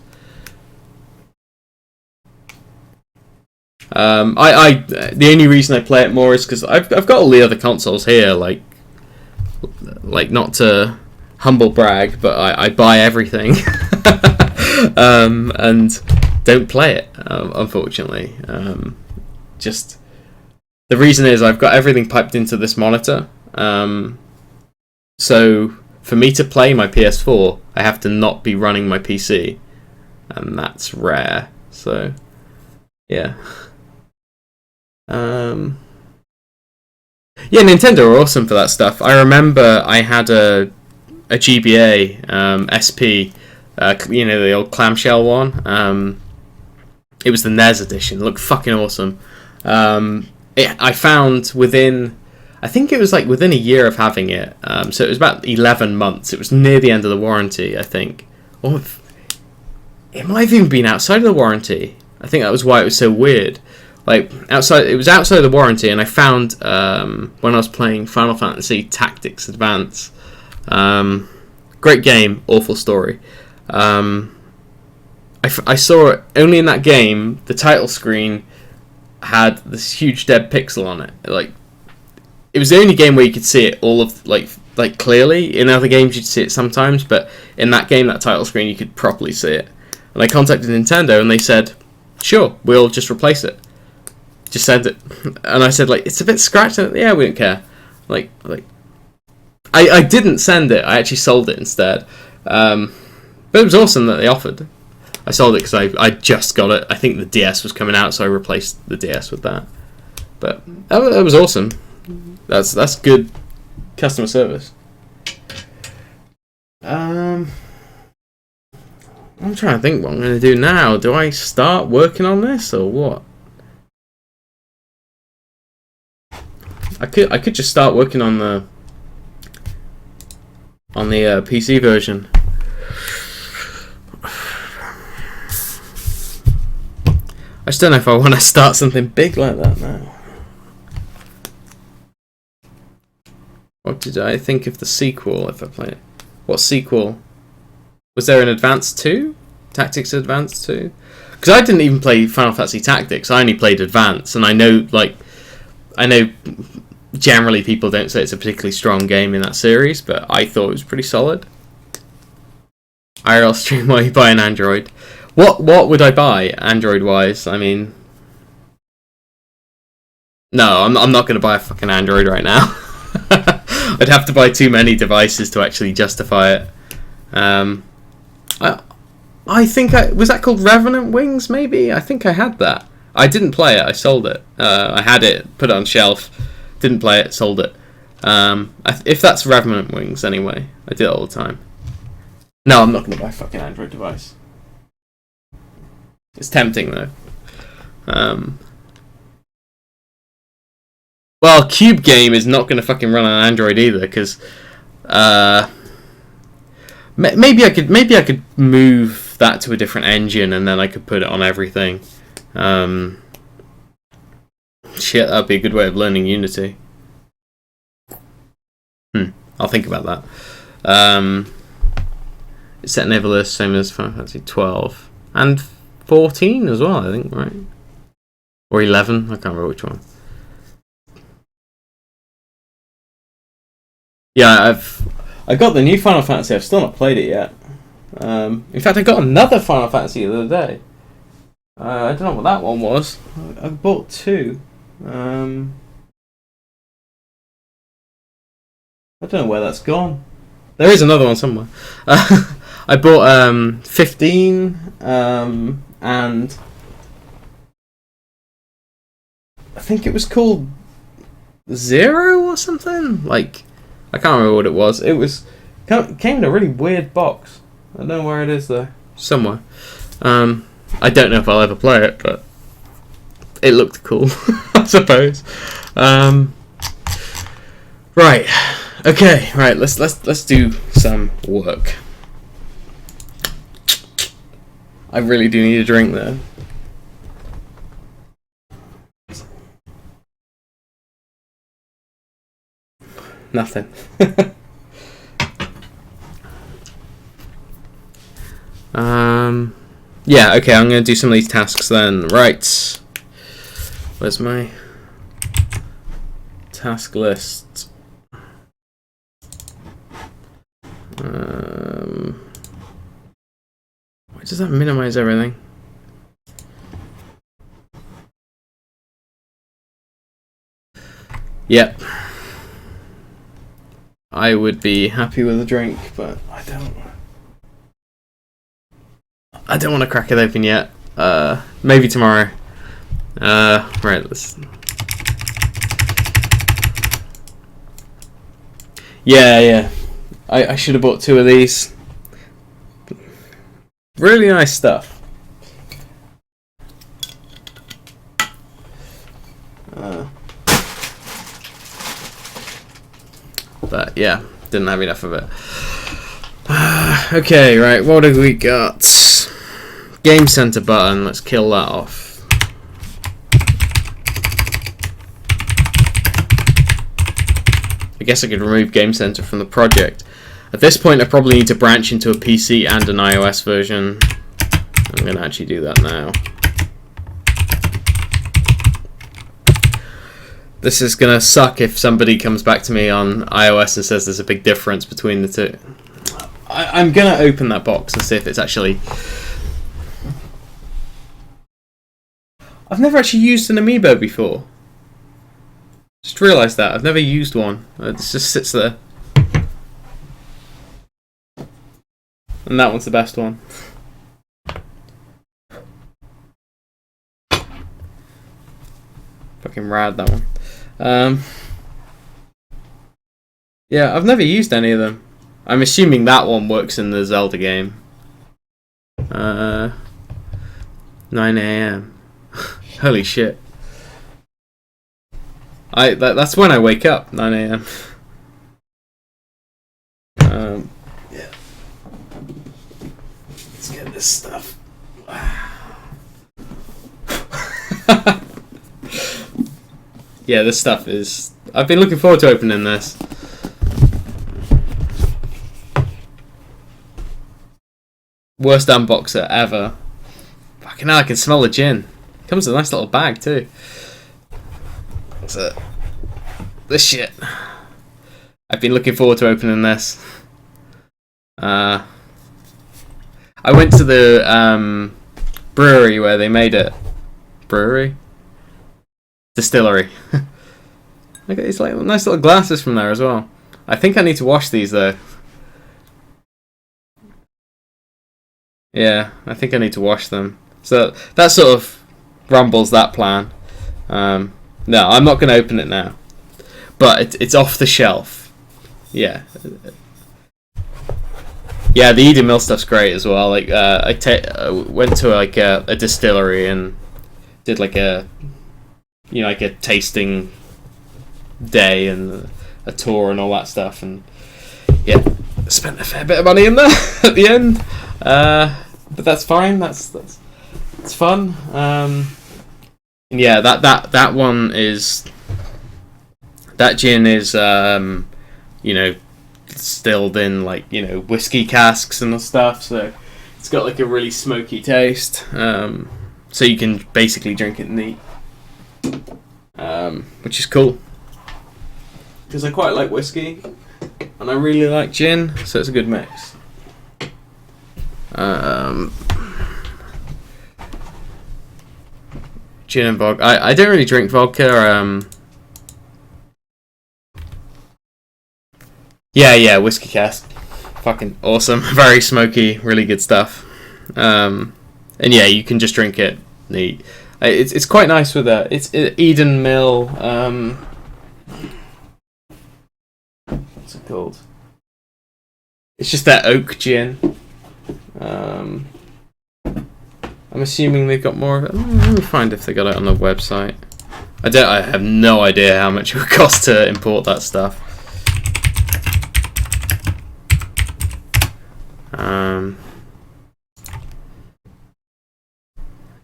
A: The only reason I play it more is because I've got all the other consoles here. Like not to humble brag, but I buy everything and don't play it, unfortunately. Just the reason is I've got everything piped into this monitor. So for me to play my PS4, I have to not be running my PC, and that's rare. So yeah. Yeah, Nintendo are awesome for that stuff. I remember I had a GBA SP, the old clamshell one. It was the NES edition. It looked fucking awesome. I found I think it was like within a year of having it. So it was about 11 months. It was near the end of the warranty, I think. Or it might have even been outside of the warranty. I think that was why it was so weird. Like it was outside the warranty, and I found when I was playing Final Fantasy Tactics Advance. Great game, awful story. I saw it only in that game. The title screen had this huge dead pixel on it. Like it was the only game where you could see it all of like clearly. In other games you'd see it sometimes, but in that game, that title screen you could properly see it. And I contacted Nintendo, and they said, "Sure, we'll just replace it. Just send it." And I said, like, it's a bit scratched. And yeah, we don't care. Like I didn't send it. I actually sold it instead. But it was awesome that they offered. I sold it because I just got it. I think the DS was coming out, so I replaced the DS with that. But that was awesome. That's good customer service. I'm trying to think what I'm going to do now. Do I start working on this or what? I could just start working on the PC version. I just don't know if I want to start something big like that now. What did I think of the sequel if I play it? What sequel? Was there an Advance 2? Tactics Advance 2? Because I didn't even play Final Fantasy Tactics. I only played Advance, and I know generally people don't say it's a particularly strong game in that series, but I thought it was pretty solid. IRL stream while you buy an Android. What would I buy Android wise? I mean, no, I'm not going to buy a fucking Android right now. I'd have to buy too many devices to actually justify it. I think was that called Revenant Wings? Maybe I think I had that. I didn't play it. I sold it. I had it, put it on shelf, didn't play it, sold it. If that's Revenant Wings, anyway, I do it all the time. No, I'm not going to buy a fucking Android device. It's tempting though. Well, Cube Game is not going to fucking run on Android either, because maybe I could move that to a different engine and then I could put it on everything. Shit, that'd be a good way of learning Unity. I'll think about that. It's set in Everlist, same as Final Fantasy 12 and 14 as well, I think, right? Or 11, I can't remember which one. Yeah, I got the new Final Fantasy. I've still not played it yet. In fact, I got another Final Fantasy the other day. I don't know what that one was. I bought two. I don't know where that's gone. There is another one somewhere. I bought 15 and I think it was called 0 or something. Like, I can't remember what it was. It came in a really weird box. I don't know where it is though. Somewhere. I don't know if I'll ever play it, but it looked cool, I suppose. Right. Okay. Right. Let's do some work. I really do need a drink though. Nothing. Yeah, okay, I'm going to do some of these tasks then. Right. Where's my task list? Why does that minimize everything? Yep. I would be happy with a drink, but I don't want to crack it open yet. Maybe tomorrow. Right, let's... Yeah. I should have bought 2 of these. Really nice stuff. But yeah, didn't have enough of it. Okay, right, what have we got? Game Center button, let's kill that off. I guess I could remove Game Center from the project. At this point I probably need to branch into a PC and an iOS version. I'm going to actually do that now. This is going to suck if somebody comes back to me on iOS and says there's a big difference between the two. I'm going to open that box and see if it's actually... I've never actually used an amiibo before. Just realised that. I've never used one. It just sits there. And that one's the best one. Fucking rad, that one. Yeah, I've never used any of them. I'm assuming that one works in the Zelda game. 9 AM. Holy shit. That's when I wake up, 9 AM. Yeah. Let's get this stuff. Yeah, this stuff is... I've been looking forward to opening this. Worst unboxer ever. Fucking hell, I can smell the gin. Comes in a nice little bag too. So, this shit. I've been looking forward to opening this. I went to the brewery where they made it. Brewery? Distillery. Look at these like nice little glasses from there as well. I think I need to wash these though. Yeah, I think I need to wash them. So that sort of rumbles that plan. No, I'm not going to open it now. But it's off the shelf. Yeah. Yeah, the Eden Mill stuff's great as well. Like I went to like a distillery and did like a tasting day and a tour and all that stuff, and yeah, spent a fair bit of money in there at the end. But that's fine. That's fun. And yeah, that one is, that gin is distilled in like whiskey casks and stuff, so it's got like a really smoky taste. So you can basically drink it neat, which is cool because I quite like whiskey and I really like gin, so it's a good mix. Gin and vodka. I don't really drink vodka. Yeah, whiskey cask. Fucking awesome. Very smoky, really good stuff. And yeah, you can just drink it neat. It's quite nice with that. It's Eden Mill. What's it called? It's just that oak gin. I'm assuming they've got more of it. Let me find if they got it on the website. I have no idea how much it would cost to import that stuff.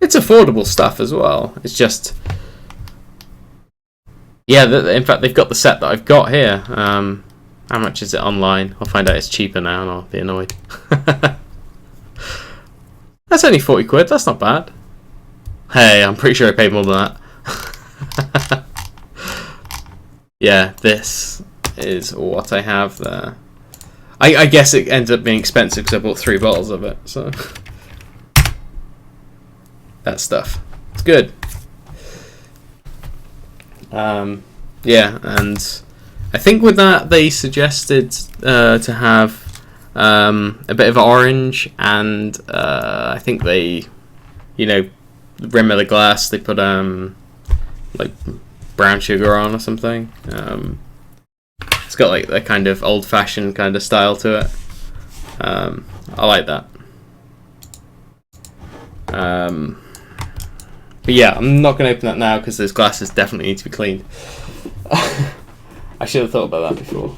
A: It's affordable stuff as well. It's just, yeah. In fact, they've got the set that I've got here. How much is it online? I'll find out it's cheaper now, and I'll be annoyed. That's only 40 quid. That's not bad. Hey, I'm pretty sure I paid more than that. Yeah, this is what I have there. I guess it ends up being expensive because I bought 3 bottles of it. So that stuff. It's good. Yeah, and I think with that they suggested to have a bit of orange, and I think they, you know, the rim of the glass they put like brown sugar on or something. It's got like that kind of old-fashioned kind of style to it. I like that. But yeah, I'm not going to open that now because those glasses definitely need to be cleaned. I should have thought about that before.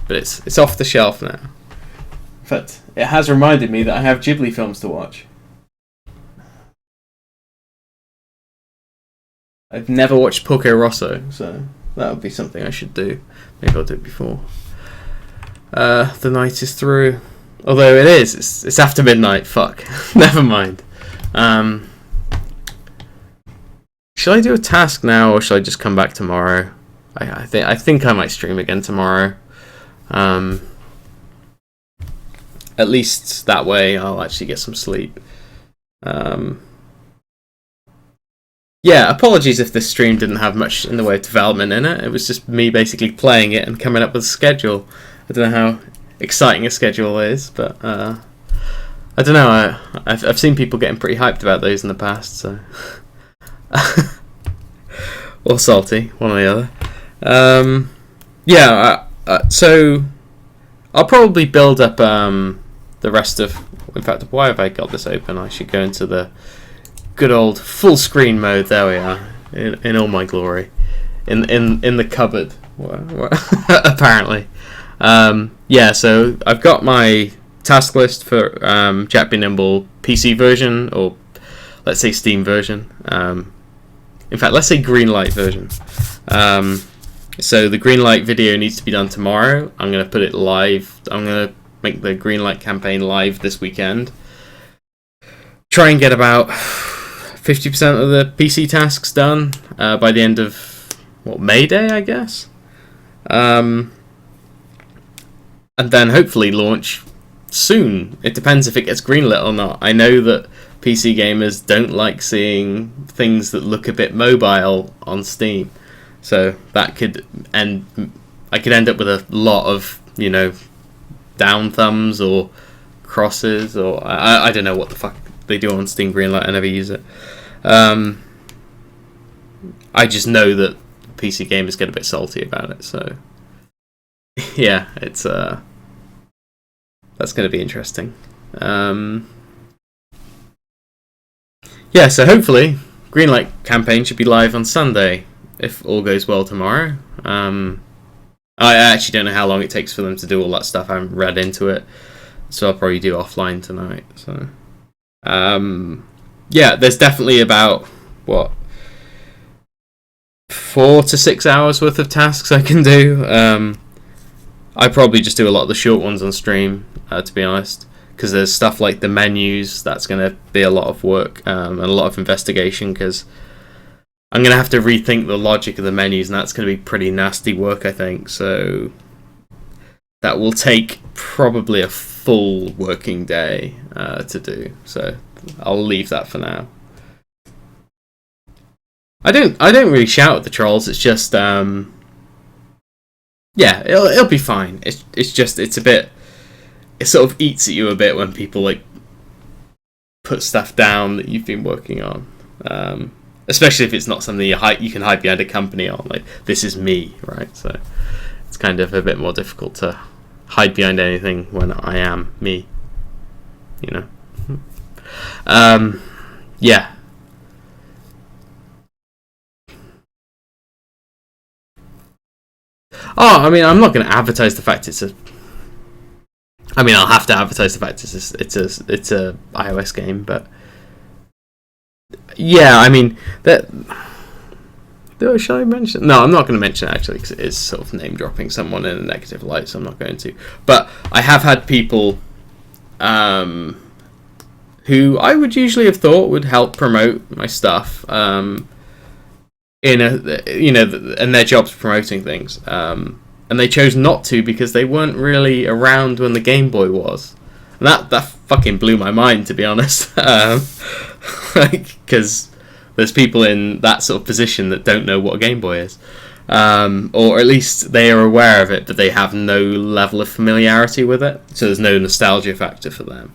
A: But it's off the shelf now. In fact, it has reminded me that I have Ghibli films to watch. I've never watched Porco Rosso, so that would be something I should do. Maybe I'll do it before the night is through. Although it is, it's after midnight. Fuck, never mind. Should I do a task now, or should I just come back tomorrow? I think I might stream again tomorrow. At least that way I'll actually get some sleep. Yeah, apologies if this stream didn't have much in the way of development in it. It was just me basically playing it and coming up with a schedule. I don't know how exciting a schedule is, but I don't know. I've seen people getting pretty hyped about those in the past, so or salty, one or the other. Yeah, so I'll probably build up the rest of. In fact, why have I got this open? I should go into the good old full screen mode. There we are, in all my glory, in the cupboard. Apparently, yeah. So I've got my task list for Nimble PC version, or let's say Steam version. In fact, let's say Greenlight version. So the Greenlight video needs to be done tomorrow. I'm going to put it live. I'm going to make the Greenlight campaign live this weekend. Try and get about 50% of the PC tasks done by the end of May Day, I guess. And then hopefully launch soon. It depends if it gets greenlit or not. I know that PC gamers don't like seeing things that look a bit mobile on Steam, so that could end. I could end up with a lot of, you know, down thumbs or crosses, or I don't know what the fuck they do on Steam Greenlight. I never use it. I just know that PC gamers get a bit salty about it, so yeah, it's that's going to be interesting. Yeah, so hopefully Greenlight campaign should be live on Sunday if all goes well tomorrow. I actually don't know how long it takes for them to do all that stuff. I haven't read into it, so I'll probably do offline tonight. So yeah, there's definitely about 4 to 6 hours worth of tasks I can do. I probably just do a lot of the short ones on stream, to be honest, because there's stuff like the menus that's going to be a lot of work and a lot of investigation, because I'm going to have to rethink the logic of the menus, and that's going to be pretty nasty work, I think. So that will take probably a full working day to do. So I'll leave that for now. I don't really shout at the trolls. It's just yeah, it'll be fine. It's just a bit. It sort of eats at you a bit when people like put stuff down that you've been working on, especially if it's not something you can hide behind a company on. Like, this is me, right? So it's kind of a bit more difficult to hide behind anything when I am me, you know. Yeah. Oh, I mean, I'm not going to advertise the fact it's a. I mean, I'll have to advertise the fact it's a iOS game, but yeah, I mean that. Shall I mention? No, I'm not going to mention it actually because it is sort of name dropping someone in a negative light, so I'm not going to. But I have had people who I would usually have thought would help promote my stuff and their jobs promoting things, and they chose not to because they weren't really around when the Game Boy was, and that fucking blew my mind, to be honest. Because there's people in that sort of position that don't know what a Game Boy is, or at least they are aware of it, but they have no level of familiarity with it, so there's no nostalgia factor for them.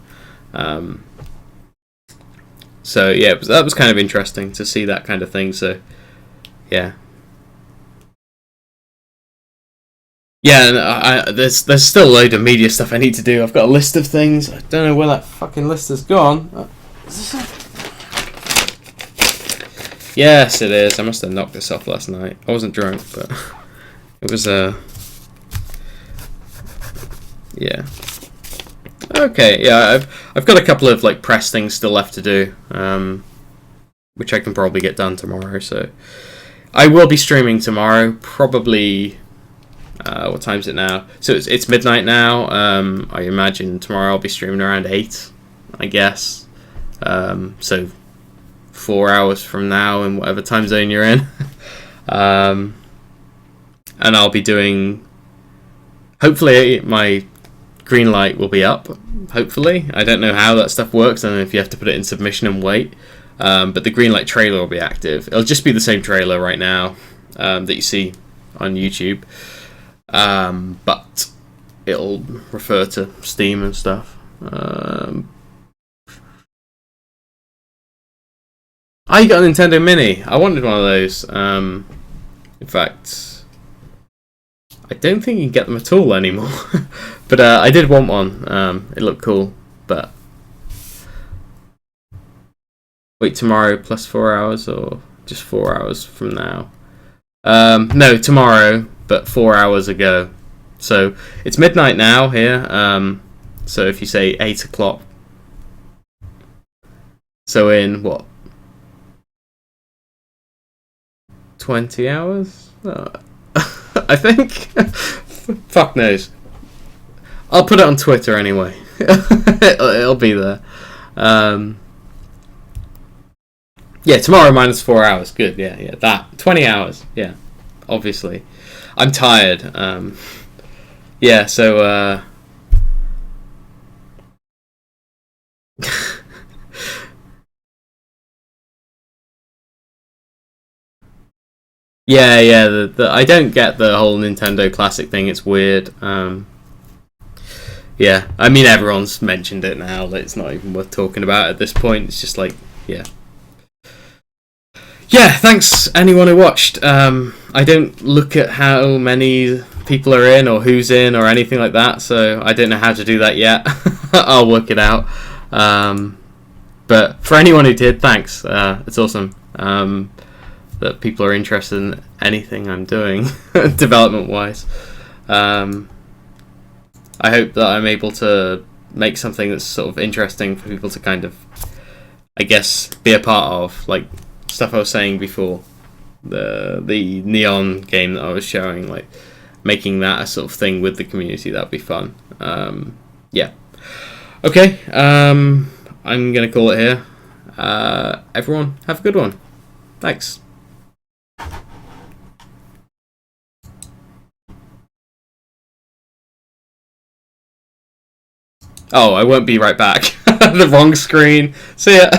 A: So yeah, that was kind of interesting to see that kind of thing. So yeah, and there's still a load of media stuff I need to do. I've got a list of things. I don't know where that fucking list has gone. Yes, it is. I must have knocked this off last night. I wasn't drunk, but it was yeah. Okay, yeah, I've got a couple of like press things still left to do, which I can probably get done tomorrow. So I will be streaming tomorrow, probably. What time is it now? So it's midnight now. I imagine tomorrow I'll be streaming around 8, I guess. So 4 hours from now in whatever time zone you're in. And I'll be doing, hopefully my green light will be up, hopefully. I don't know how that stuff works. I don't know if you have to put it in submission and wait, but the green light trailer will be active. It'll just be the same trailer right now that you see on YouTube, but it'll refer to Steam and stuff. I got a Nintendo Mini. I wanted one of those. In fact, I don't think you can get them at all anymore. But I did want one. It looked cool. But wait, tomorrow plus 4 hours, or just 4 hours from now? No, tomorrow, but 4 hours ago. So it's midnight now here. So if you say 8 o'clock, so in what? 20 hours? I think. Fuck knows. I'll put it on Twitter anyway. It'll be there. Yeah, tomorrow minus 4 hours. Good, yeah. That. 20 hours. Yeah, obviously. I'm tired. Yeah, so... Yeah. I don't get the whole Nintendo Classic thing. It's weird. Yeah, I mean everyone's mentioned it now. It's not even worth talking about at this point. It's just like, yeah. Thanks anyone who watched. I don't look at how many people are in or who's in or anything like that, so I don't know how to do that yet. I'll work it out. But for anyone who did, thanks. It's awesome. That people are interested in anything I'm doing development-wise. I hope that I'm able to make something that's sort of interesting for people to kind of, I guess, be a part of. Like stuff I was saying before, the Neon game that I was showing, like making that a sort of thing with the community, that'd be fun. Yeah. Okay, I'm going to call it here. Everyone, have a good one. Thanks. Oh, I won't be right back. The wrong screen. See ya.